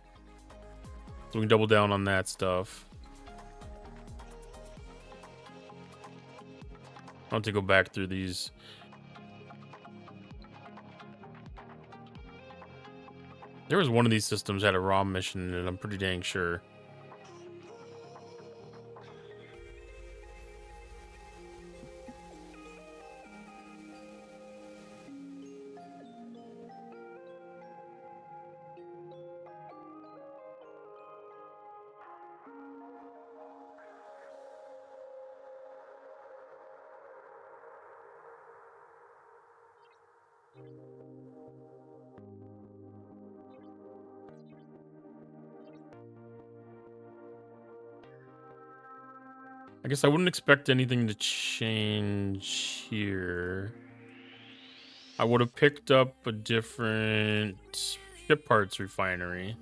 A: So we can double down on that stuff. I'll have to go back through these. There was one of these systems had a ROM mission in it, I'm pretty dang sure. I guess I wouldn't expect anything to change here. I would have picked up a different ship parts refinery.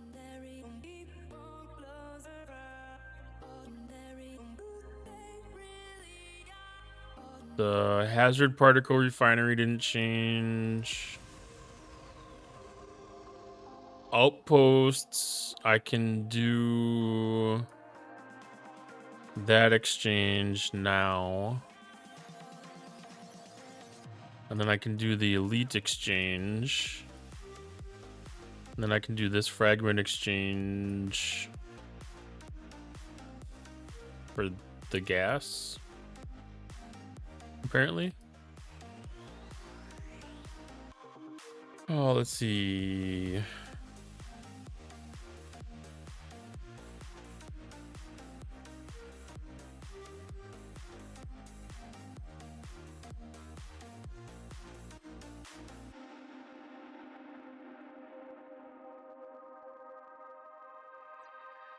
A: The hazard particle refinery didn't change. Outposts, I can do that exchange now. And then I can do the elite exchange. And then I can do this fragment exchange for the gas, apparently. Oh, let's see.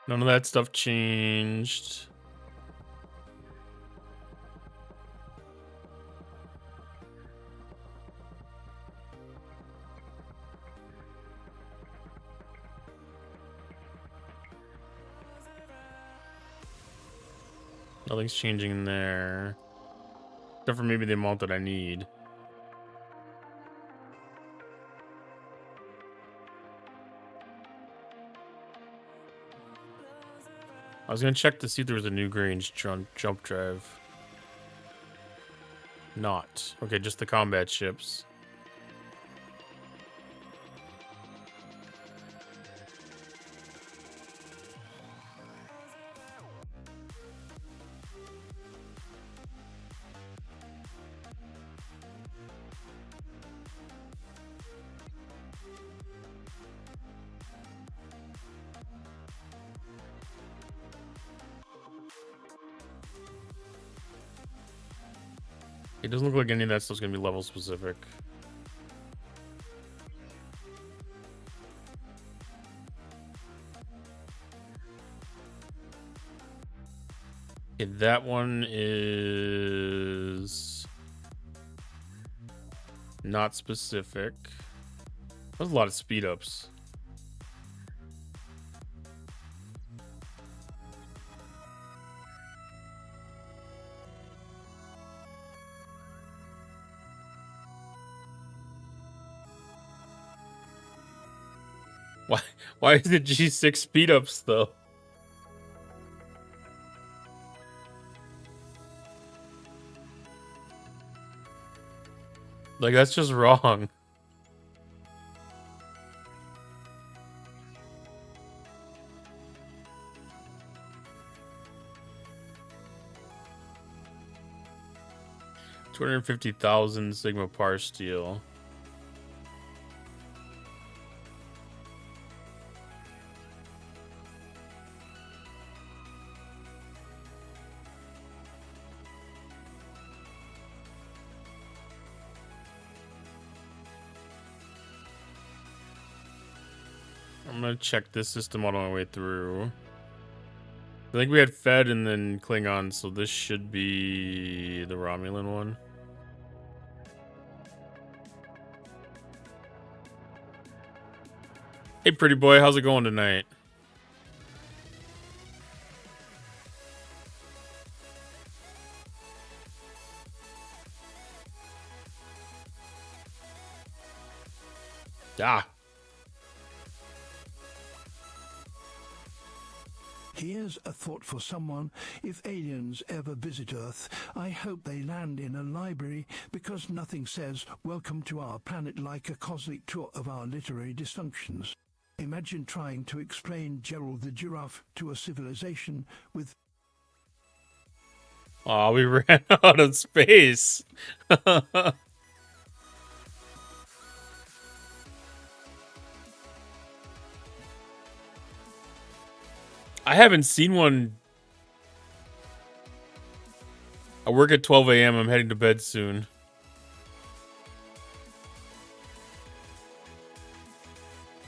A: None of that stuff changed. Nothing's changing in there. Except for maybe the amount that I need. I was gonna check to see if there was a new Grange jump drive. Not. Okay, just the combat ships. It doesn't look like any of that stuff's gonna be level specific. Okay, that one is not specific. There's a lot of speed ups. Why is it G6 speed ups though? Like, that's just wrong. $250,000 Sigma par steel. I'm gonna check this system all the way through. I think we had Fed and then Klingon, so this should be the Romulan one. Hey, pretty boy, how's it going tonight? Ah.
F: Here's a thought for someone. If aliens ever visit Earth, I hope they land in a library, because nothing says welcome to our planet like a cosmic tour of our literary dysfunctions. Imagine trying to explain Gerald the giraffe to a civilization with...
A: Oh, we ran out of space. I haven't seen one. I work at 12 a.m. I'm heading to bed soon.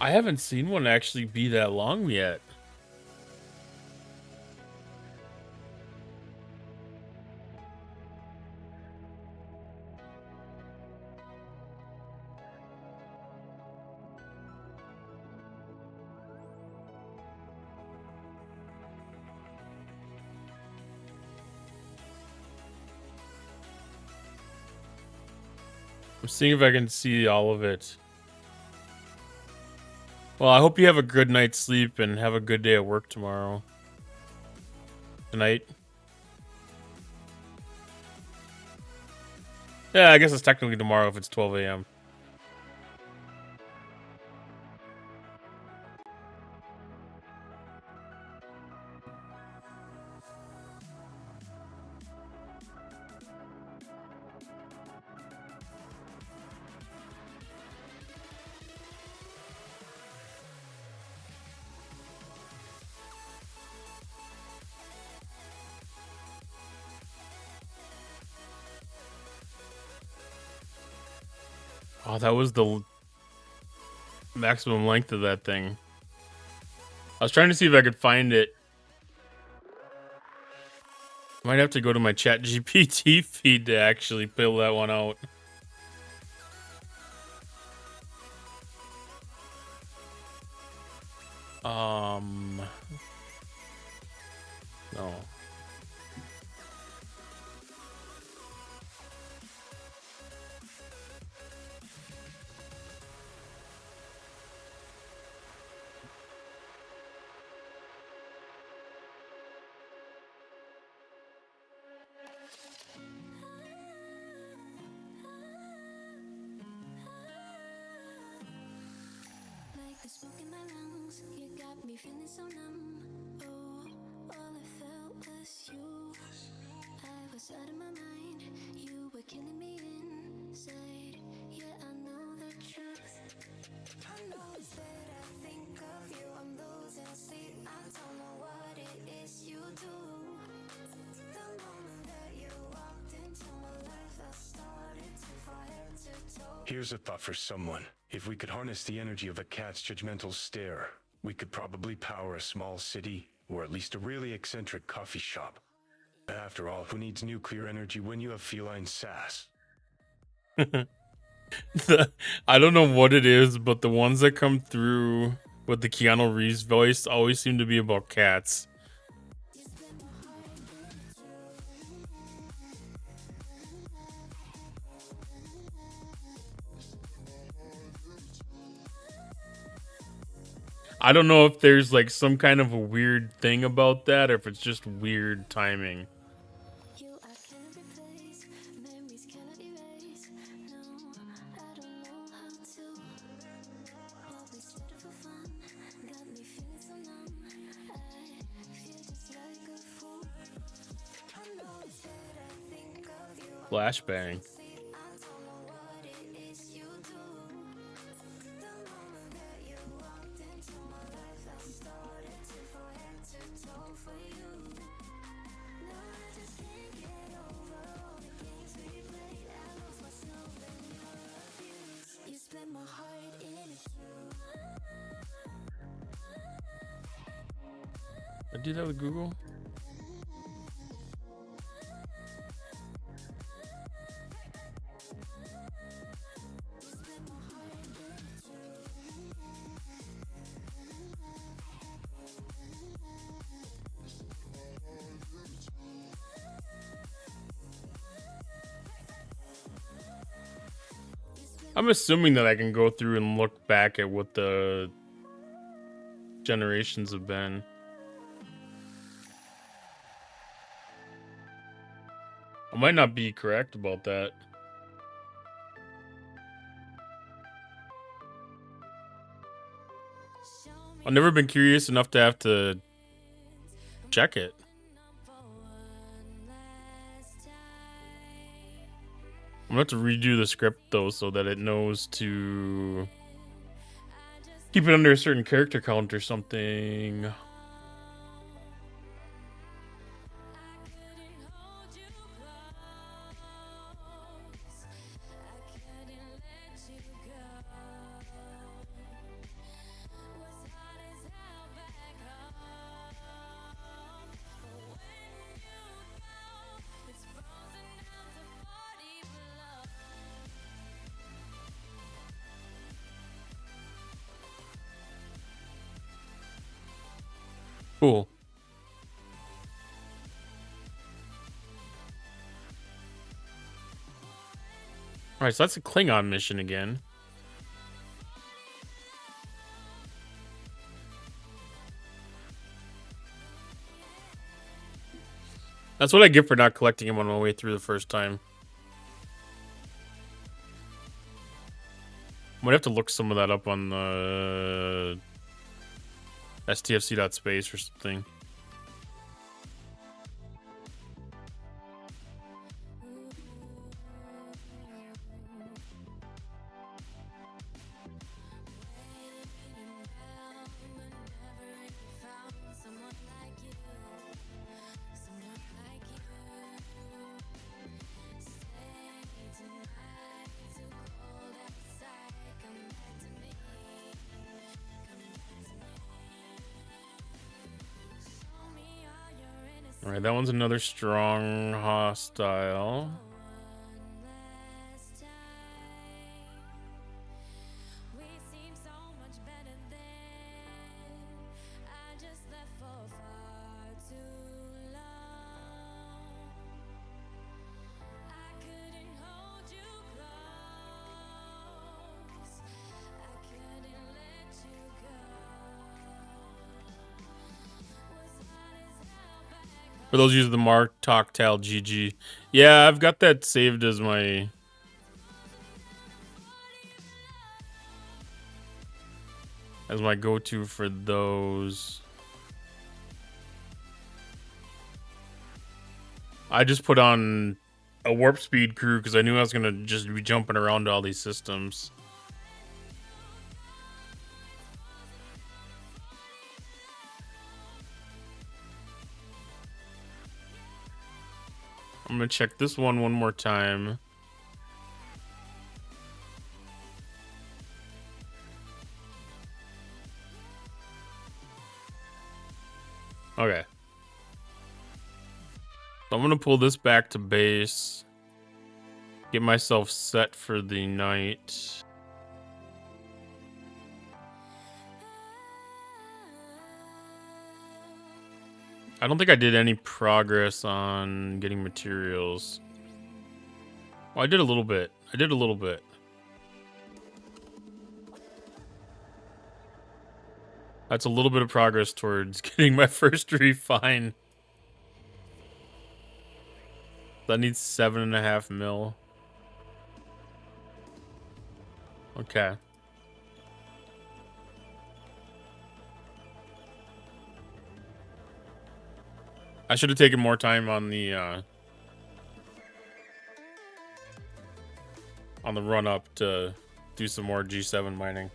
A: I haven't seen one actually be that long yet. I'm seeing if I can see all of it. Well, I hope you have a good night's sleep and have a good day at work tomorrow. Tonight. Yeah, I guess it's technically tomorrow if it's 12 a.m. Oh, that was the maximum length of that thing. I was trying to see if I could find it. Might have to go to my Chat GPT feed to actually fill that one out. No.
D: Like the smoke in my lungs, you got me feeling so numb. Oh, all I felt was you. I was out of my mind, you were killing me inside. Yeah, I know the truth. I know it's that I think of you, I'm losing sleep. I don't know what it is you do. The moment that you walked into my life, I started to fall head to toe.
G: Here's a thought for someone. If we could harness the energy of a cat's judgmental stare, we could probably power a small city, or at least a really eccentric coffee shop. After all, who needs nuclear energy when you have feline sass?
A: I don't know what it is, but the ones that come through with the Keanu Reeves voice always seem to be about cats. I don't know if there's like some kind of a weird thing about that or if it's just weird timing.
D: You I cannot replace, memories cannot erase. No, I don't know how to. Always started for fun, got me feeling so numb. I feel just like a fool. I know it's that I think of you.
A: Flashbang.
D: I don't know what it is you do. The moment that you walked into my life, I started to fall head to toe for you. Now I just can't get over all the games we played. I lost myself in your abuse. You split my heart in two.
A: I do that with Google. I'm assuming that I can go through and look back at what the generations have been. I might not be correct about that. I've never been curious enough to have to check it. I'm gonna have to redo the script though so that it knows to keep it under a certain character count or something. Cool. Alright, so that's a Klingon mission again. That's what I get for not collecting him on my way through the first time. I might have to look some of that up on the stfc.space or something. Alright, that one's another strong hostile. For those using the Mark Talktal GG. Yeah, I've got that saved as my go-to for those. I just put on a warp speed crew because I knew I was gonna just be jumping around to all these systems. I'm gonna check this one more time. Okay. So I'm gonna pull this back to base. Get myself set for the night. I don't think I did any progress on getting materials. Well, I did a little bit. That's a little bit of progress towards getting my first refine. That needs 7.5 mil. Okay. I should have taken more time on the run up to do some more G7 mining.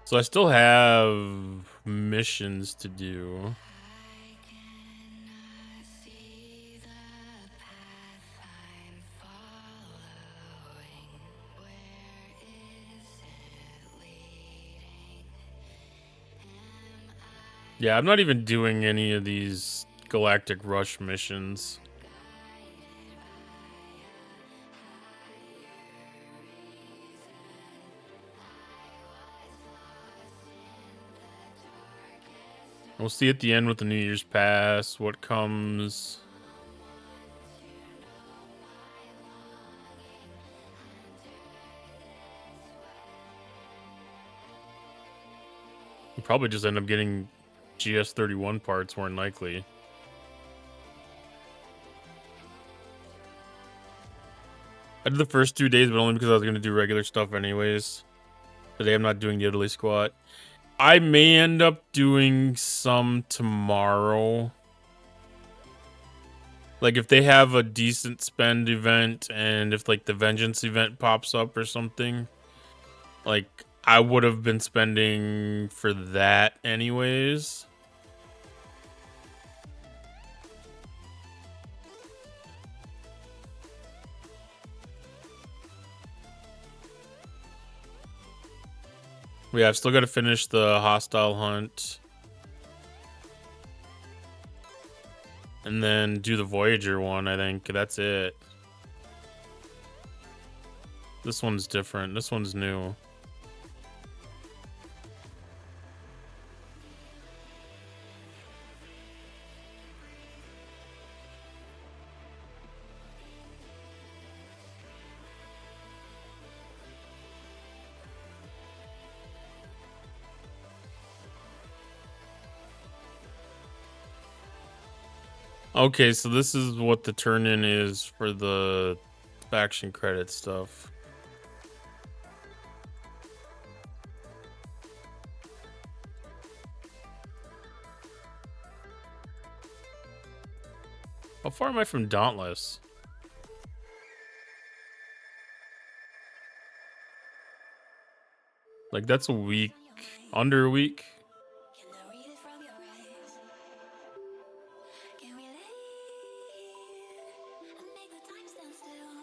A: So I still have missions to do. Yeah, I'm not even doing any of these Galactic Rush missions. We'll see at the end with the New Year's Pass what comes. We'll probably just end up getting GS31 parts, more than likely. I did the first 2 days, but only because I was going to do regular stuff anyways. Today I'm not doing the Italy squat. I may end up doing some tomorrow. Like if they have a decent spend event and if like the Vengeance event pops up or something, like I would have been spending for that anyways. Yeah, I've still got to finish the hostile hunt. And then do the Voyager one, I think. That's it. This one's different. This one's new. Okay, so this is what the turn-in is for the faction credit stuff. How far am I from Dauntless? Like, that's a week. Under a week?
D: Can I read it from your eyes? Can we leave and make the time stand still?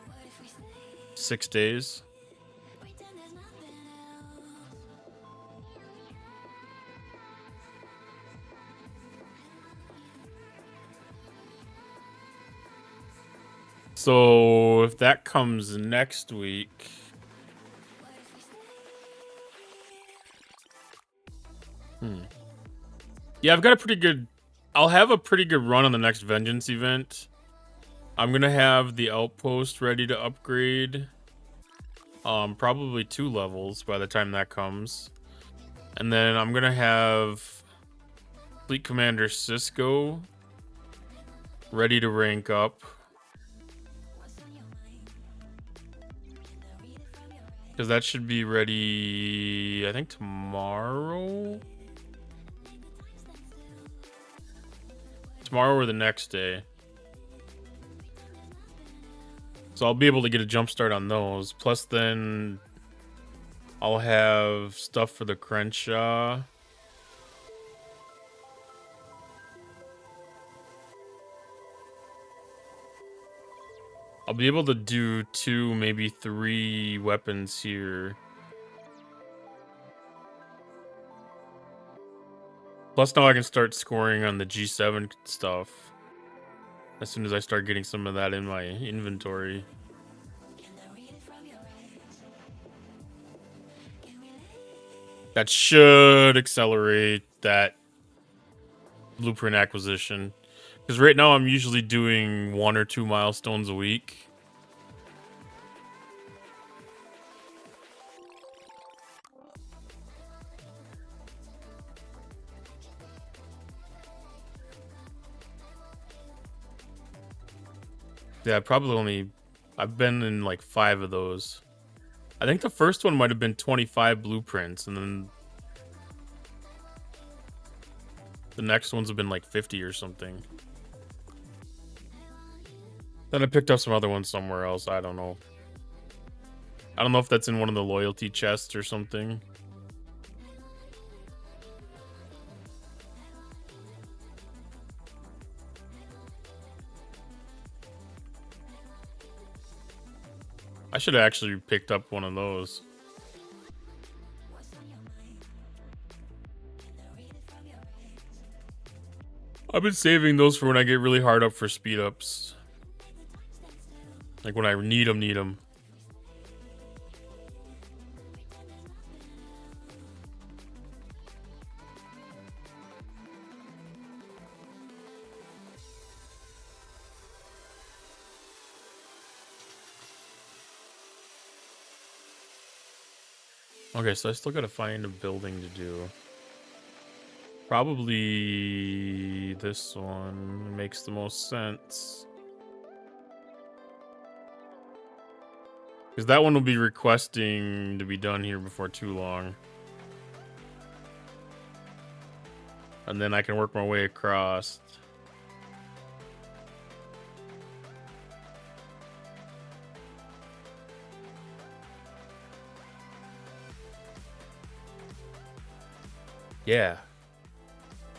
D: What if we stay?
A: 6 days.
D: Pretend there's nothing else.
A: So if that comes next week, yeah, I've got a pretty good. I'll have a pretty good run on the next Vengeance event. I'm gonna have the outpost ready to upgrade. Probably 2 levels by the time that comes, and then I'm gonna have Fleet Commander Cisco ready to rank up. Because that should be ready, I think, tomorrow? Tomorrow or the next day. So I'll be able to get a jump start on those. Plus then I'll have stuff for the Crenshaw. I'll be able to do 2, maybe 3 weapons here. Plus now I can start scoring on the G7 stuff. As soon as I start getting some of that in my inventory. That should accelerate that blueprint acquisition. Because right now I'm usually doing 1 or 2 milestones a week. Yeah, I've been in like 5 of those. I think the first one might have been 25 blueprints, and then the next ones have been like 50 or something. Then I picked up some other ones somewhere else. I don't know. I don't know if that's in one of the loyalty chests or something. I should have actually picked up one of those. I've been saving those for when I get really hard up for speed ups. Like when I need them. Okay, so I still gotta find a building to do. Probably this one makes the most sense. Because that one will be requesting to be done here before too long. And then I can work my way across. Yeah.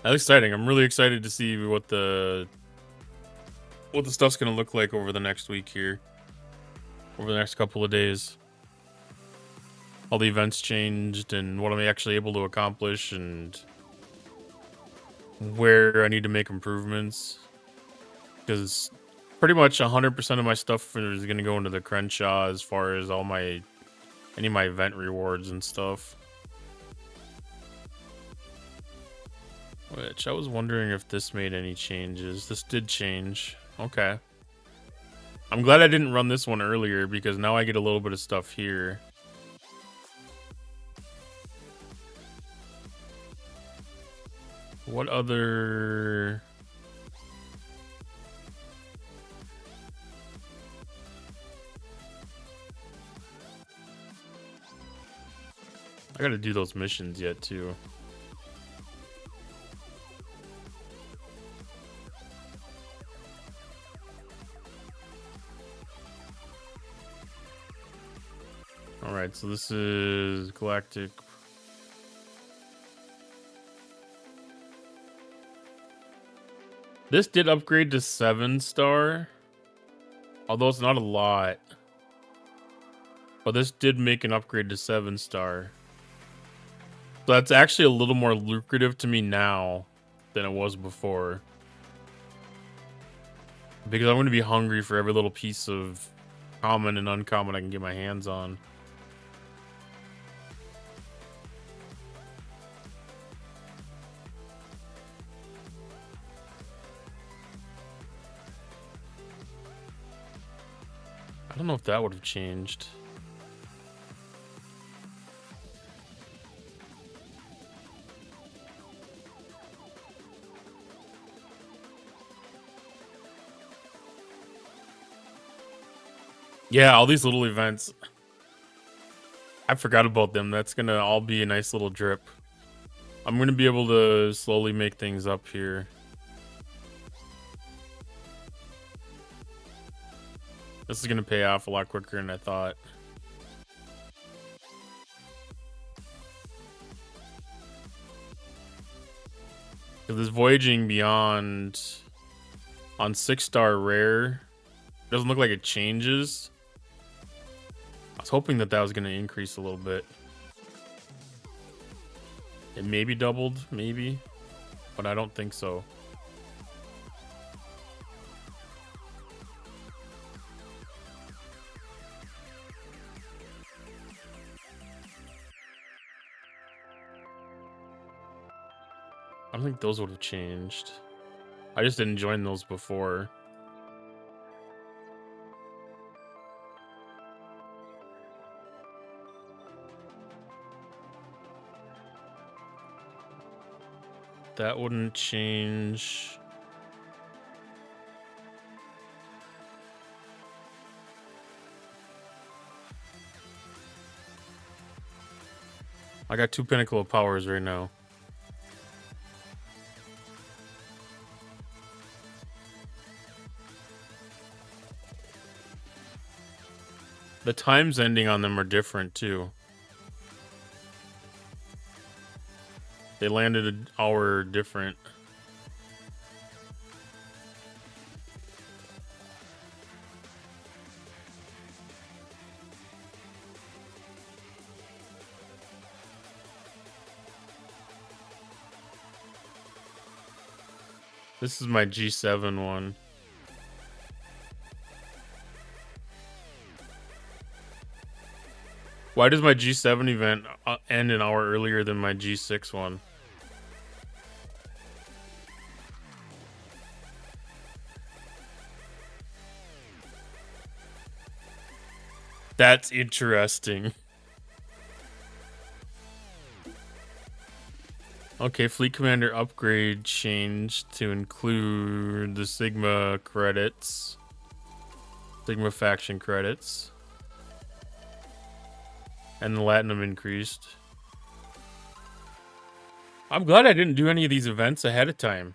A: That's exciting. I'm really excited to see what the stuff's gonna look like over the next week here. Over the next couple of days. All the events changed and what I'm actually able to accomplish and where I need to make improvements. Because pretty much 100% of my stuff is gonna go into the Crenshaw as far as any of my event rewards and stuff. Which I was wondering if this made any changes. This did change. Okay. I'm glad I didn't run this one earlier because now I get a little bit of stuff here. What other... I gotta do those missions yet too. Alright, so this is Galactic. This did upgrade to 7-star. Although it's not a lot. But this did make an upgrade to 7-star. So that's actually a little more lucrative to me now than it was before. Because I'm going to be hungry for every little piece of common and uncommon I can get my hands on. I don't know if that would have changed. Yeah, all these little events. I forgot about them. That's going to all be a nice little drip. I'm going to be able to slowly make things up here. This is going to pay off a lot quicker than I thought. This Voyaging Beyond on 6-star rare doesn't look like it changes. I was hoping that was going to increase a little bit. It maybe doubled, maybe, but I don't think so. I don't think those would have changed. I just didn't join those before. That wouldn't change. I got 2 Pinnacle of Powers right now. The times ending on them are different too. They landed an hour different. This is my G7 one. Why does my G7 event end an hour earlier than my G6 one? That's interesting. Okay, Fleet Commander upgrade changed to include the Sigma credits. Sigma faction credits. And the Latinum increased. I'm glad I didn't do any of these events ahead of time.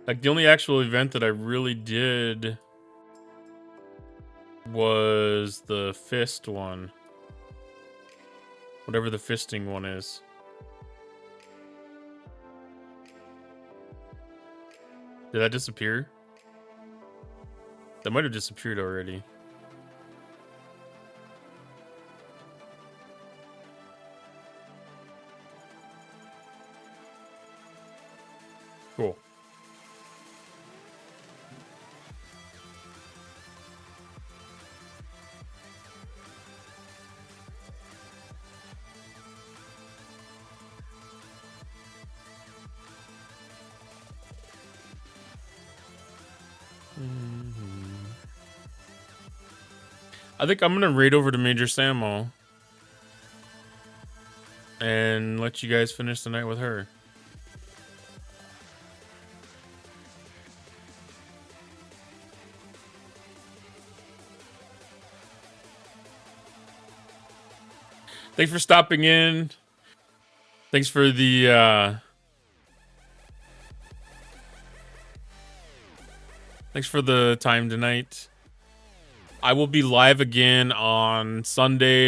A: Like, the only actual event that I really did was the fist one. Whatever the fisting one is. Did that disappear? That might have disappeared already. Cool. I think I'm gonna raid over to Major Samo and let you guys finish the night with her. Thanks for stopping in. Thanks for the thanks for the time tonight. I will be live again on Sunday